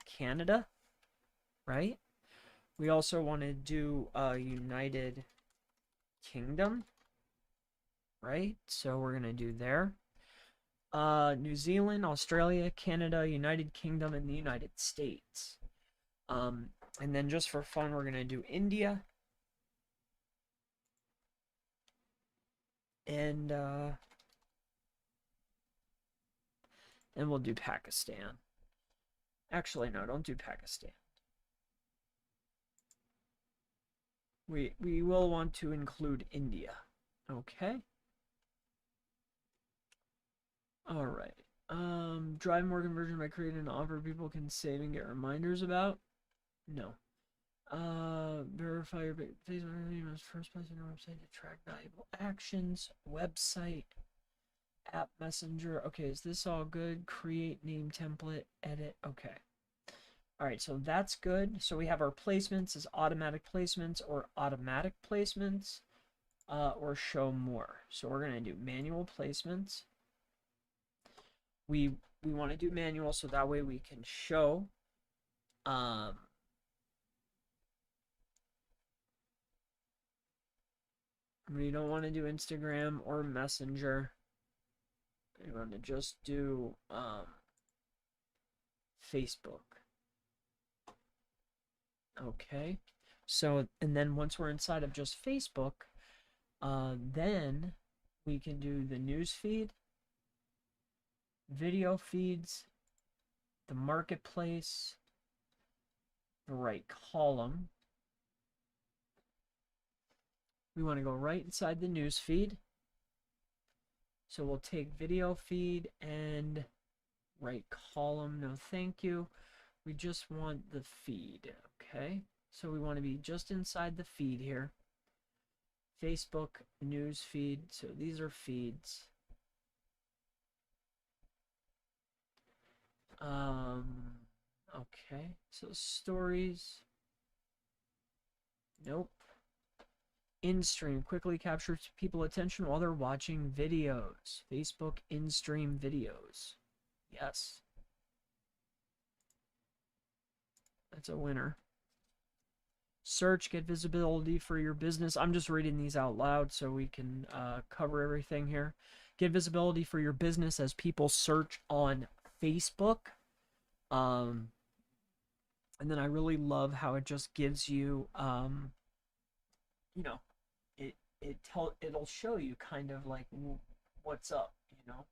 Canada, right? We also want to do United Kingdom, right? So we're going to do there. New Zealand, Australia, Canada, United Kingdom, and the United States. And then just for fun, we're going to do India. And we'll do Pakistan. Actually, no, don't do Pakistan. We will want to include India. Okay. All right. Drive more conversion by creating an offer people can save and get reminders about. No. Verify your Facebook email first place on your website to track valuable actions. Website, app messenger. Okay, is this all good? Create name template, edit. Okay. All right, so that's good. So we have our placements as automatic placements or automatic placements, or show more. So we're gonna do manual placements. We we want to do manual so that way we can show we don't want to do Instagram or Messenger. We want to just do Facebook. Okay, so and then once we're inside of just Facebook, then we can do the news feed, video feeds, the marketplace, the right column. We want to go right inside the news feed. So we'll take video feed and right column. No, thank you. We just want the feed. Okay. So we want to be just inside the feed here. Facebook news feed. So these are feeds. Okay. So stories. Nope. In-stream quickly captures people's attention while they're watching videos. Facebook in-stream videos. Yes. That's a winner. Search, get visibility for your business. I'm just reading these out loud so we can cover everything here. Get visibility for your business as people search on Facebook. And then I really love how it just gives you, you know, it'll show you kind of like what's up, you know.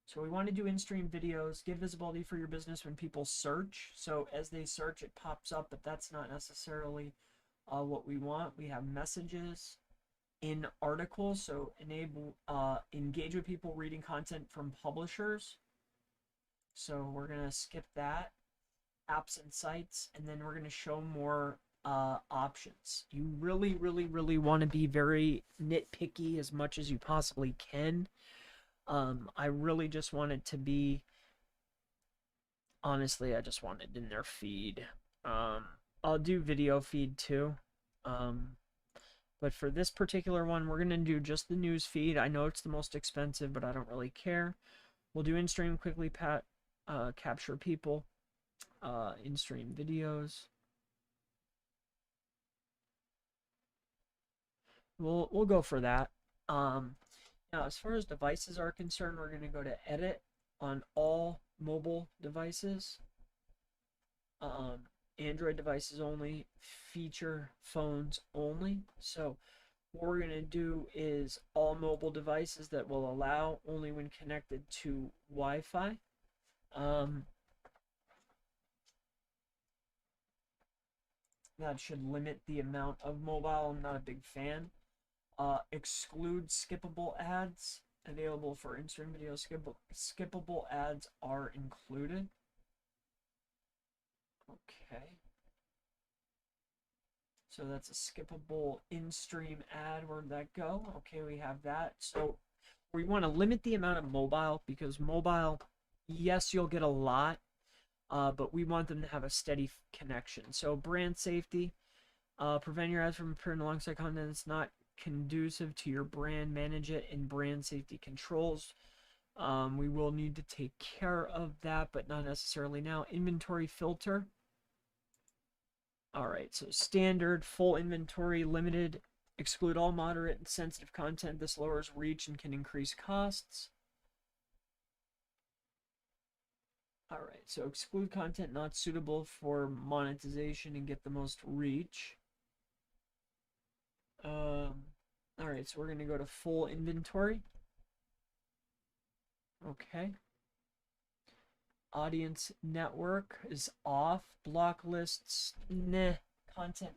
So we want to do in-stream videos, get visibility for your business when people search. So as they search, it pops up, but that's not necessarily what we want. We have messages in articles, so enable engage with people reading content from publishers. So we're gonna skip that. Apps and sites, and then we're gonna show more options. You really want to be very nitpicky as much as you possibly can. I really just want it to be, honestly, I just want it in their feed. I'll do video feed too. But for this particular one, we're gonna do just the news feed. I know it's the most expensive, but I don't really care. We'll do in-stream quickly capture people, in-stream videos. We'll go for that. Now, as far as devices are concerned, we're going to go to edit on all mobile devices. Android devices only, feature phones only. So what we're going to do is all mobile devices that will allow only when connected to Wi-Fi. That should limit the amount of mobile. I'm not a big fan. Exclude skippable ads available for in-stream video. Skippable ads are included. Okay. So that's a skippable in-stream ad. Where'd that go? Okay, we have that. So we want to limit the amount of mobile because mobile, yes, you'll get a lot, but we want them to have a steady connection. So brand safety, prevent your ads from appearing alongside content that's not conducive to your brand. Manage it in brand safety controls. We will need to take care of that, but not necessarily now. Inventory filter. All right, so standard, full inventory, limited, exclude all moderate and sensitive content. This lowers reach and can increase costs. All right, so exclude content not suitable for monetization and get the most reach. All right, so we're going to go to full inventory. Okay. Audience network is off. Block lists, nah. Content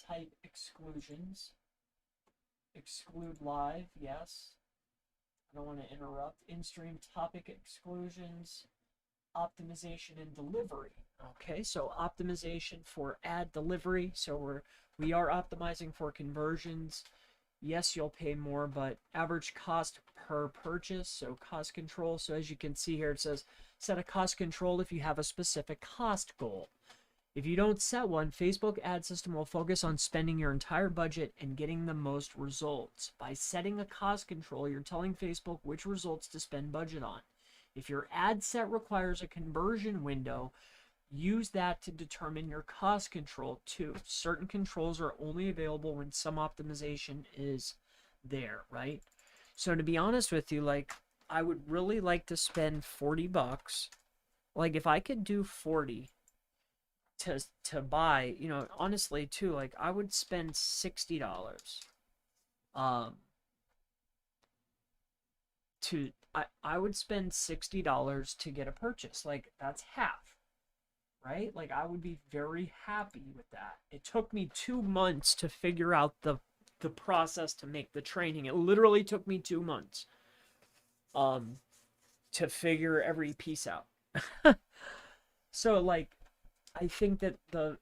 type exclusions. Exclude live, yes. I don't want to interrupt. In-stream topic exclusions. Optimization and delivery. Okay, so optimization for ad delivery. So we are optimizing for conversions. Yes, you'll pay more, but average cost per purchase, so cost control. So as you can see here, it says set a cost control if you have a specific cost goal. If you don't set one, Facebook ad system will focus on spending your entire budget and getting the most results. By setting a cost control, you're telling Facebook which results to spend budget on. If your ad set requires a conversion window, use that to determine your cost control too. Certain controls are only available when some optimization is there, right? So to be honest with you, like, I would really like to spend 40 bucks. Like, if I could do 40 to buy, you know, honestly too, like, I would spend $60 um to I would spend $60 to get a purchase. Like, that's half, right? Like, I would be very happy with that. It took me 2 months to figure out the process to make the training. It literally took me 2 months to figure every piece out. So, like, I think that the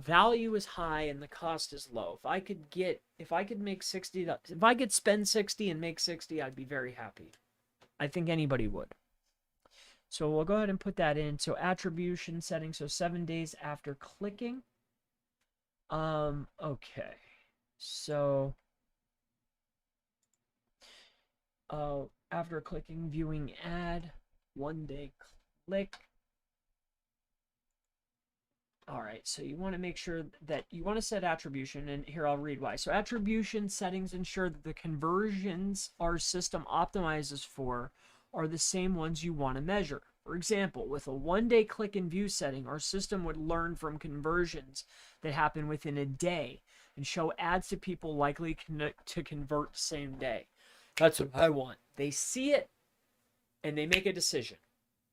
value is high and the cost is low. If I could make 60, if I could spend 60 and make 60, I'd be very happy. I think anybody would. So we'll go ahead and put that in. So attribution setting, so 7 days after clicking. Okay. So after clicking, viewing ad, 1 day click. All right, so you want to make sure that you want to set attribution, and here I'll read why. So attribution settings ensure that the conversions our system optimizes for are the same ones you want to measure. For example, with a 1 day click and view setting, our system would learn from conversions that happen within a day and show ads to people likely to convert the same day. That's what I want. They see it and they make a decision.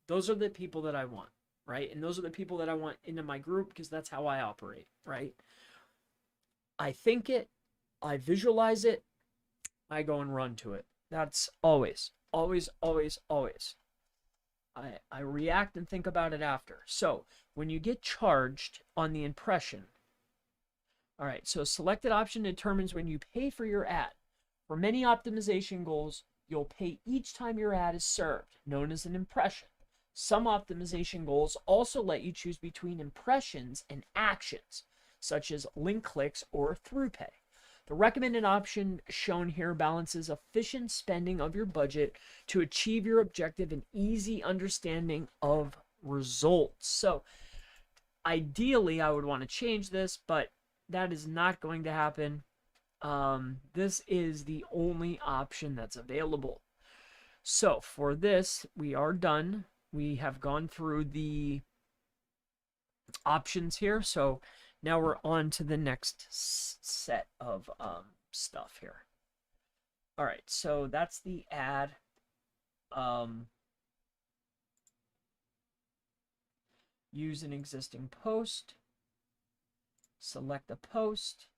Those are the people that I want. Right? And those are the people that I want into my group because that's how I operate, right? I think it, I visualize it, I go and run to it. That's always, always, always, always. I react and think about it after. So when you get charged on the impression, all right, so selected option determines when you pay for your ad. For many optimization goals, you'll pay each time your ad is served, known as an impression. Some optimization goals also let you choose between impressions and actions, such as link clicks or through pay. The recommended option shown here balances efficient spending of your budget to achieve your objective and easy understanding of results. So ideally, I would want to change this, but that is not going to happen. This is the only option that's available. So for this, we are done. We have gone through the options here. So now we're on to the next set of stuff here. All right, so that's the ad. Use an existing post. Select a post.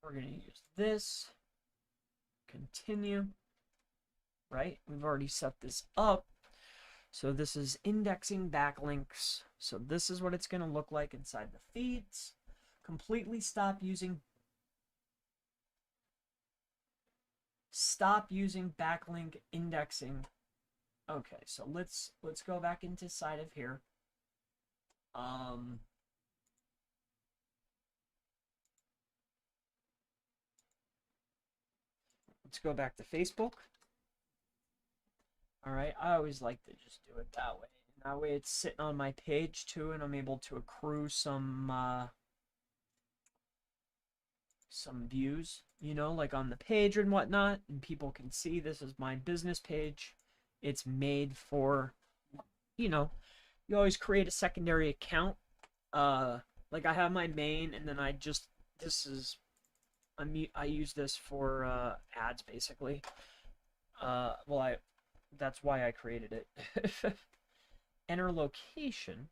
We're going to use this. Continue. Right? We've already set this up. So this is indexing backlinks. So this is what it's going to look like inside the feeds. Completely stop using backlink indexing. Okay, so let's go back into side of here. Let's go back to Facebook. All right, I always like to just do it that way. That way it's sitting on my page too, and I'm able to accrue some views, you know, like on the page and whatnot, and people can see this is my business page. It's made for, you know, you always create a secondary account. Like I have my main, and then I use this for ads basically. That's why I created it. Enter location.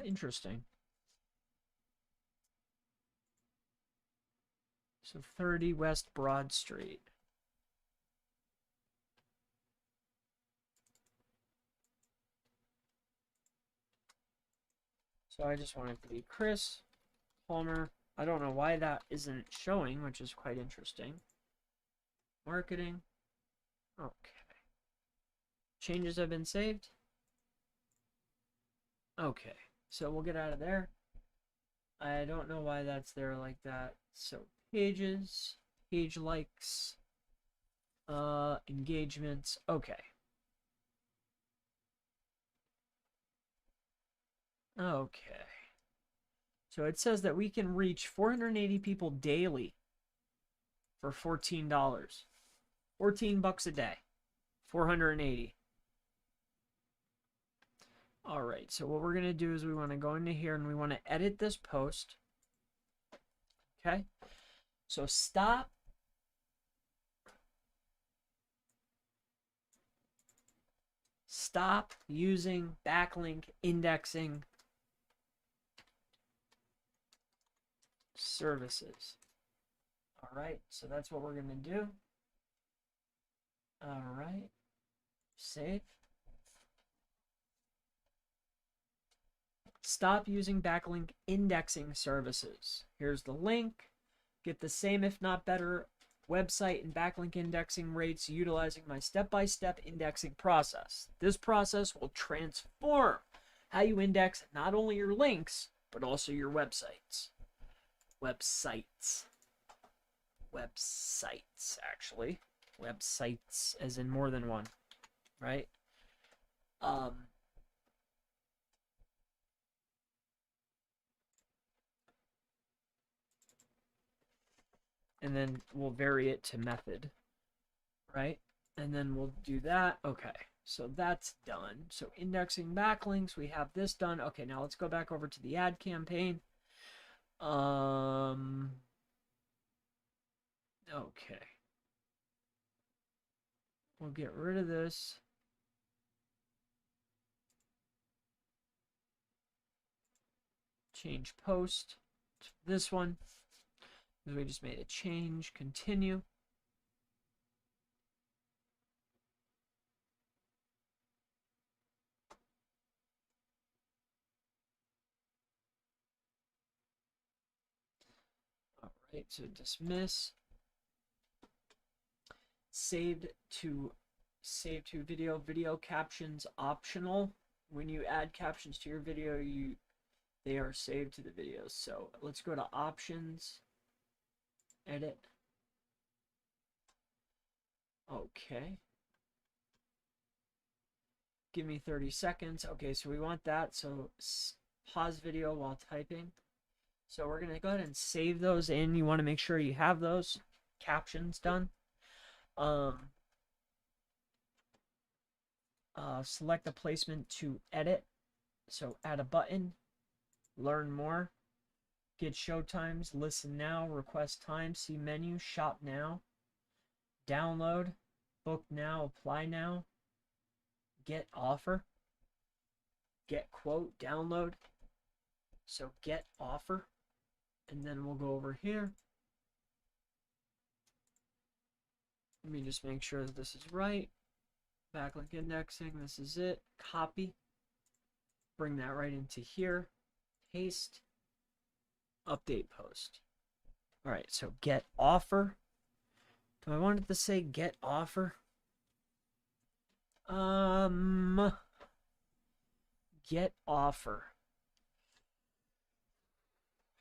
Interesting. So 30 West Broad Street. So I just want it to be Chris Palmer. I don't know why that isn't showing, which is quite interesting. Marketing. Okay. Changes have been saved. Okay. So we'll get out of there. I don't know why that's there like that. So pages, page likes, engagements. Okay. Okay. So it says that we can reach 480 people daily for $14. 14 bucks a day. 480. All right. So what we're going to do is we want to go into here and we want to edit this post. Okay. So stop using backlink indexing services. All right, so that's what we're going to do. All right, save. Stop using backlink indexing services. Here's the link. Get the same, if not better, website and backlink indexing rates utilizing my step-by-step indexing process. This process will transform how you index not only your links, but also your websites. Websites, actually. Websites, as in more than one, right? And then we'll vary it to method, right? And then we'll do that. Okay, so that's done. So indexing backlinks, we have this done. Okay, now let's go back over to the ad campaign. Okay. We'll get rid of this. Change post to this one. Because we just made a change. Continue. All right, so dismiss. Saved to video. Video captions optional. When you add captions to your video, they are saved to the videos. So let's go to options, edit. Okay. Give me 30 seconds. Okay, so we want that. So pause video while typing. So we're going to go ahead and save those in. You want to make sure you have those captions done. Select the placement to edit. So add a button, learn more, get show times, listen now, request time, see menu, shop now, download, book now, apply now, get offer, get quote, download. So get offer, and then we'll go over here. Let me just make sure that this is right. Backlink indexing, this is it. Copy. Bring that right into here. Paste. Update post. All right, so get offer. Do I want it to say get offer? Get offer.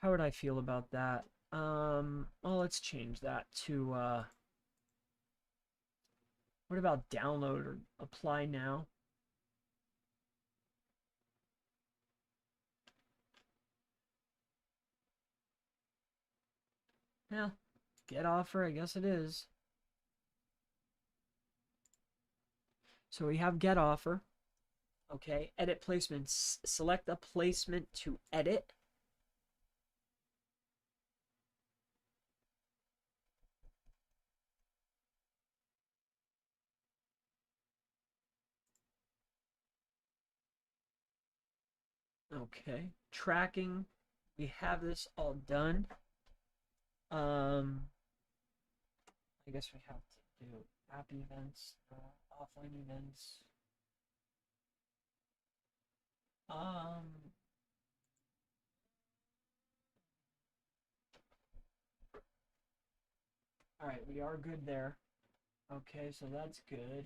How would I feel about that? Well, let's change that to, what about download or apply now? Yeah, get offer, I guess it is. So we have get offer. Okay, edit placements. Select a placement to edit. Okay, tracking. We have this all done. I guess we have to do app events, offline events. All right, we are good there. Okay, so that's good.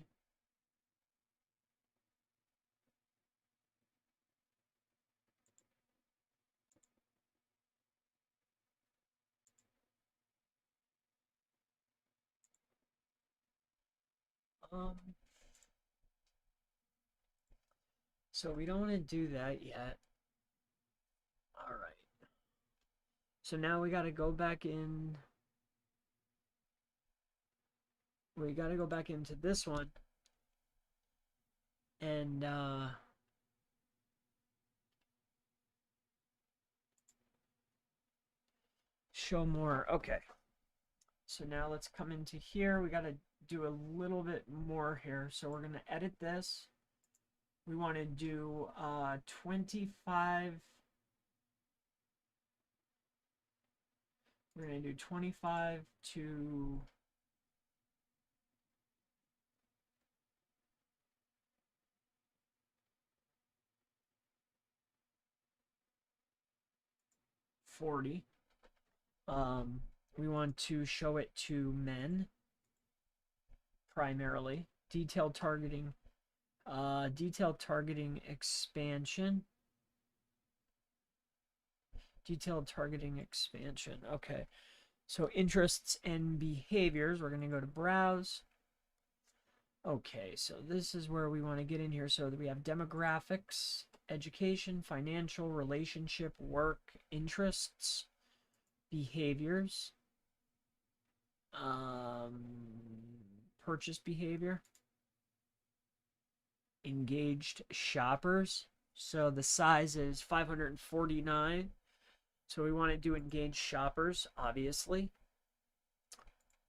Um, so we don't want to do that yet. All right. So now we got to go back in. We got to go back into this one and show more. Okay. So now let's come into here. We got to do a little bit more here. So we're going to edit this. We want to do 25. We're going to do 25 to 40. We want to show it to men primarily. Detailed targeting expansion. Detailed targeting expansion. Okay. So interests and behaviors. We're going to go to browse. Okay, so this is where we want to get in here. So that we have demographics, education, financial, relationship, work, interests, behaviors, purchase behavior, engaged shoppers. So the size is 549. So we want to do engaged shoppers, obviously.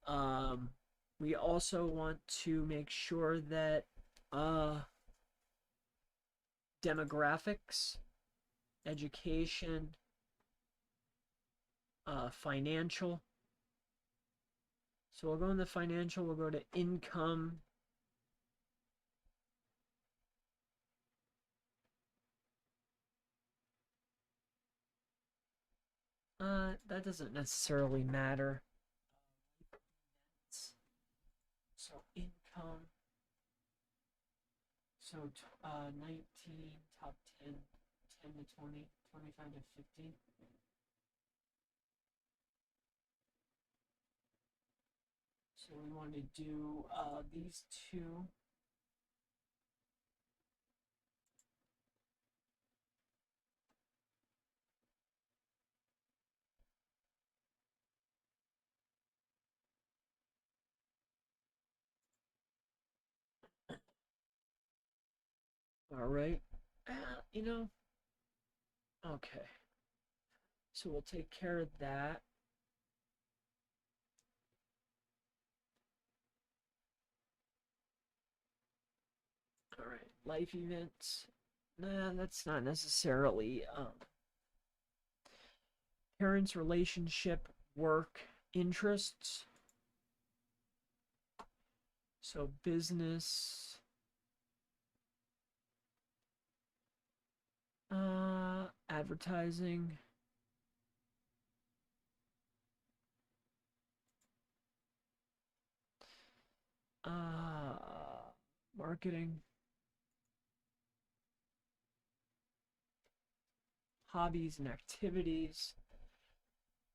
We also want to make sure that demographics, education, financial. So we'll go in the financial, we'll go to income. That doesn't necessarily matter. So income. So 19, top 10, 10 to 20, 25 to 50. So we want to do these two. All right. You know, okay. So we'll take care of that. All right. Life events. Nah, that's not necessarily parents, relationship, work, interests. So business, advertising, marketing, hobbies and activities,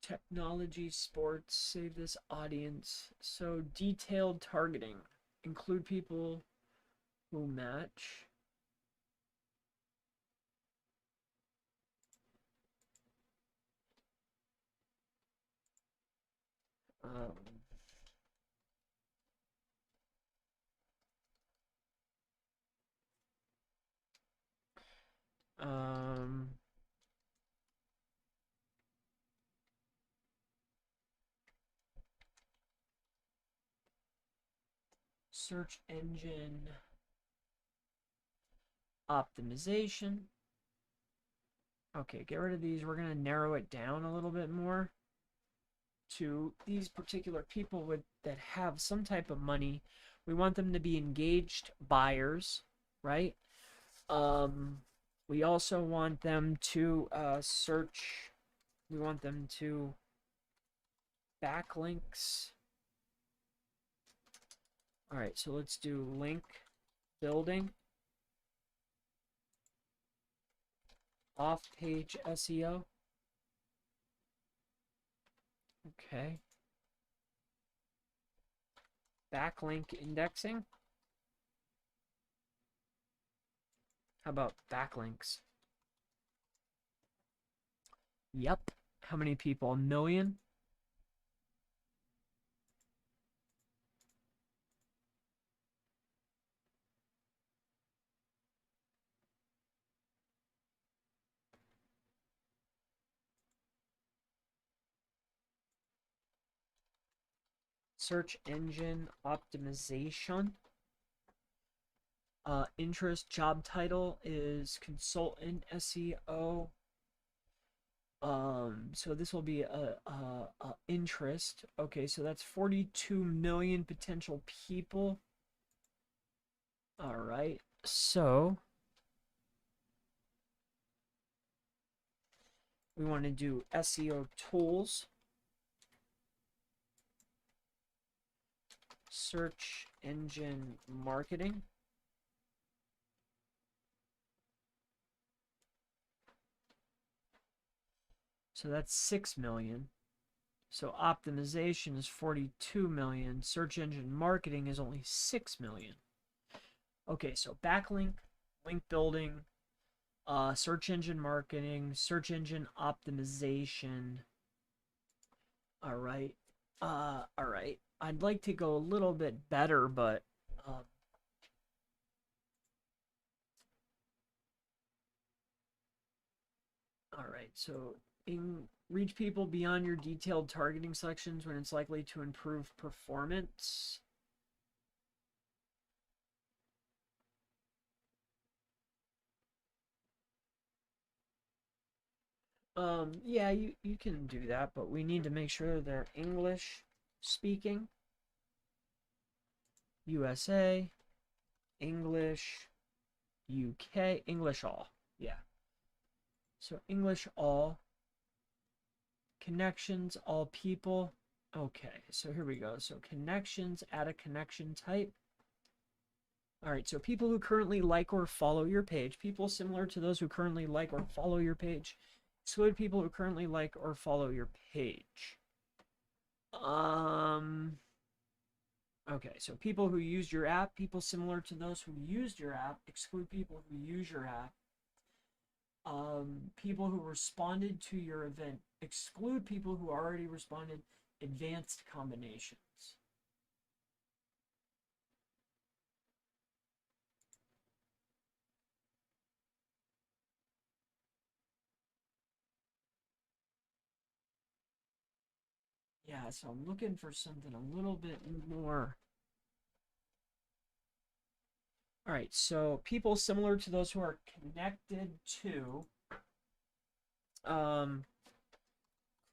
technology, sports. Save this audience. So detailed targeting. Include people who match. Um, um, search engine optimization. Okay, get rid of these. We're going to narrow it down a little bit more to these particular people with that have some type of money. We want them to be engaged buyers, right? We also want them to search. We want them to backlinks. All right, so let's do link building, off-page SEO. Okay. Backlink indexing. How about backlinks? Yep. How many people? 1 million? Search engine optimization. Interest job title is consultant SEO. So this will be a interest. Okay, so that's 42 million potential people. All right, so we want to do SEO tools, search engine marketing. So that's 6 million. So optimization is 42 million. Search engine marketing is only 6 million. Okay, so backlink, link building, search engine marketing, search engine optimization. All right. All right. I'd like to go a little bit better, but all right. So reach people beyond your detailed targeting selections when it's likely to improve performance. Yeah, you can do that, but we need to make sure they're English speaking. USA, English, UK, English all. Yeah. So English all. Connections, all people. Okay, so here we go. So connections, add a connection type. All right, so people who currently like or follow your page, people similar to those who currently like or follow your page. Exclude people who currently like or follow your page. Okay, so people who used your app, people similar to those who used your app, exclude people who use your app. People who responded to your event, exclude people who already responded, advanced combinations. Yeah, so I'm looking for something a little bit more. All right, so people similar to those who are connected to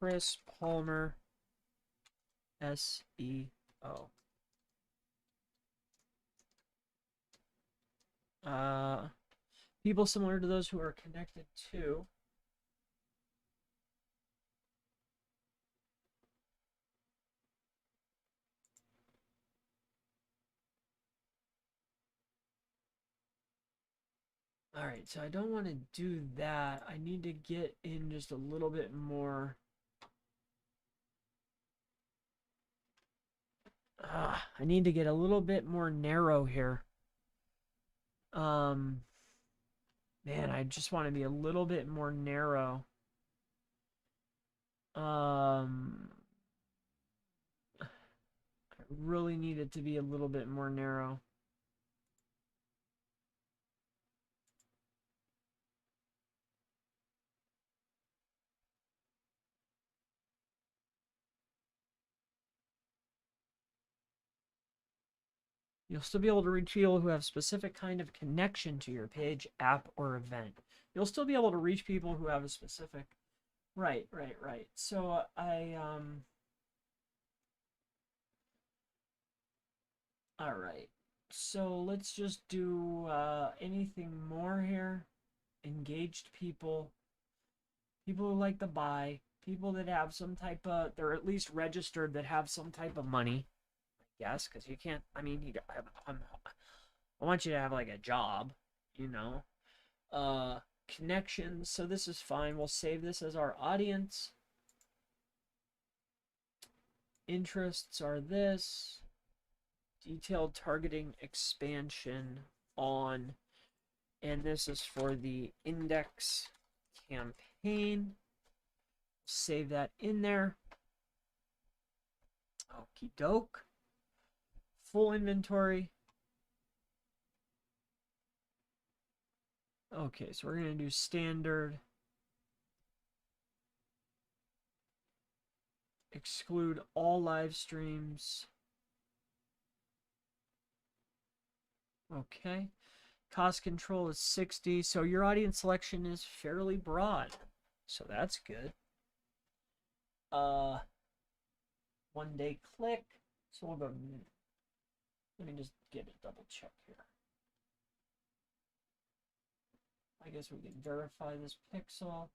Chris Palmer SEO. People similar to those who are connected to all right, so I don't want to do that. I need to get in just a little bit more. I need to get a little bit more narrow here. Man, I just want to be a little bit more narrow. I really need it to be a little bit more narrow. You'll still be able to reach people who have specific kind of connection to your page, app, or event. You'll still be able to reach people who have a specific... Right. So all right. So let's just do anything more here. Engaged people. People who like to buy. People that have some type of... They're at least registered that have some type of money. guess, because you can't. I mean, I want you to have like a job, you know. Connections. So this is fine. We'll save this as our audience. Interests are this. Detailed targeting expansion on. And this is for the index campaign. Save that in there. Okie doke. Full inventory. Okay, so we're going to do standard. Exclude all live streams. Okay. Cost control is 60. So your audience selection is fairly broad. So that's good. 1 day click. So we'll go. Let me just get a double check here. I guess we can verify this pixel.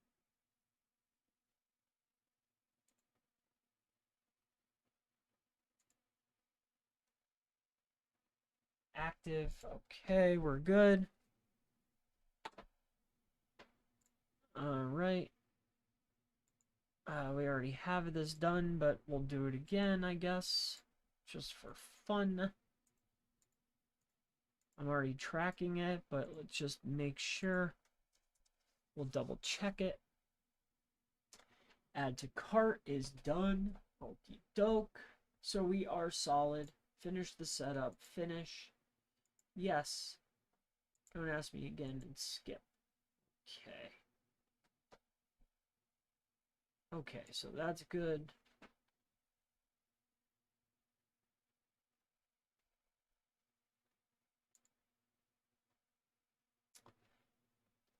Active. Okay, we're good. All right. We already have this done, but we'll do it again, I guess, just for fun. I'm already tracking it, but let's just make sure. We'll double check it. Add to cart is done. Okie doke. So we are solid. Finish the setup. Finish. Yes. Don't ask me again and skip. Okay. Okay, so that's good.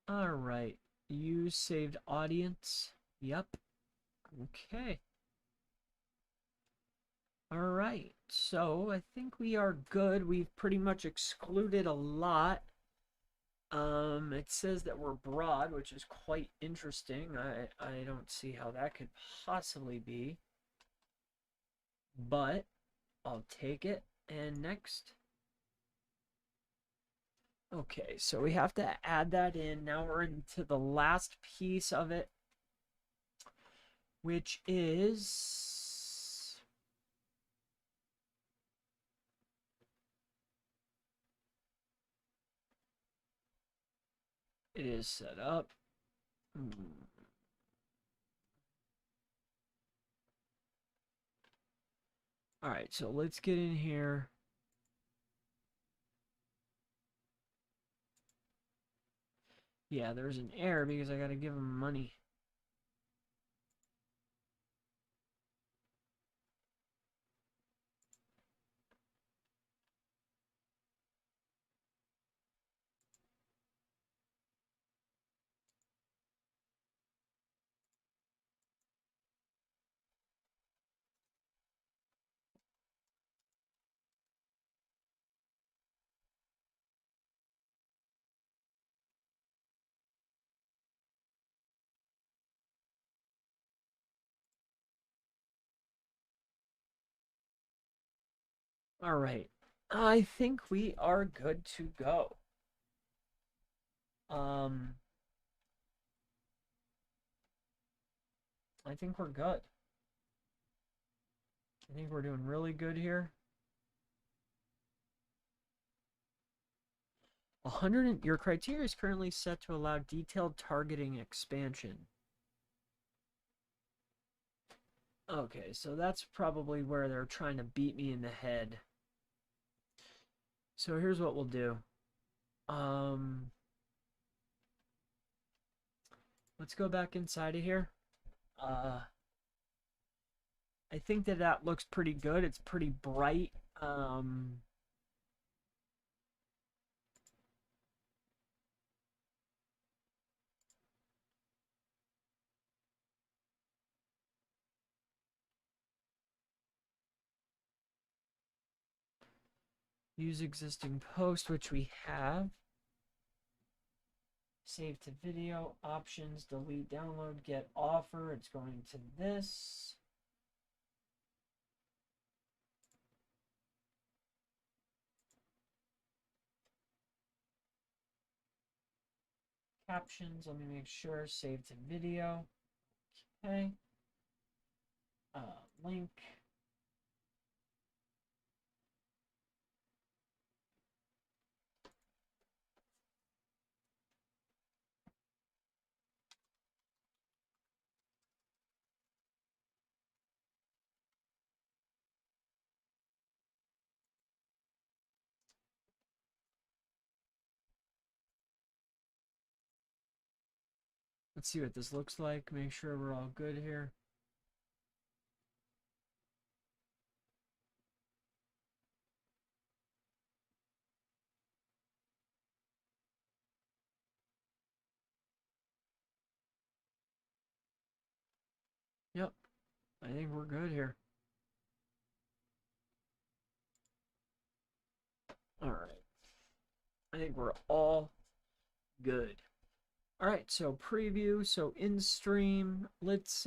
All right. Use saved audience. Yep. Okay. All right. So I think we are good. We've pretty much excluded a lot. It says that we're broad, which is quite interesting. I don't see how that could possibly be. But I'll take it. And next. Okay, so we have to add that in. Now we're into the last piece of it, which is it is set up. All right, so let's get in here. Yeah, there's an error because I got to give them money. All right. I think we are good to go. I think we're good. I think we're doing really good here. 100. Your criteria is currently set to allow detailed targeting expansion. Okay, so that's probably where they're trying to beat me in the head. So here's what we'll do. Let's go back inside of here. I think that looks pretty good. It's pretty bright. Use existing post, which we have. Save to video, options, delete, download, get offer. It's going to this. Captions, let me make sure. Save to video. Okay. Link. Let's see what this looks like. Make sure we're all good here. Yep, I think we're good here. All right. I think we're all good. All right, so preview, so in stream, let's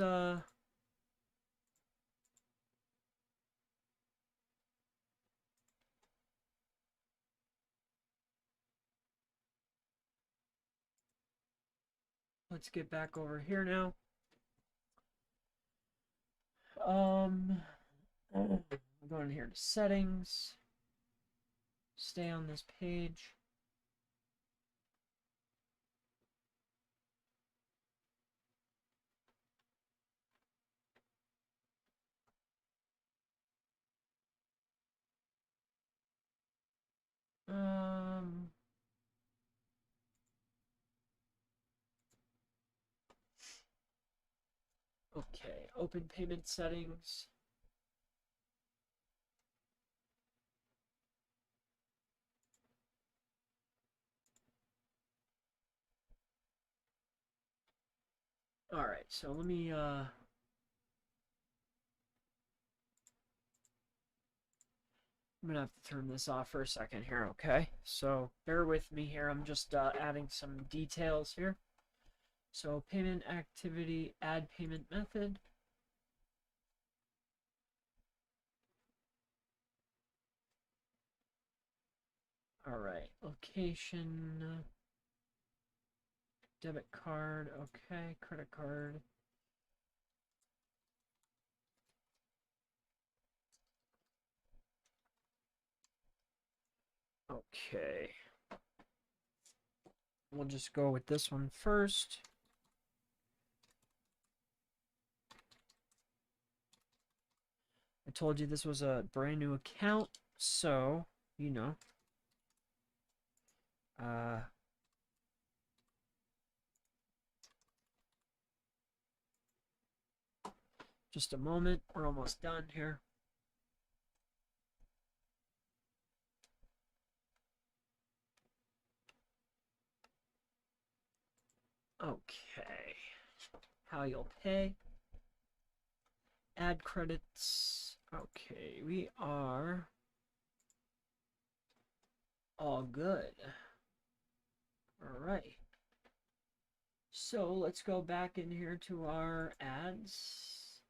get back over here now. I'm going here to settings. Stay on this page. Okay, open payment settings. All right, so let me I'm gonna have to turn this off for a second here, okay? So bear with me here. I'm just adding some details here. So payment activity, add payment method. All right, location, debit card, okay, credit card. Okay. We'll just go with this one first. I told you this was a brand new account, so, you know, just a moment. We're almost done here. Okay. How you'll pay. Add credits. Okay, we are all good. All right. So let's go back in here to our ads.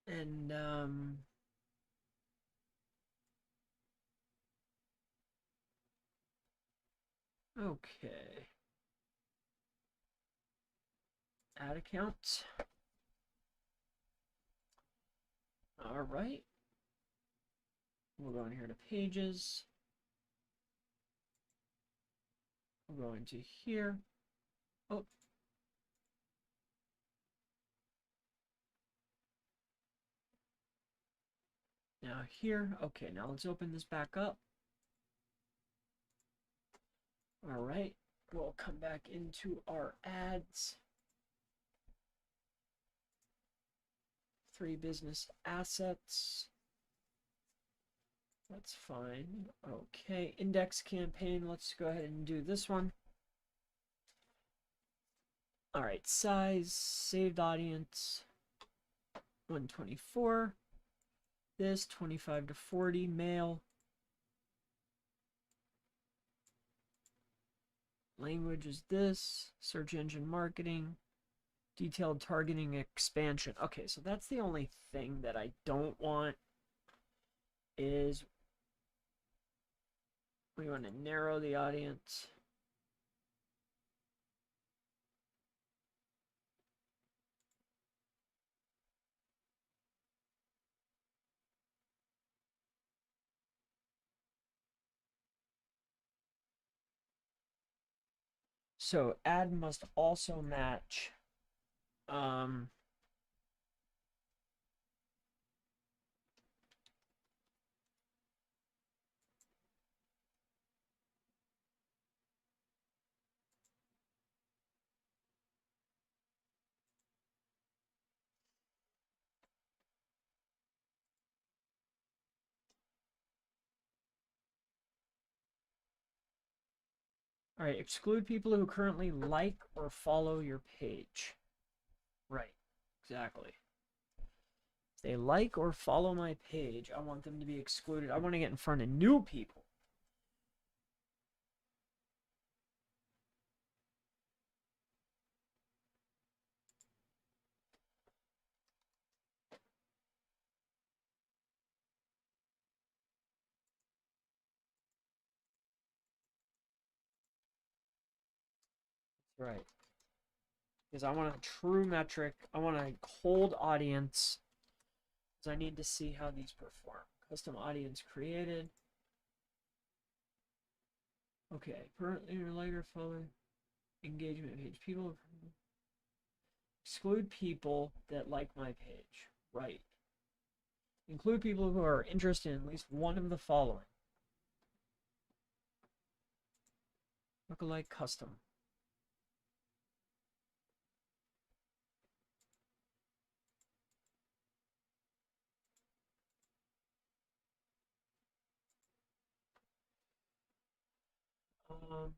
And okay. Ad account. All right. We'll go in here to pages. We'll go into here. Oh. Now here. Okay, now let's open this back up. All right. We'll come back into our ads. 3 business assets. That's fine. Okay, index campaign. Let's go ahead and do this one. All right, size, saved audience, 124. This, 25 to 40, male. Language is this, search engine marketing, detailed targeting expansion. Okay, so that's the only thing that I don't want is We want to narrow the audience. So ad must also match all right, exclude people who currently like or follow your page. Right, exactly. If they like or follow my page, I want them to be excluded. I want to get in front of new people. Right. Because I want a true metric. I want a cold audience. Because I need to see how these perform. Custom audience created. Okay. Currently or later follow engagement page. People exclude people that like my page. Right. Include people who are interested in at least one of the following. Lookalike custom. Um,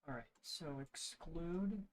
all right, so exclude.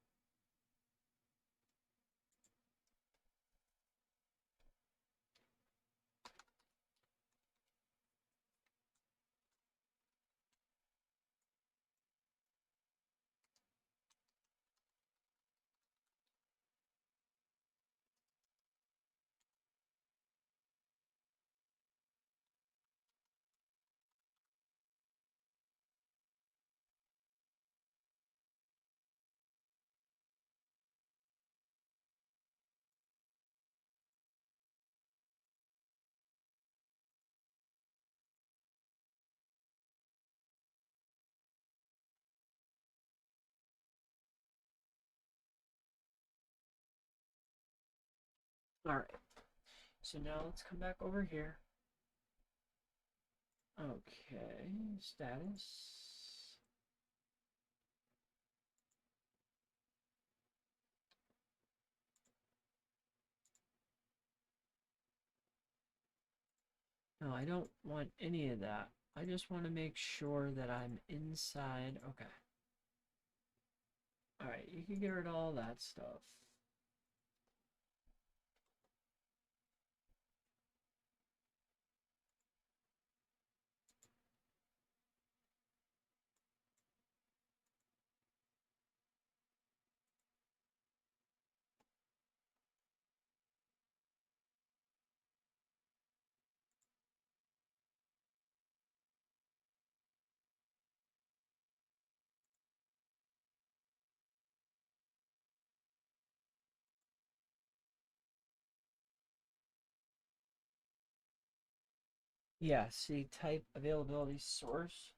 All right, so now let's come back over here. Okay, status. No, I don't want any of that. I just want to make sure that I'm inside. Okay. All right, you can get rid of all that stuff. Yeah, see, type availability source.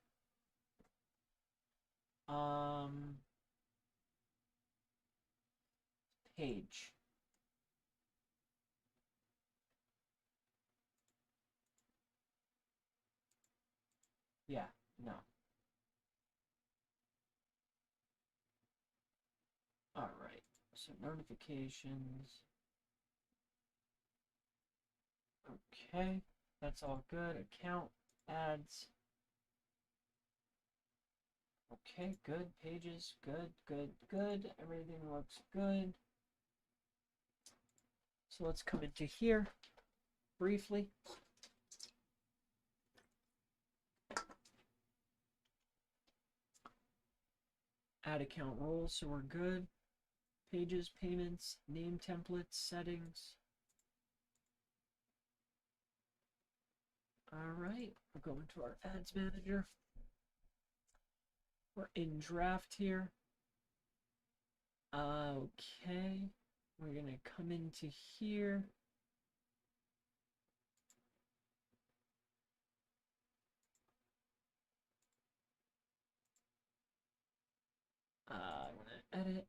Um, Page. Yeah, no. All right. So notifications. Okay, that's all good. Account ads. Okay, good. Pages, good, good, good. Everything looks good. So let's come into here briefly. Add account roles, so we're good. Pages, payments, name templates, settings. All right, we're going to our ads manager. We're in draft here. Okay, we're gonna come into here. I'm gonna edit.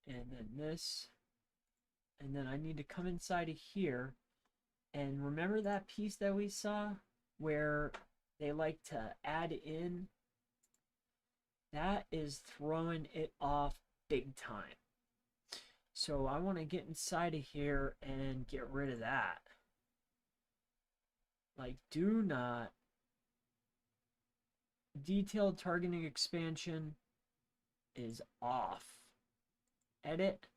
And then this. And then I need to come inside of here. And remember that piece that we saw where they like to add in? That is throwing it off big time. So I want to get inside of here and get rid of that. Like, do not. Detailed targeting expansion is off. Edit.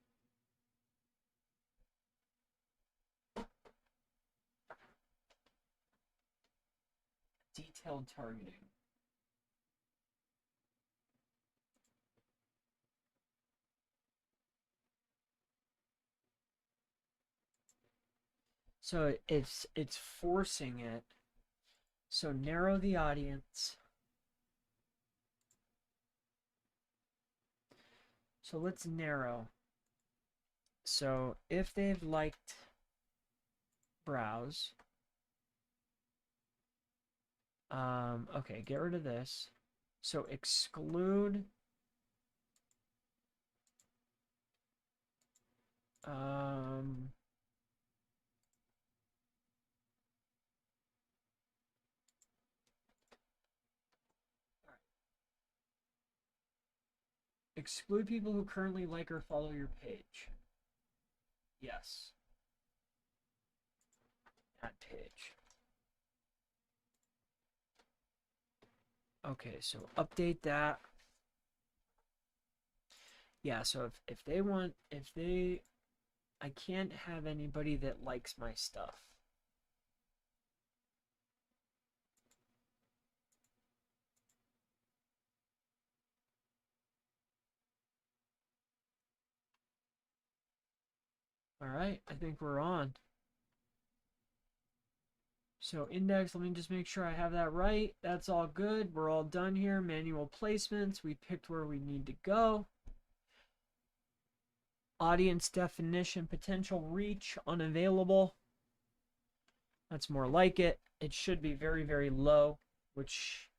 Detailed targeting. So it's forcing it. So narrow the audience. So let's narrow. So if they've liked browse, okay, get rid of this. So exclude exclude people who currently like or follow your page. Yes. Add page. Okay, so update that. Yeah, so if they want, I can't have anybody that likes my stuff. All right, I think we're on. So index, let me just make sure I have that right. That's all good. We're all done here. Manual placements. We picked where we need to go. Audience definition, potential reach, unavailable. That's more like it. It should be very, very low, which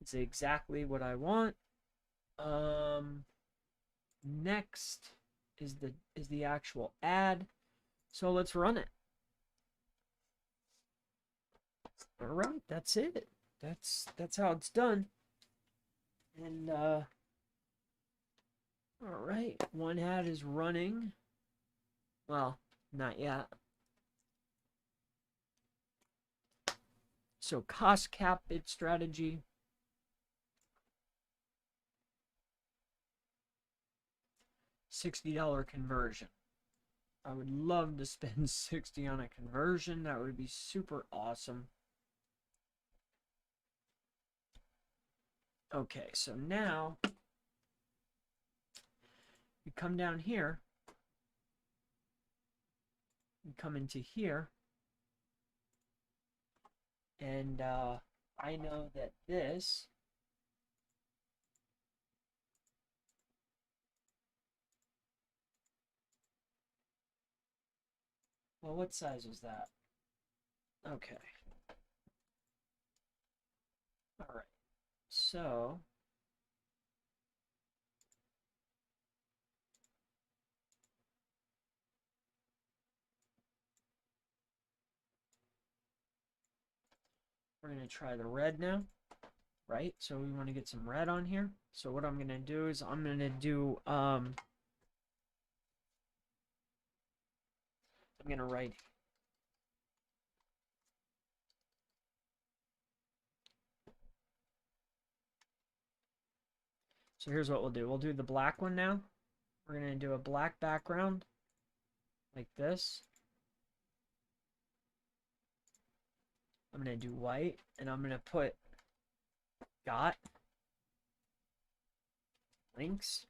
is exactly what I want. Next is the actual ad. So let's run it. All right, that's it. That's how it's done. And all right, one ad is running. Well, not yet. So cost cap bid strategy. $60 conversion. I would love to spend 60 on a conversion. That would be super awesome. Okay, so now we come down here. We come into here. And I know that this well, what size was that? Okay. All right. So we're going to try the red now, right? So we want to get some red on here. So what I'm going to do is I'm going to do I'm going to write So here's what we'll do. We'll do the black one now. We're going to do a black background like this. I'm going to do white, and I'm going to put got links,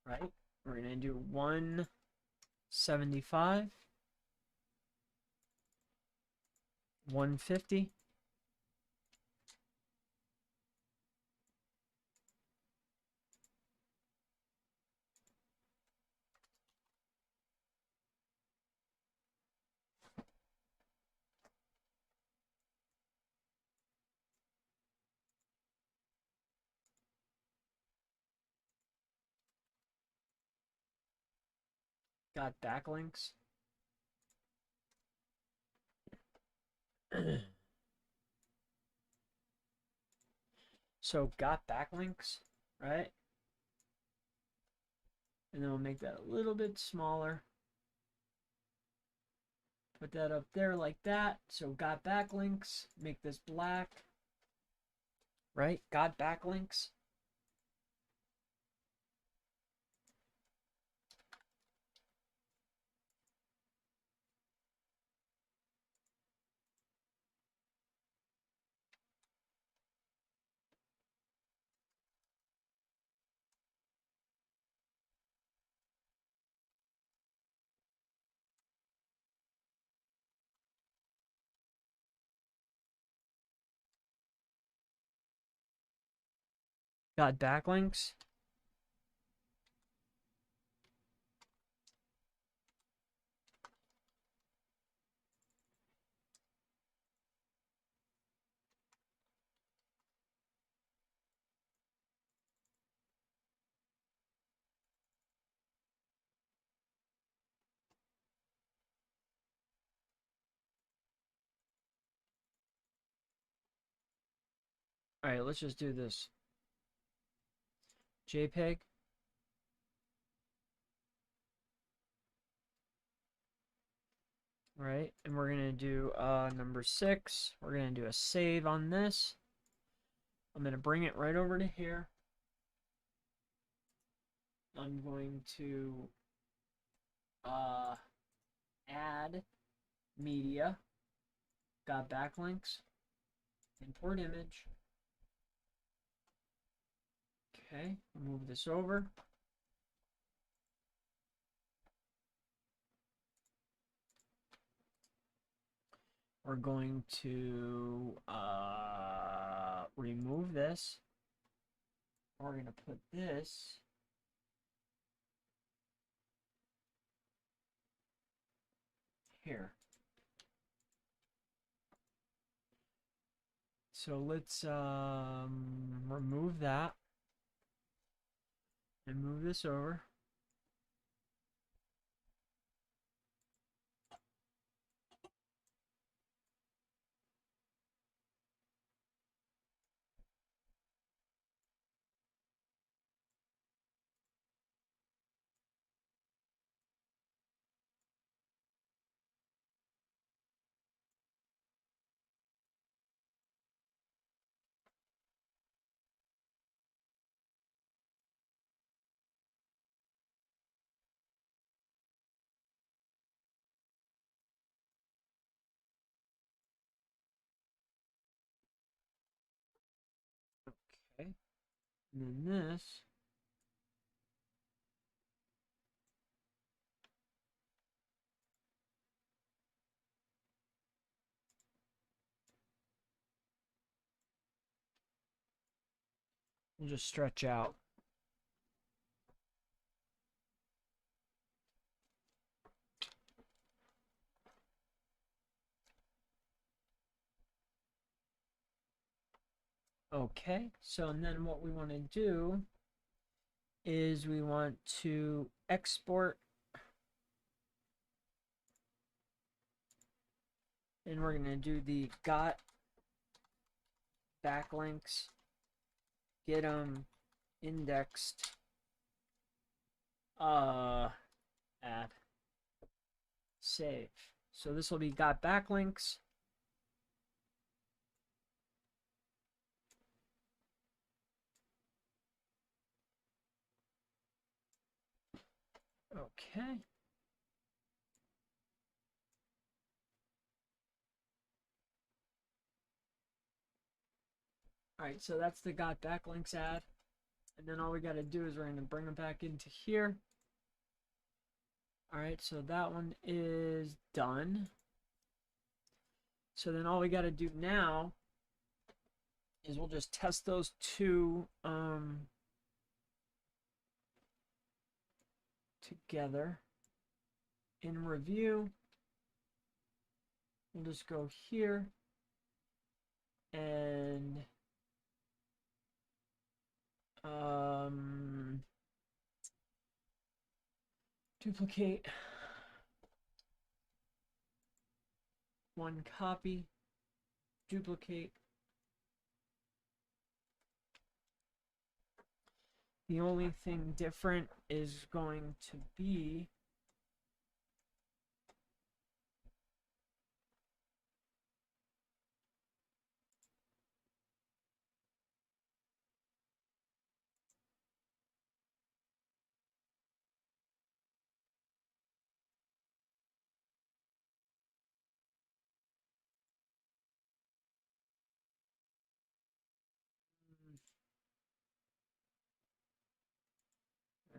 right? We're going to do 175, 150, got backlinks. So got backlinks, right? And then we'll make that a little bit smaller. Put that up there like that. So got backlinks. Make this black, right? Got backlinks. Got backlinks. All right, let's just do this. JPEG. Right, and we're gonna do number 6. We're gonna do a save on this. I'm gonna bring it right over to here. I'm going to add media. Got backlinks. Import image. Okay, move this over. We're going to remove this. We're going to put this here. So let's remove that and move this over. Okay. And then this. We'll just stretch out. Okay, so and then what we want to do is we want to export, and we're going to do the got backlinks, get them indexed, add, save. So this will be got backlinks. Okay. All right, so that's the got backlinks ad. And then all we got to do is we're going to bring them back into here. All right, so that one is done. So then all we got to do now is we'll just test those two together. In review, we'll just go here and duplicate one copy, duplicate. The only thing different is going to be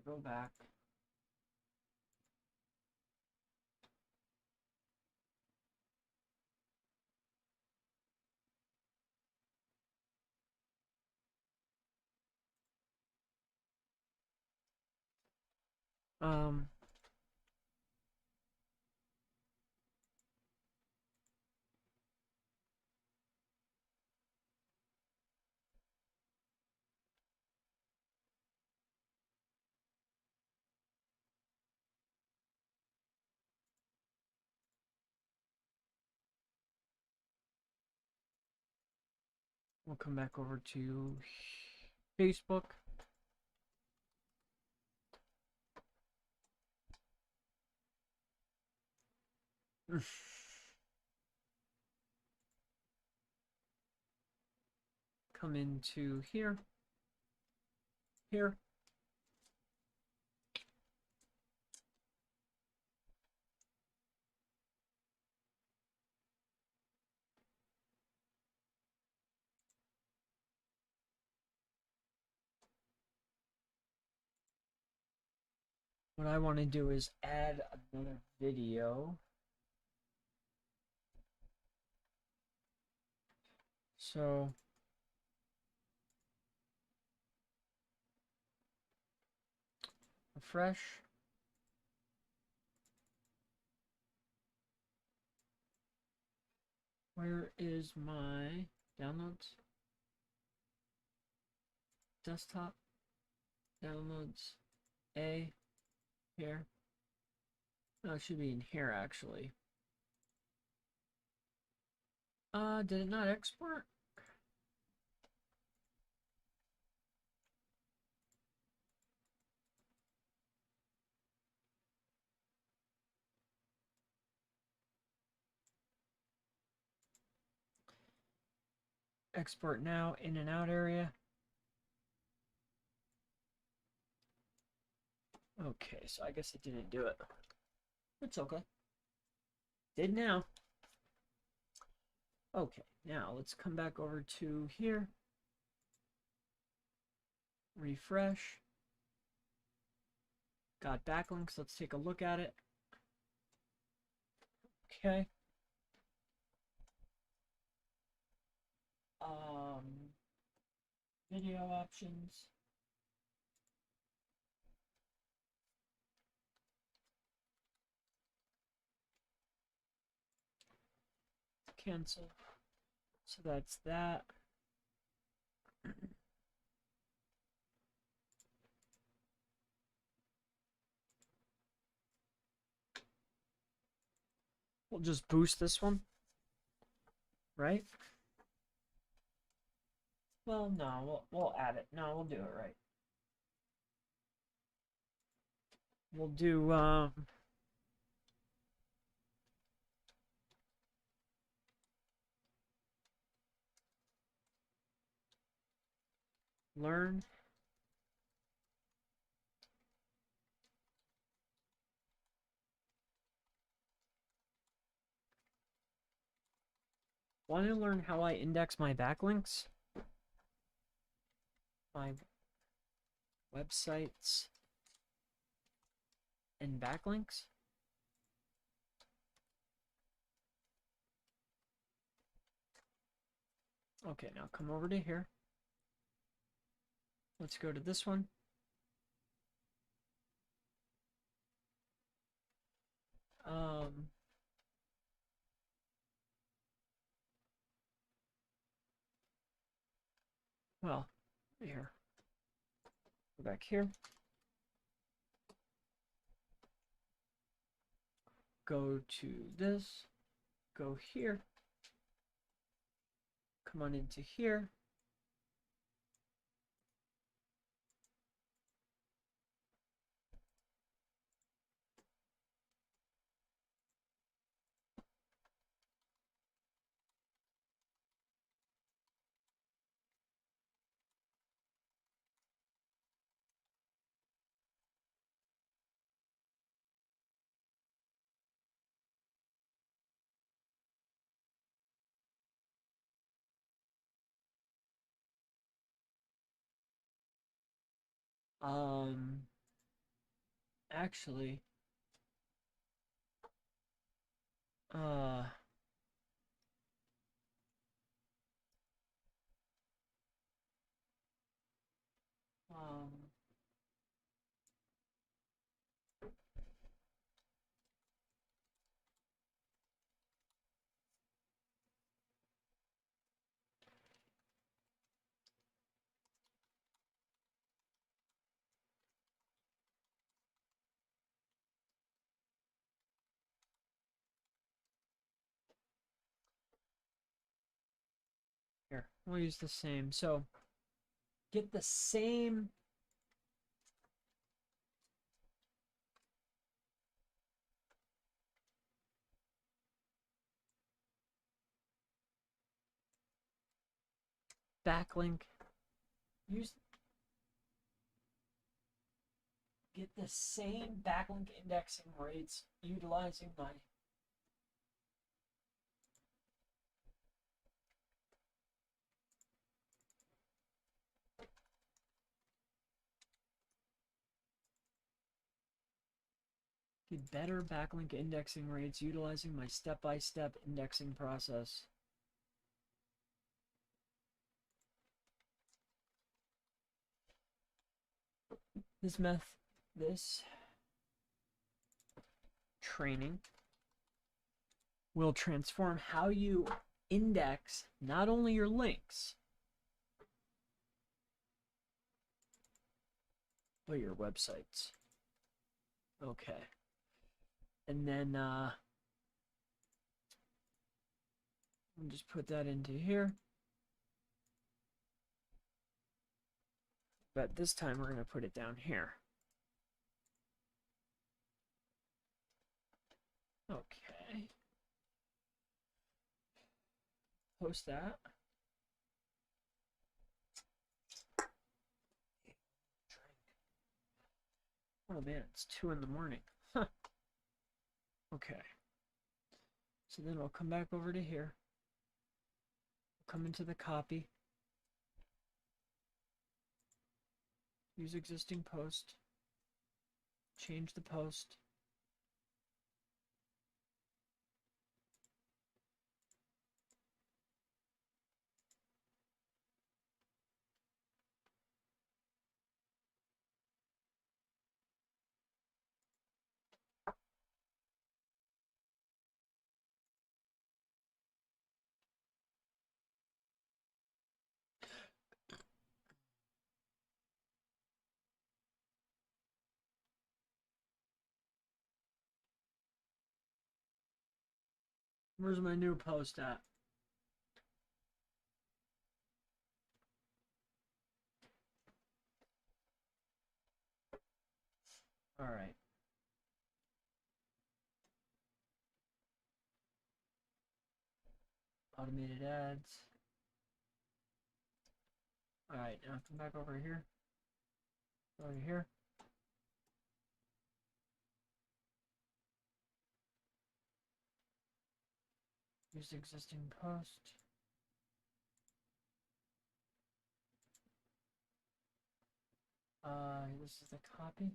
go back. We'll come back over to Facebook. Come into here. Here. What I want to do is add another video. So refresh. Where is my downloads? Desktop. Downloads. A. Here. No, it should be in here actually. Did it not export? Export now, in and out area. Okay, so I guess it didn't do it. It's okay. Did now. Okay, now let's come back over to here. Refresh. Got backlinks. Let's take a look at it. Okay. Video options. Cancel. So that's that. We'll just boost this one, right? Well, no, we'll add it. No, we'll do it right. We'll do learn. Want to learn how I index my backlinks? my websites and backlinks. Okay, now come over to here. Let's go to this one. Well, here. Go back here. Go to this. Go here. Come on into here. Actually, uh, um, here, we'll use the same. So, get the same backlink. Get the same backlink indexing rates utilizing my get better backlink indexing rates utilizing my step-by-step indexing process. This training will transform how you index not only your links, but your websites. Okay. And then I'll just put that into here. But this time we're going to put it down here. Okay. Post that. Oh man, it's 2 in the morning. Huh. Okay. So then I'll come back over to here. Come into the copy. Use existing post. Change the post. Where's my new post at? All right. Automated ads. All right, now come back over here. Over here. Use existing post. This is the copy.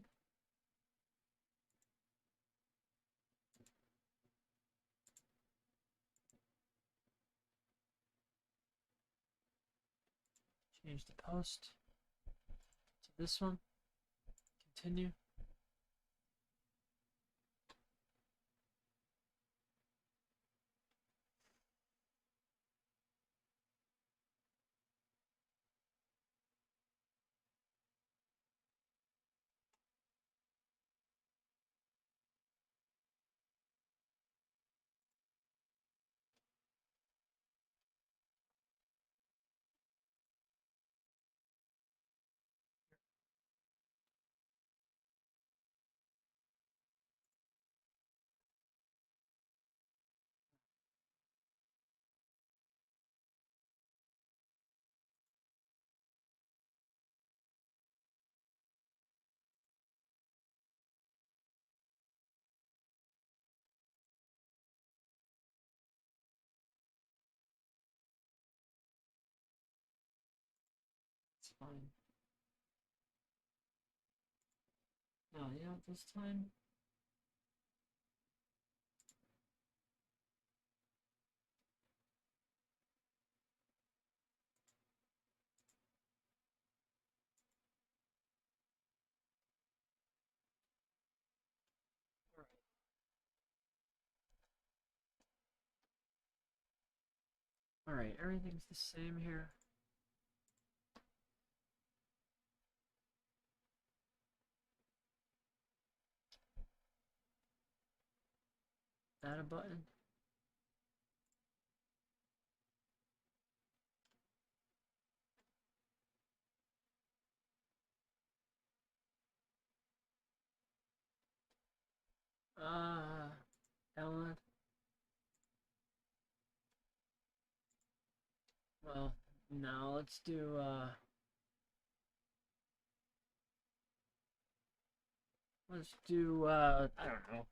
Change the post to this one. Continue. It's fine. Now, yeah, this time. Alright, everything's the same here. Add a button. Download. Well, now let's do, I don't know.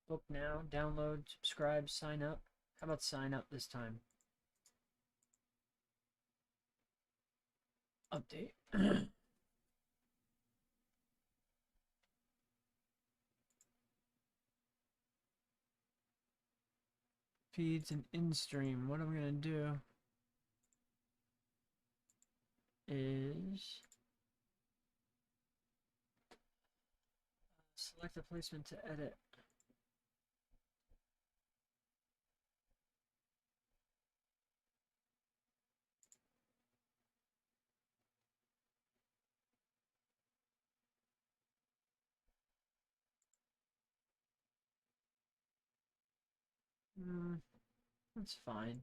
Book now, download, subscribe, sign up. How about sign up this time? Update. Feeds and in-stream. What I'm gonna do is select the placement to edit. That's fine.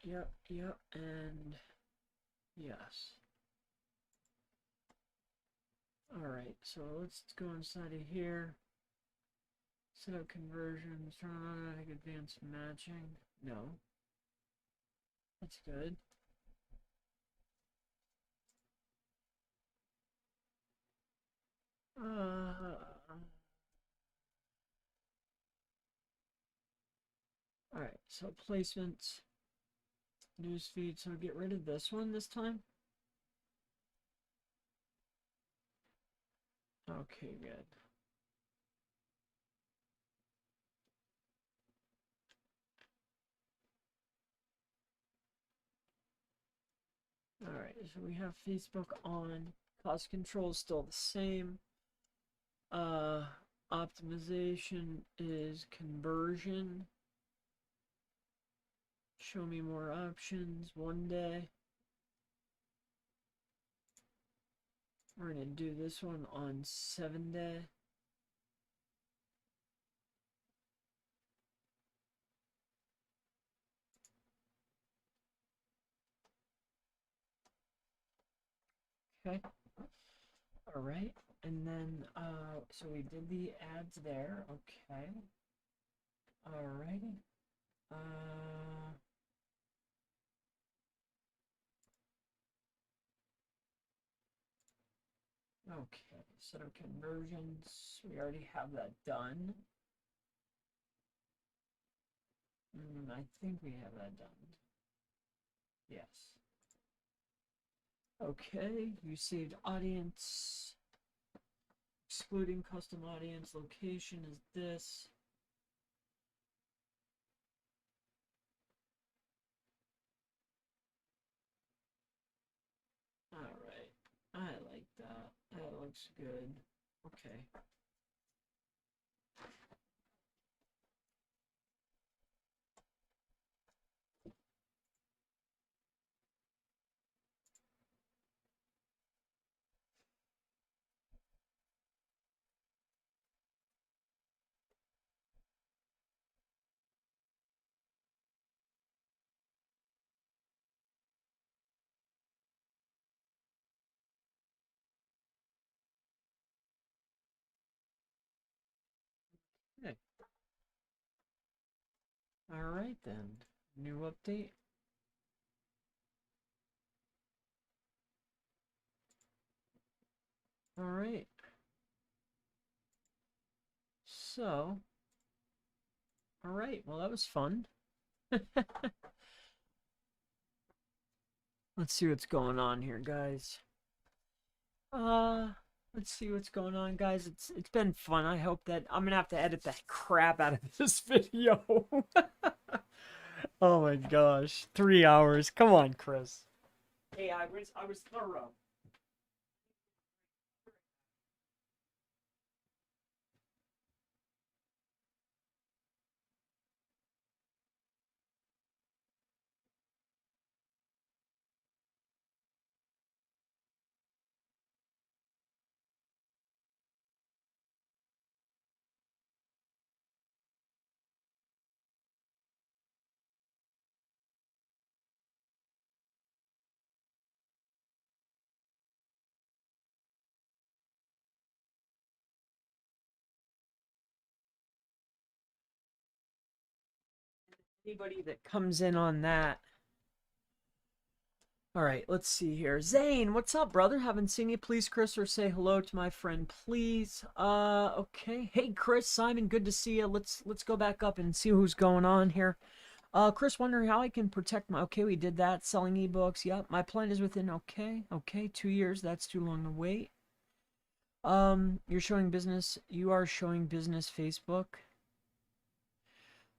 Yep, and yes. Alright, so let's go inside of here. Set up conversions, turn on automatic advanced matching. No. That's good. Alright, so placements, newsfeed, so get rid of this one this time. Okay, good. Alright, so we have Facebook on. Cost control is still the same. Optimization is conversion. Show me more options. 1 day. We're gonna do this one on 7 day. Okay. All right. And then, so we did the ads there. Okay. All righty. Okay. Set up conversions. We already have that done. I think we have that done. Yes. Okay. You saved audience. Excluding custom audience. Location is this. All right. I like that. That looks good. Okay. Okay. All right then. New update. All right. So, all right. Well, that was fun. Let's see what's going on here, guys. Let's see what's going on, guys. It's been fun. I hope that I'm gonna have to edit the crap out of this video. Oh my gosh, 3 hours. Come on, Chris. Hey, I was thorough. Anybody that comes in on that. All right, let's see here. Zane, what's up, brother? Haven't seen you. Please, Chris, or say hello to my friend, please. Okay. Hey, Chris, Simon, good to see you. Let's go back up and see who's going on here. Chris, wondering how I can protect my. Okay, we did that. Selling ebooks. Yep, my plan is within. Okay, 2 years. That's too long to wait. You're showing business. You are showing business Facebook.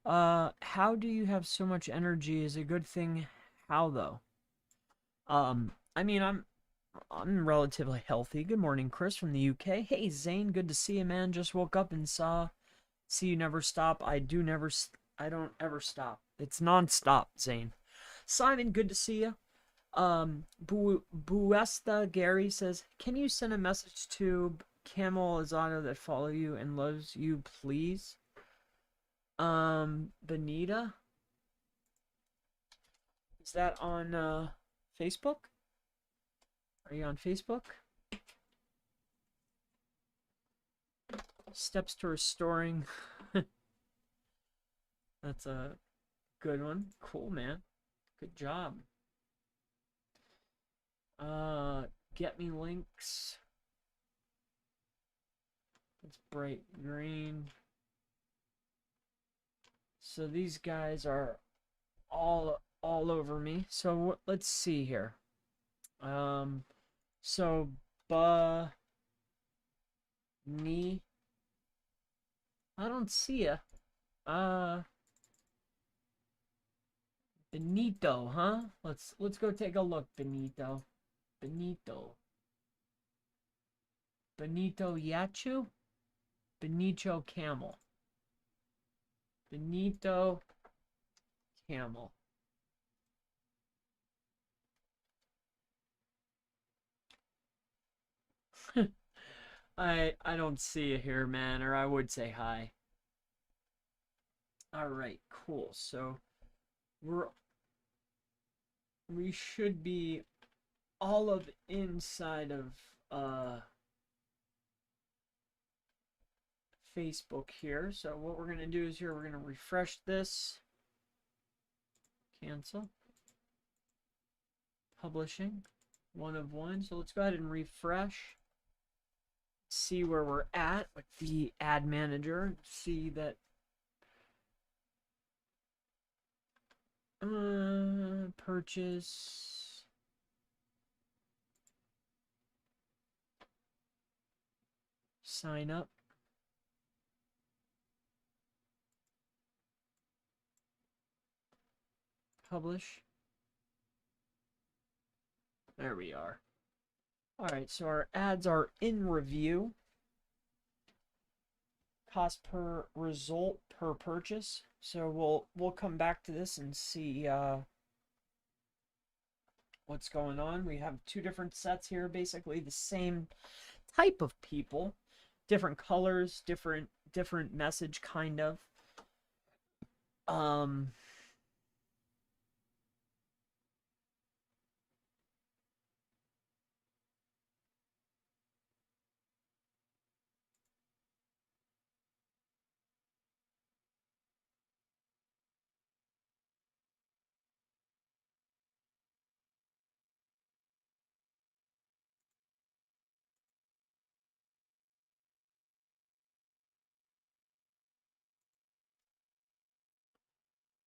How do you have so much energy? Is a good thing. How though? I mean, I'm relatively healthy. Good morning, Chris from the UK. Hey, Zane, good to see you, man. Just woke up and see you never stop. I don't ever stop. It's non-stop, Zane. Simon, good to see you. Buesta Gary says, can you send a message to Camel Azada that follow you and loves you, please? Benita? Is that on, Facebook? Are you on Facebook? Steps to restoring. That's a good one. Cool, man. Good job. Get me links. It's bright green. So these guys are all over me. So let's see here. So knee. I don't see ya. Benito, huh? Let's go take a look, Benito. Benito Yachu? Benito Camel. Benito Camel. I don't see you here, man, or I would say hi. All right, cool. So we should be all of inside of Facebook here. So what we're going to do is here we're going to refresh this. Cancel. Publishing. 1 of 1. So let's go ahead and refresh. See where we're at with the ad manager. See that purchase. Sign up. Publish. There we are. All right, so our ads are in review. Cost per result per purchase. So we'll come back to this and see what's going on. We have 2 different sets here, basically the same type of people, different colors, different message kind of.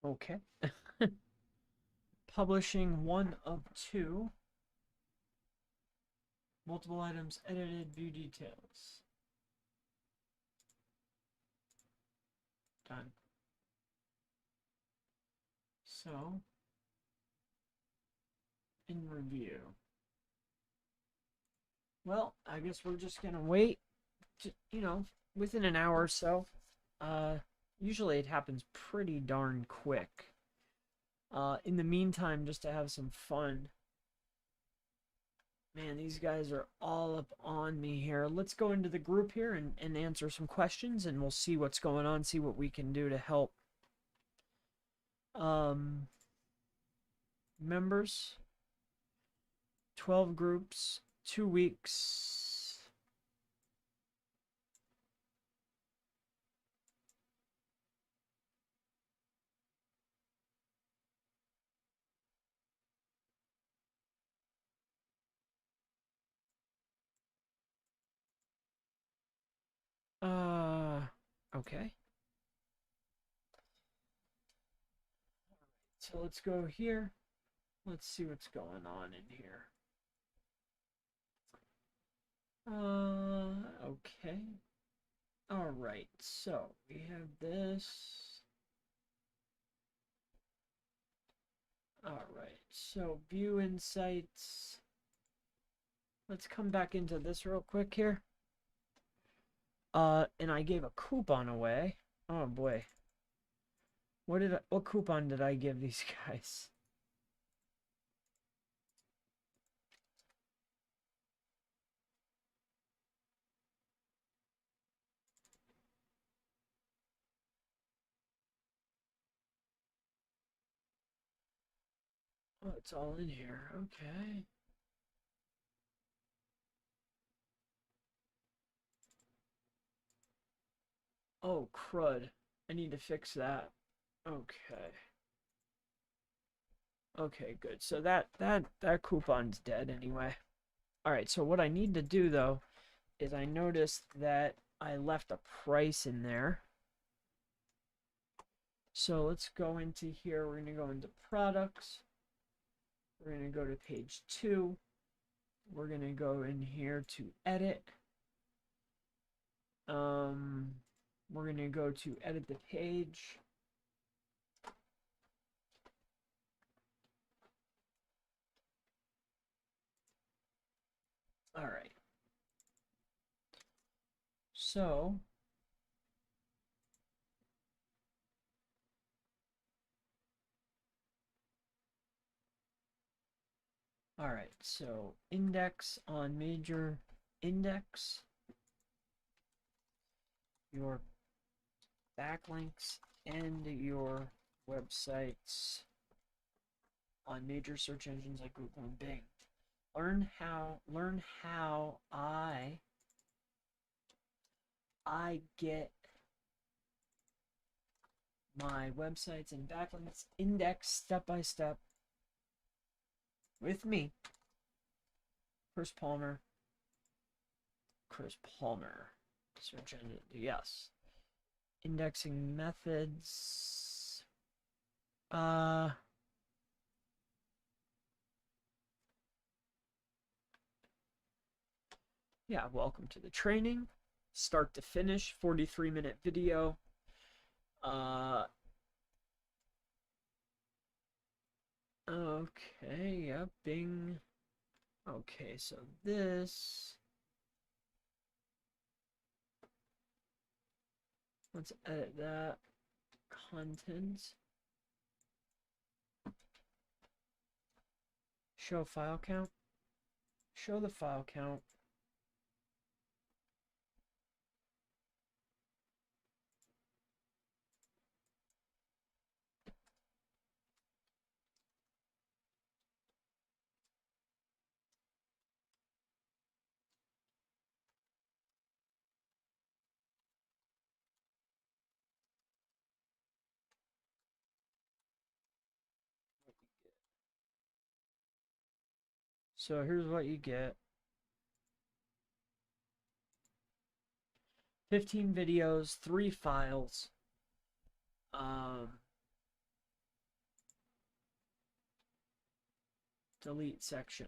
Okay. Publishing 1 of 2. Multiple items edited, view details. Done. So, in review. Well, I guess we're just gonna wait, you know, within an hour or so. Usually it happens pretty darn quick. In the meantime, just to have some fun. Man, these guys are all up on me here. Let's go into the group here and answer some questions, and we'll see what's going on, see what we can do to help. Members, 12 groups, 2 weeks. Okay. So let's go here. Let's see what's going on in here. Okay. All right. So we have this. All right. So view insights. Let's come back into this real quick here. And I gave a coupon away. Oh boy. What coupon did I give these guys? Oh, it's all in here. Okay. Oh, crud. I need to fix that. Okay. Okay, good. So that coupon's dead anyway. All right, so what I need to do though is I noticed that I left a price in there. So let's go into here. We're going to go into products. We're going to go to page 2. We're going to go in here to edit. We're going to go to edit the page. All right. So all right, so index on major index, your backlinks and your websites on major search engines like Google and Bing. learn how I get my websites and backlinks indexed step by step with me, Chris Palmer. Search engine, yes. Indexing methods. Yeah, welcome to the training. Start to finish, 43-minute video. Okay, yeah, Bing. Okay, so this. Let's edit that. Content. Show file count. Show the file count. So here's what you get. 15 videos, 3 files. Delete section.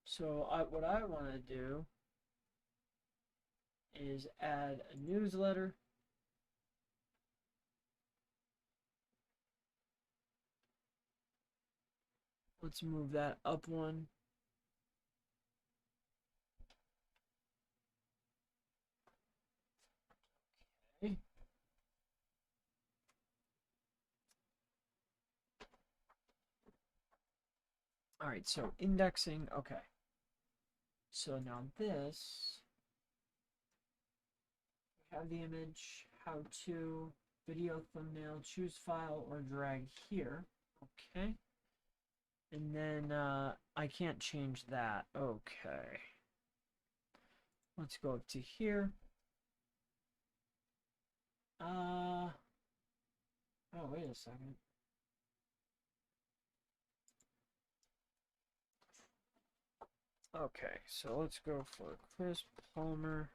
So what I want to do is add a newsletter. Let's move that up one. Okay. All right, so indexing, okay. So now this, we have the image, how to, video thumbnail, choose file or drag here. Okay. And then I can't change that. Okay. Let's go up to here. Oh, wait a second. Okay, so let's go for Chris Palmer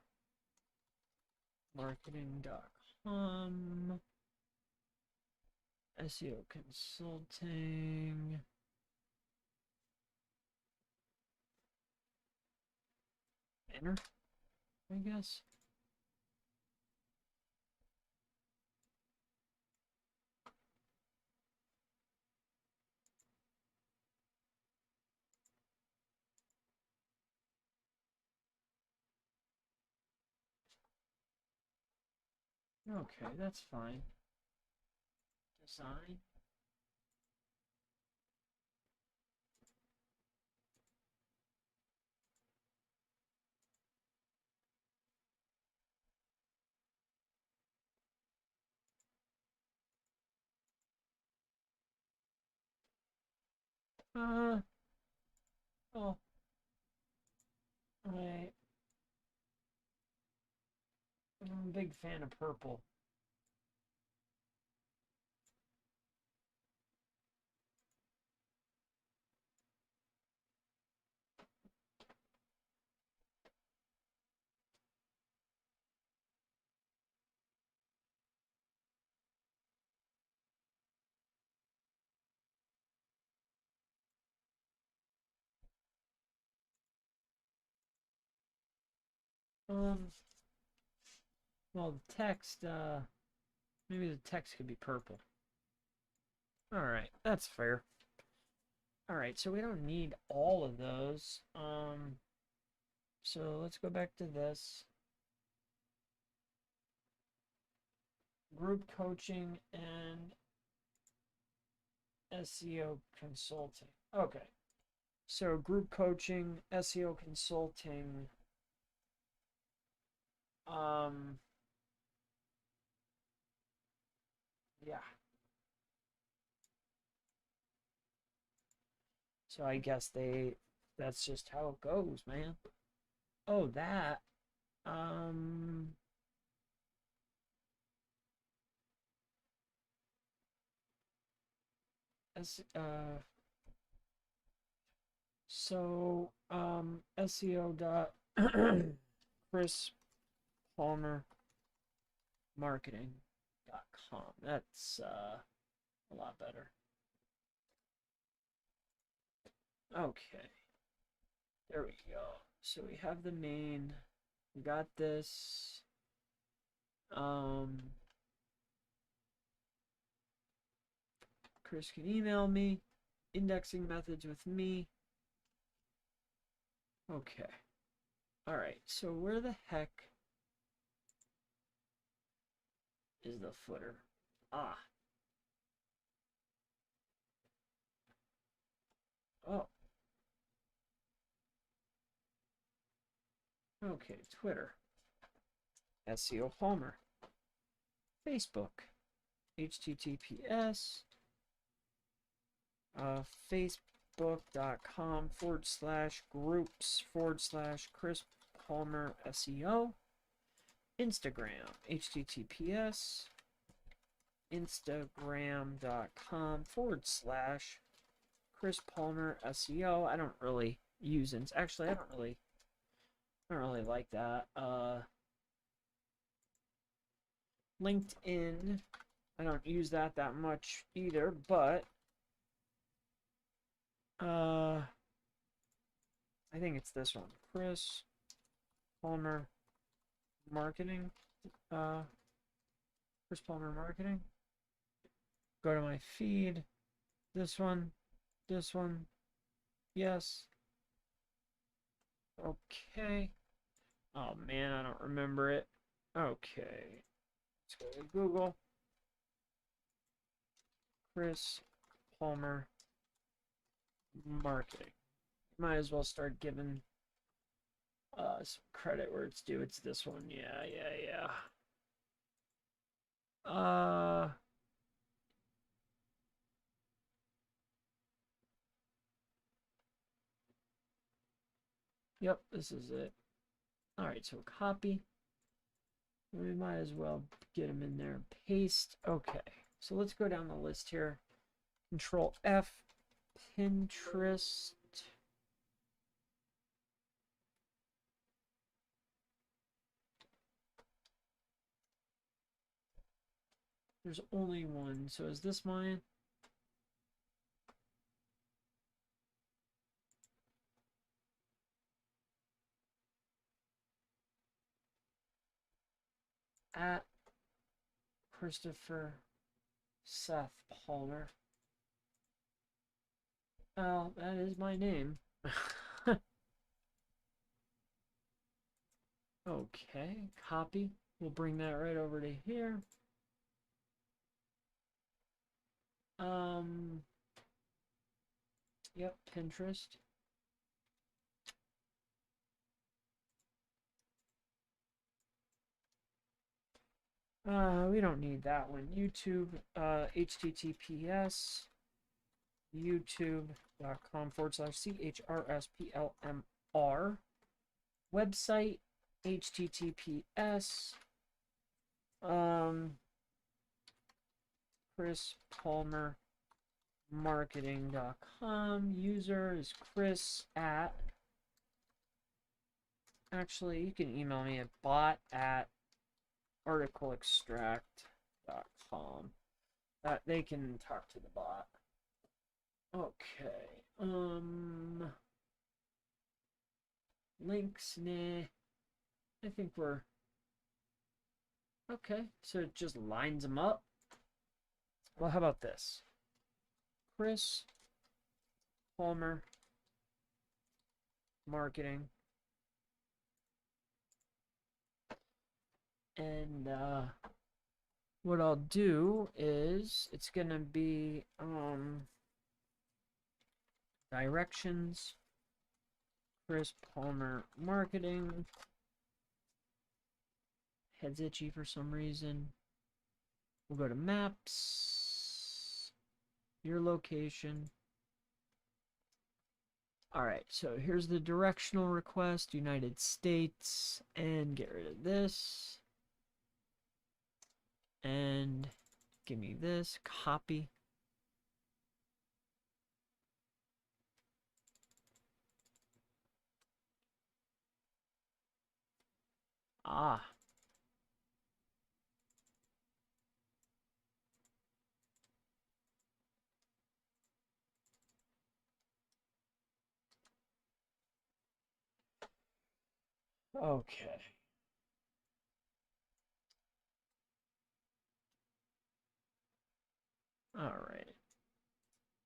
marketing.com, SEO consulting. Enter, I guess. Okay, that's fine. Design. Oh, I'm a big fan of purple. Well, the text, maybe the text could be purple. All right, that's fair. All right, so we don't need all of those. So let's go back to this. Group coaching and SEO consulting. Okay. So group coaching, SEO consulting. Yeah. So I guess that's just how it goes, man. Oh, that. Um, S, SEO dot Chris Palmer marketing.com. That's a lot better. Okay. There we go. So we have the main. We got this. Chris can email me. Indexing methods with me. Okay. All right. So where the heck is the footer? Ah. Oh. Okay. Twitter. SEO Palmer. Facebook. HTTPS. Facebook.com/groups/Chris Palmer SEO. Instagram. HTTPS. Instagram.com/Chris Palmer SEO. I don't really use it. Actually, I don't really like that. LinkedIn. I don't use that much either, but I think it's this one. Chris Palmer Marketing. Chris Palmer Marketing. Go to my feed. This one. Yes. Okay. Oh man, I don't remember it. Okay. Let's go to Google. Chris Palmer Marketing. Might as well start giving some credit where it's due. It's this one. Yeah. Yep, this is it. All right, so copy. We might as well get them in there. Paste. Okay, so let's go down the list here. Control F, Pinterest. There's only one. So is this mine? At Christopher Seth Palmer. Well, that is my name. Okay, copy. We'll bring that right over to here. Yep, Pinterest. We don't need that one. YouTube, HTTPS, youtube.com/CHRSPLMR. Website, HTTPS, Chris Palmer marketing.com. User is Chris at. Actually, you can email me at bot@articleextract.com. That they can talk to the bot. Okay. Links, nah. I think we're okay. So it just lines them up. Well, how about this? Chris Palmer marketing. And what I'll do is it's gonna be directions, Chris Palmer marketing. Head's itchy for some reason. We'll go to maps, your location, All right, so here's the directional request, United States, and get rid of this. And give me this, copy. Ah. Okay. All right.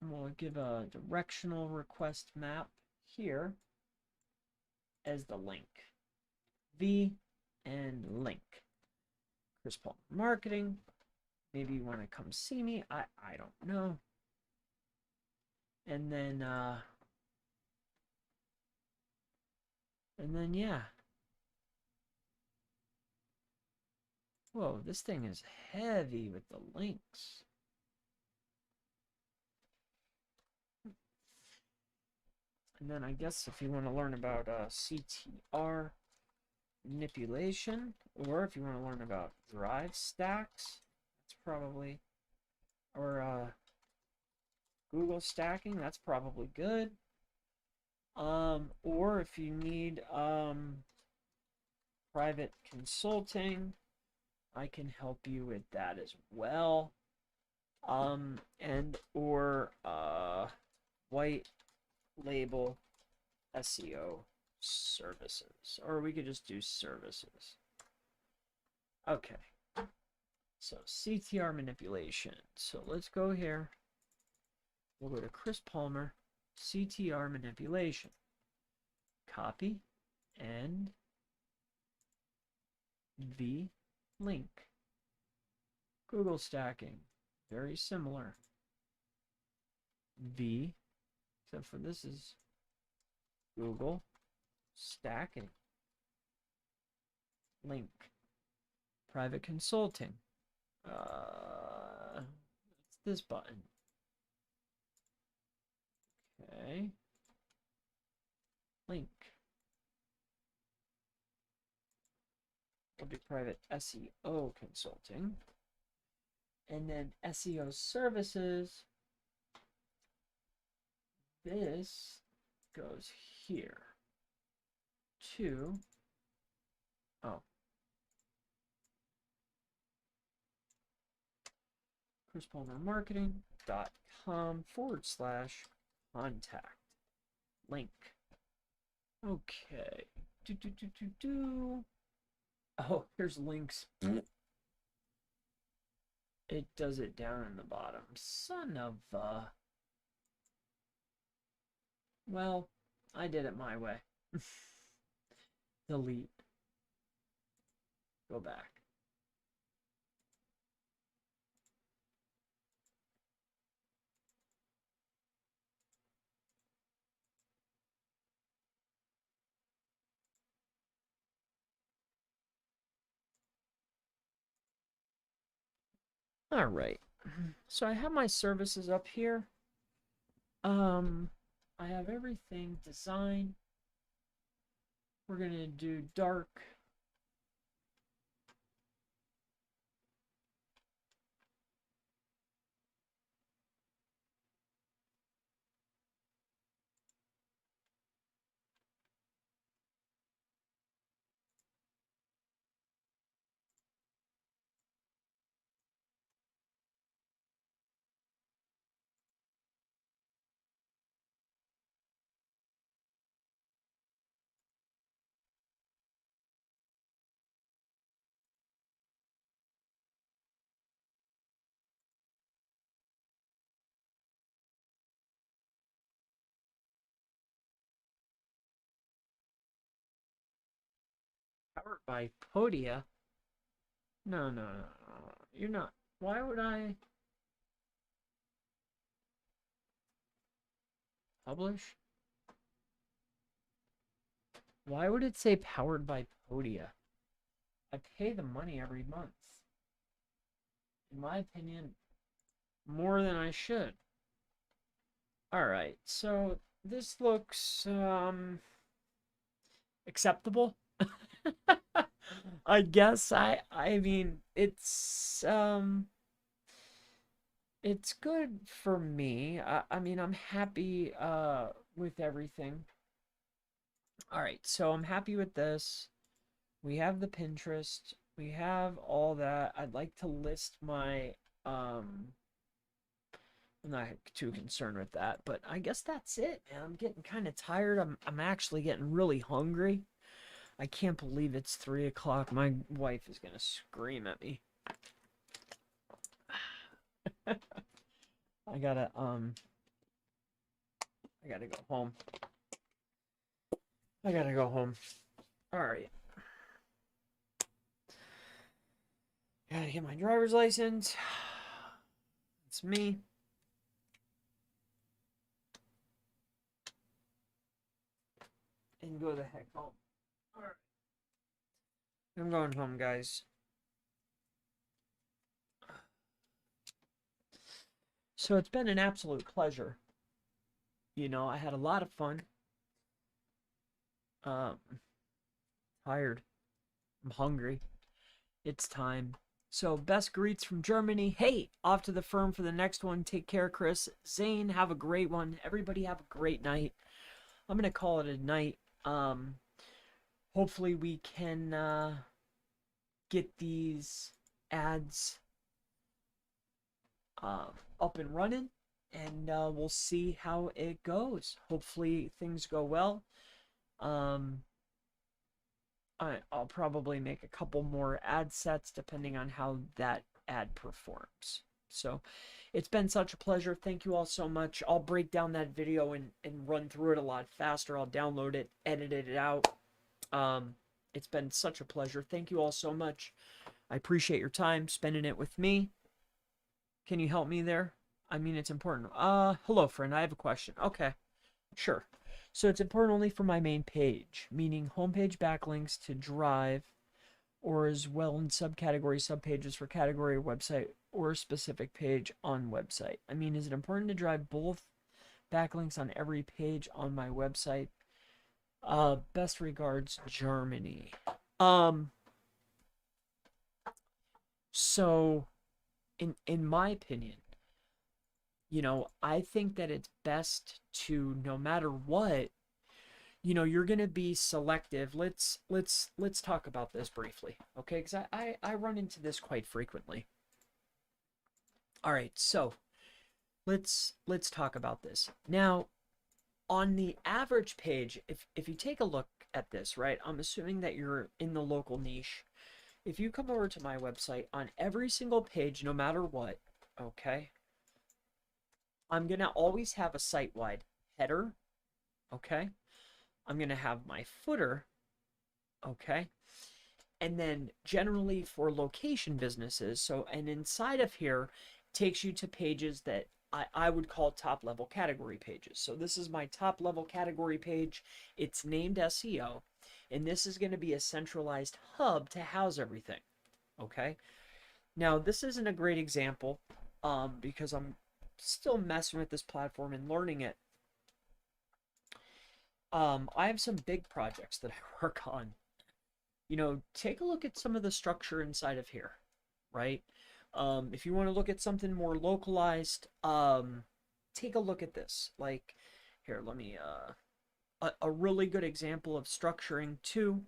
We'll give a directional request map here as the link. V and link. Chris Paul Marketing. Maybe you want to come see me. I don't know. And then yeah. Whoa, this thing is heavy with the links. And then I guess if you want to learn about CTR manipulation, or if you want to learn about drive stacks, that's probably, or Google stacking, that's probably good. Or if you need private consulting, I can help you with that as well. And or white label SEO services, or we could just do services. Okay, so CTR manipulation. So let's go here. We'll go to Chris Palmer, CTR manipulation. Copy and V link. Google stacking, very similar. V, except for this is Google stacking. Link. Private consulting. It's this button. Okay. Link. We'll do private SEO consulting. And then SEO services. This goes here to, oh, chrispalmermarketing.com/contact link. Okay. Oh, here's links. It does it down in the bottom. Son of well, I did it my way. Delete. Go back. All right. So I have my services up here. I have everything designed. We're going to do dark. Powered by Podia. No. You're not. Why would I publish? Why would it say powered by Podia? I pay the money every month. In my opinion, more than I should. All right, so this looks acceptable. I guess I mean it's good for me. I mean I'm happy with everything. All right, so I'm happy with this. We have the Pinterest. We have all that. I'd like to list my I'm not too concerned with that, but I guess that's it, man. I'm getting kind of tired. I'm actually getting really hungry. I can't believe it's 3 o'clock. My wife is gonna scream at me. I gotta I gotta go home. I gotta go home. All right. Gotta get my driver's license. It's me. And go the heck home. All right. I'm going home, guys. So it's been an absolute pleasure. You know, I had a lot of fun. Um, tired. I'm hungry. It's time. So, best greets from Germany. Hey, off to the firm for the next one. Take care, Chris. Zane, have a great one. Everybody have a great night. I'm going to call it a night. Hopefully we can get these ads up and running, and we'll see how it goes. Hopefully things go well. I'll probably make a couple more ad sets depending on how that ad performs. So it's been such a pleasure. Thank you all so much. I'll break down that video and run through it a lot faster. I'll download it, edit it out. It's been such a pleasure. Thank you all so much. I appreciate your time spending it with me. Can you help me there? I mean, it's important. Hello, friend. I have a question. Okay, sure. So it's important only for my main page, meaning homepage backlinks to drive, or as well in subcategory subpages for category website or specific page on website. I mean, is it important to drive both backlinks on every page on my website? Best regards, Germany. So in my opinion, you know, I think that it's best to, no matter what, you know, you're going to be selective. Let's talk about this briefly, okay? Because I run into this quite frequently. All right, so let's talk about this now. On the average page, if you take a look at this, right, I'm assuming that you're in the local niche. If you come over to my website, on every single page, no matter what, okay, I'm going to always have a site-wide header, okay? I'm going to have my footer, okay? And then generally for location businesses, so, and inside of here takes you to pages that I would call top level category pages. So this is my top level category page. It's named SEO, and this is going to be a centralized hub to house everything, okay? Now, this isn't a great example because I'm still messing with this platform and learning it. I have some big projects that I work on. You know, take a look at some of the structure inside of here, right? If you want to look at something more localized, take a look at this. Like, here, let me, a really good example of structuring too,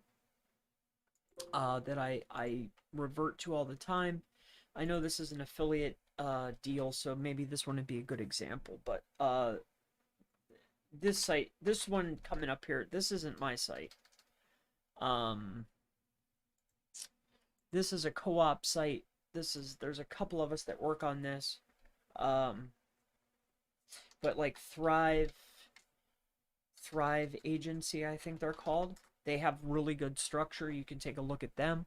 that I revert to all the time. I know this is an affiliate deal, so maybe this wouldn't be a good example, but this site, this one coming up here, this isn't my site. This is a co-op site. There's a couple of us that work on this. But like Thrive Agency, I think they're called. They have really good structure. You can take a look at them.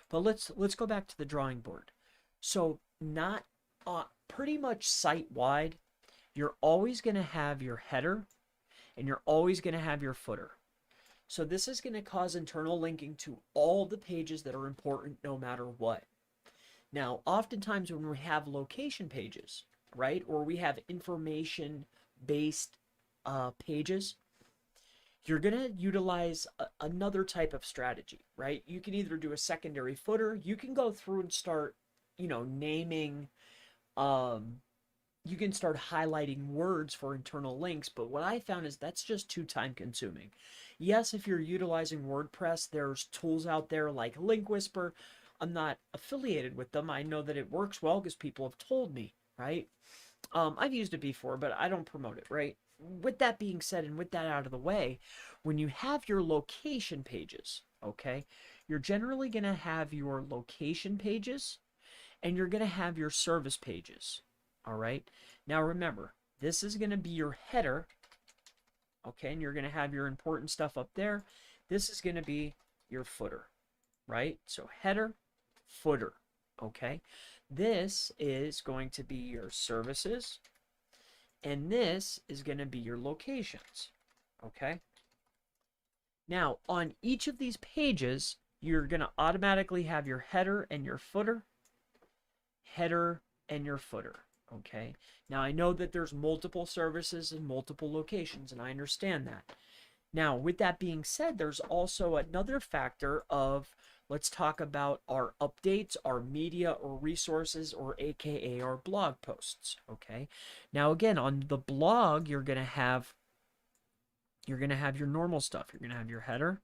But let's go back to the drawing board. So not pretty much site-wide, you're always going to have your header and you're always going to have your footer. So this is going to cause internal linking to all the pages that are important no matter what. Now, oftentimes when we have location pages, right, or we have information-based pages, you're going to utilize another type of strategy, right? You can either do a secondary footer. You can go through and start, naming, you can start highlighting words for internal links, but what I found is that's just too time consuming. Yes, if you're utilizing WordPress, there's tools out there like Link Whisper. I'm not affiliated with them. I know that it works well because people have told me, right? I've used it before, but I don't promote it, right? With that being said, and with that out of the way, when you have your location pages, okay, you're generally going to have your location pages and you're going to have your service pages. All right. Now remember, this is going to be your header. Okay. And you're going to have your important stuff up there. This is going to be your footer, right? So header, footer. Okay. This is going to be your services. And this is going to be your locations. Okay. Now on each of these pages, you're going to automatically have your header and your footer. Header and your footer. Okay. Now I know that there's multiple services and multiple locations, and I understand that. Now, with that being said, there's also another factor of, let's talk about our updates, our media or resources, or AKA our blog posts. Okay. Now, again, on the blog, you're going to have your normal stuff. You're going to have your header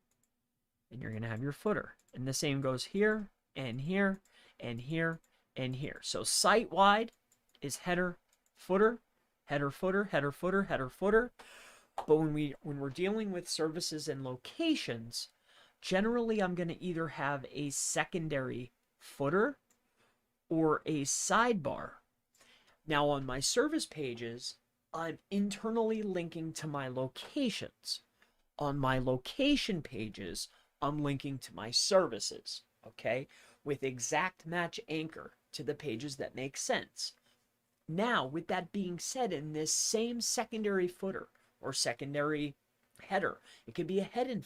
and you're going to have your footer. And the same goes here and here and here and here. So site-wide is header, footer, header, footer, header, footer, header, footer. But when we're dealing with services and locations, generally I'm going to either have a secondary footer or a sidebar. Now on my service pages, I'm internally linking to my locations. On my location pages, I'm linking to my services, okay, with exact match anchor to the pages that make sense. Now, with that being said, in this same secondary footer or secondary header, it could be a hidden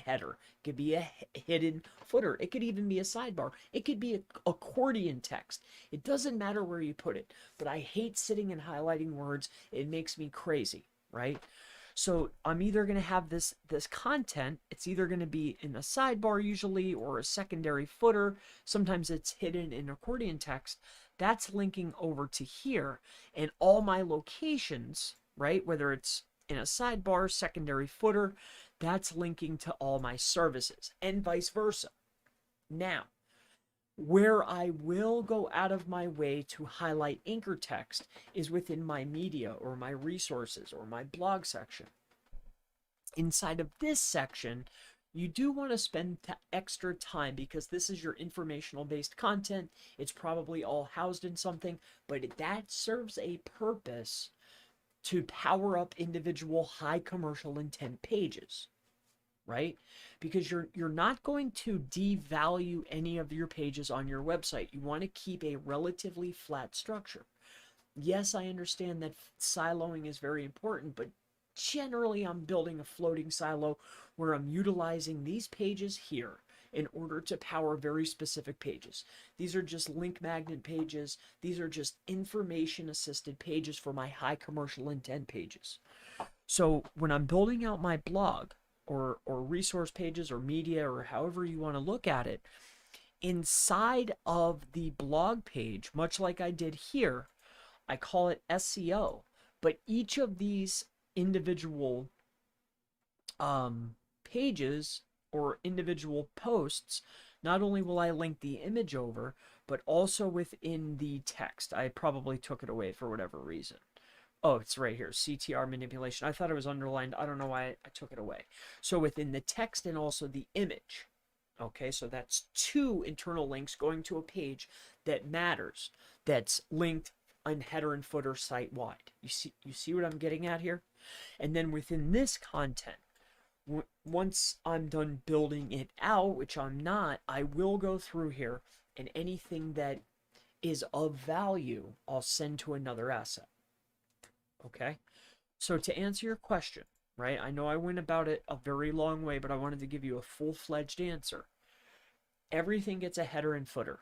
header, it could be a hidden footer, it could even be a sidebar, it could be a accordion text. It doesn't matter where you put it, but I hate sitting and highlighting words. It makes me crazy, right? So I'm either going to have this content, it's either going to be in a sidebar usually or a secondary footer. Sometimes it's hidden in accordion text. That's linking over to here, and all my locations, right, whether it's in a sidebar, secondary footer, that's linking to all my services, and vice versa. Now, where I will go out of my way to highlight anchor text is within my media or my resources or my blog section. Inside of this section, you do want to spend extra time because this is your informational based content. It's probably all housed in something, but that serves a purpose to power up individual high commercial intent pages, right? Because you're not going to devalue any of your pages on your website. You want to keep a relatively flat structure. Yes, I understand that siloing is very important, but generally I'm building a floating silo where I'm utilizing these pages here in order to power very specific pages. These are just link magnet pages. These are just information assisted pages for my high commercial intent pages. So when I'm building out my blog or resource pages or media or however you want to look at it, inside of the blog page, much like I did here, I call it SEO, but each of these individual pages or individual posts, not only will I link the image over, but also within the text. I probably took it away for whatever reason. Oh, it's right here, CTR manipulation. I thought it was underlined. I don't know why I took it away. So within the text and also the image. Okay, so that's two internal links going to a page that matters, that's linked on header and footer site-wide. You see what I'm getting at here? And then within this content, once I'm done building it out, which I'm not, I will go through here, and anything that is of value, I'll send to another asset. Okay? So to answer your question, right? I know I went about it a very long way, but I wanted to give you a full-fledged answer. Everything gets a header and footer.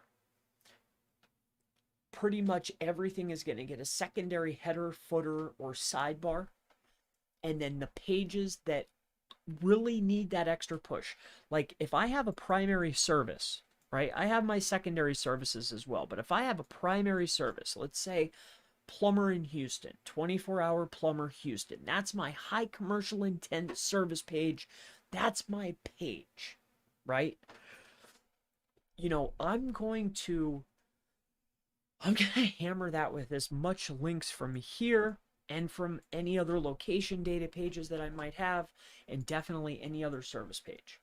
Pretty much everything is going to get a secondary header, footer, or sidebar. and then the pages that really need that extra push. Like if I have a primary service, right? I have my secondary services as well, but if I have a primary service, let's say plumber in Houston, 24-hour plumber Houston, that's my high commercial intent service page. That's my page, right? You know, I'm going to hammer that with as much links from here and from any other location data pages that I might have, and definitely any other service page.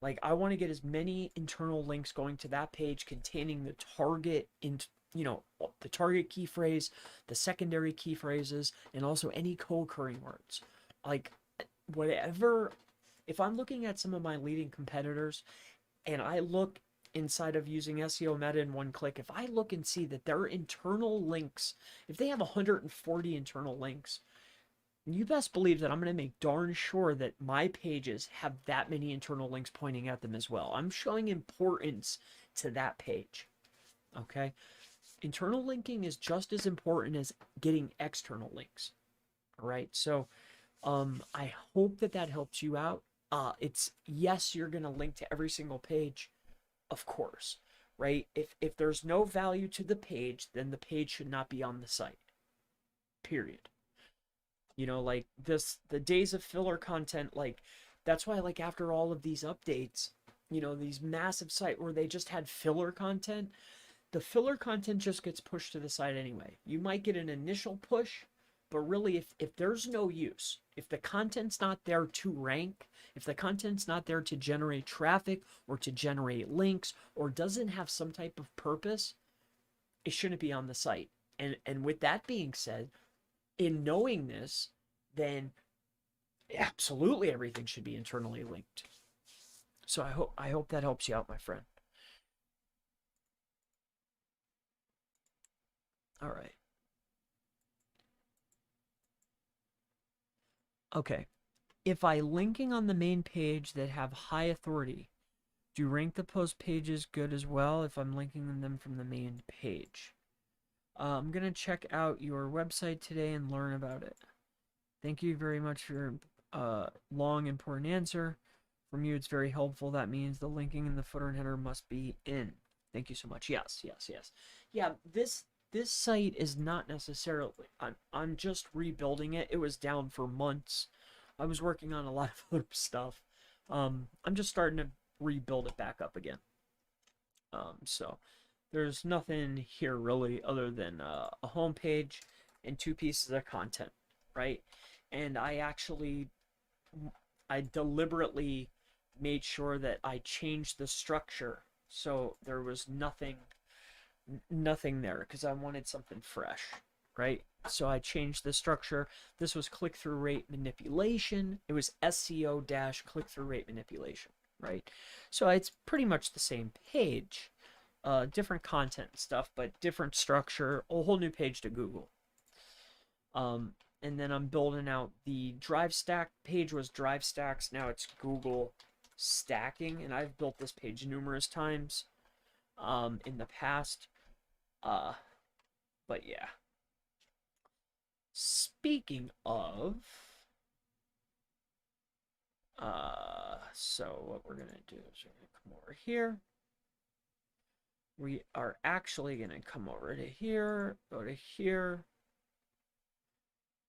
Like I want to get as many internal links going to that page containing the target the target key phrase, the secondary key phrases, and also any co-occurring words. Like whatever, if I'm looking at some of my leading competitors and I look inside of using SEO Meta in one click, if I look and see that their internal links, if they have 140 internal links, you best believe that I'm going to make darn sure that my pages have that many internal links pointing at them as well. I'm showing importance to that page. Okay? Internal linking is just as important as getting external links. All right? So, I hope that that helps you out. It's yes, you're going to link to every single page, of course, right? If there's no value to the page, then the page should not be on the site. Period. You know, like the days of filler content, like that's why like after all of these updates, you know, these massive site where they just had filler content, the filler content just gets pushed to the side anyway. You might get an initial push, but really if there's no use, if the content's not there to rank, if the content's not there to generate traffic or to generate links or doesn't have some type of purpose, it shouldn't be on the site. And with that being said, in knowing this, then absolutely everything should be internally linked. So I hope that helps you out, my friend. All right. Okay. If I linking on the main page that have high authority, do rank the post pages good as well if I'm linking them from the main page? I'm going to check out your website today and learn about it. Thank you very much for your long, important answer. From you, it's very helpful. That means the linking in the footer and header must be in. Thank you so much. Yes. Yeah, this site is not necessarily... I'm just rebuilding it. It was down for months. I was working on a lot of other stuff. I'm just starting to rebuild it back up again. So there's nothing here really other than a home page and 2 pieces of content, right? And I deliberately made sure that I changed the structure so there was nothing there because I wanted something fresh, right? So I changed the structure. This was click-through rate manipulation. It was SEO dash click-through rate manipulation, right? So it's pretty much the same page. Different content stuff, but different structure, a whole new page to Google. And then I'm building out the drive stack page was drive stacks. Now it's Google stacking, and I've built this page numerous times in the past. But yeah. Speaking of, so what we're gonna do is we're gonna come over here. We are actually going to come over to here, go to here.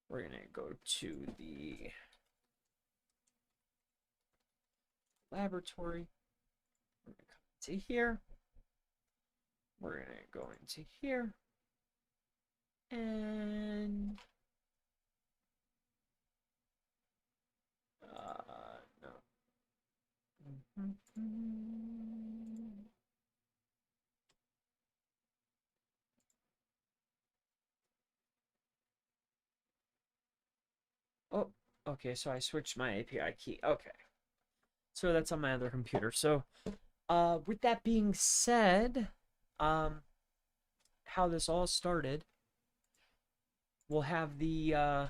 We're going to go to the laboratory. We're going to come to here. We're going to go into here. And no. Oh, okay, so I switched my API key. Okay. So that's on my other computer. So, with that being said, how this all started, we'll have the, I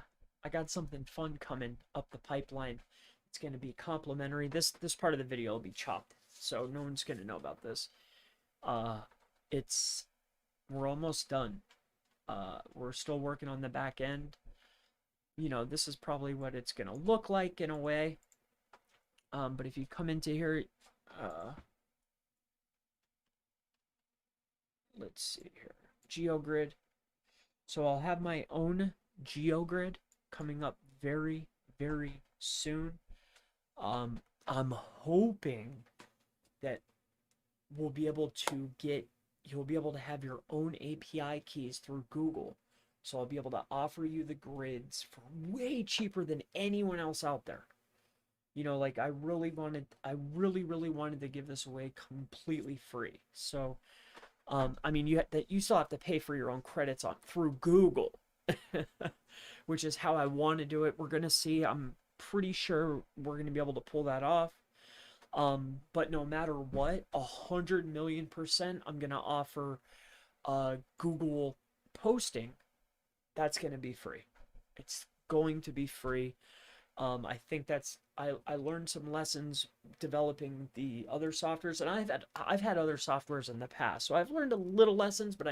got something fun coming up the pipeline. It's going to be complimentary. This part of the video will be chopped, so no one's going to know about this. We're almost done. We're still working on the back end. this is probably what it's going to look like in a way. But if you come into here, let's see here, GeoGrid. So I'll have my own GeoGrid coming up very, very soon. I'm hoping that you'll be able to have your own API keys through Google. So I'll be able to offer you the grids for way cheaper than anyone else out there. Like I really, really wanted to give this away completely free. So, I mean, you still have to pay for your own credits through Google, which is how I want to do it. We're gonna see. I'm pretty sure we're gonna be able to pull that off. But no matter what, 100,000,000%, I'm gonna offer Google posting. That's gonna be free. It's going to be free. I think I learned some lessons developing the other softwares, and I've had other softwares in the past, so I've learned a little lessons, but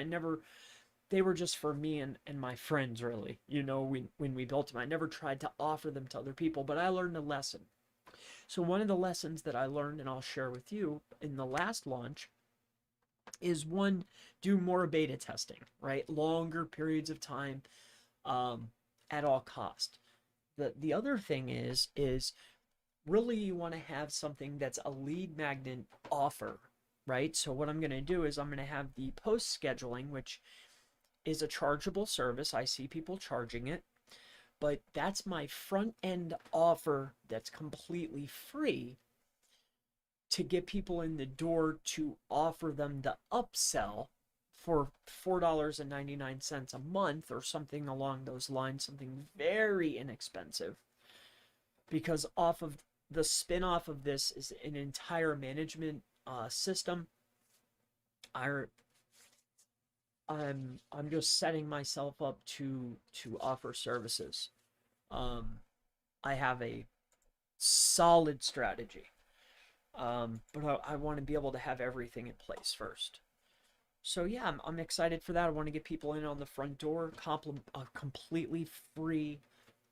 they were just for me and my friends, really. When we built them, I never tried to offer them to other people, but I learned a lesson. So one of the lessons that I learned, and I'll share with you in the last launch, is one, do more beta testing, right? Longer periods of time, at all cost. The other thing is really you want to have something that's a lead magnet offer, right? So what I'm going to do is I'm going to have the post scheduling, which is a chargeable service. I see people charging it, but that's my front end offer that's completely free to get people in the door, to offer them the upsell for $4.99 a month or something along those lines, something very inexpensive, because off of the spin-off of this is an entire management system. I'm just setting myself up to offer services. I have a solid strategy, but I want to be able to have everything in place first. So yeah, I'm excited for that. I want to get people in on the front door, completely free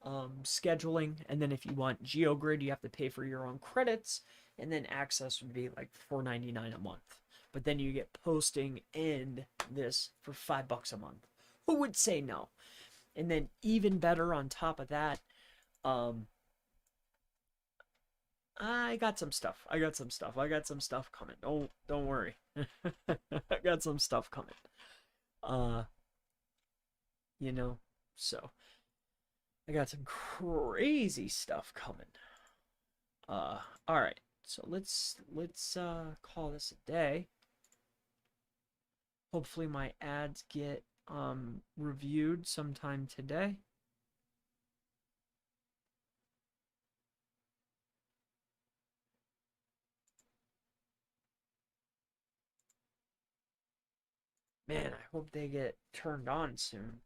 scheduling, and then if you want GeoGrid, you have to pay for your own credits, and then access would be like $4.99 a month. But then you get posting and this for $5 a month. Who would say no? And then even better on top of that, I got some stuff. I got some stuff coming. Don't worry. I got some stuff coming. So I got some crazy stuff coming. All right. So let's call this a day. Hopefully my ads get reviewed sometime today. Man, I hope they get turned on soon.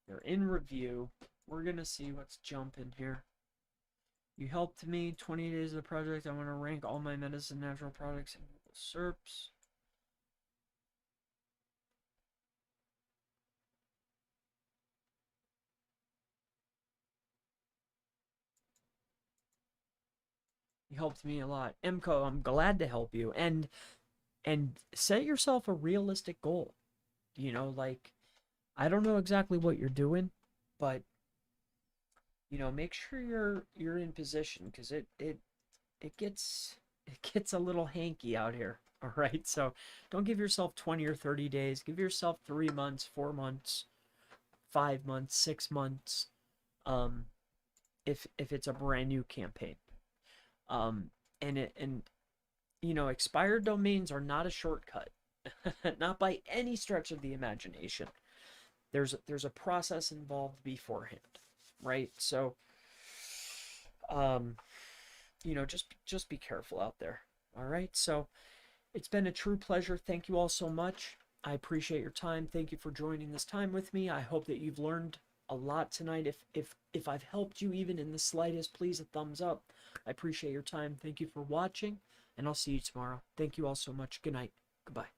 They're in review. We're gonna see what's jumping here. You helped me 20 days of the project. I want to rank all my medicine natural products in Google SERPs. You helped me a lot. MCO, I'm glad to help you. And set yourself a realistic goal. Like, I don't know exactly what you're doing, but make sure you're in position, because it gets a little hanky out here. All right, so don't give yourself 20 or 30 days. Give yourself 3 months, 4 months, 5 months, 6 months. If it's a brand new campaign, expired domains are not a shortcut, not by any stretch of the imagination. There's a process involved beforehand, right? So, just be careful out there. All right. So it's been a true pleasure. Thank you all so much. I appreciate your time. Thank you for joining this time with me. I hope that you've learned a lot tonight. If I've helped you even in the slightest, please, a thumbs up. I appreciate your time. Thank you for watching, and I'll see you tomorrow. Thank you all so much. Good night. Goodbye.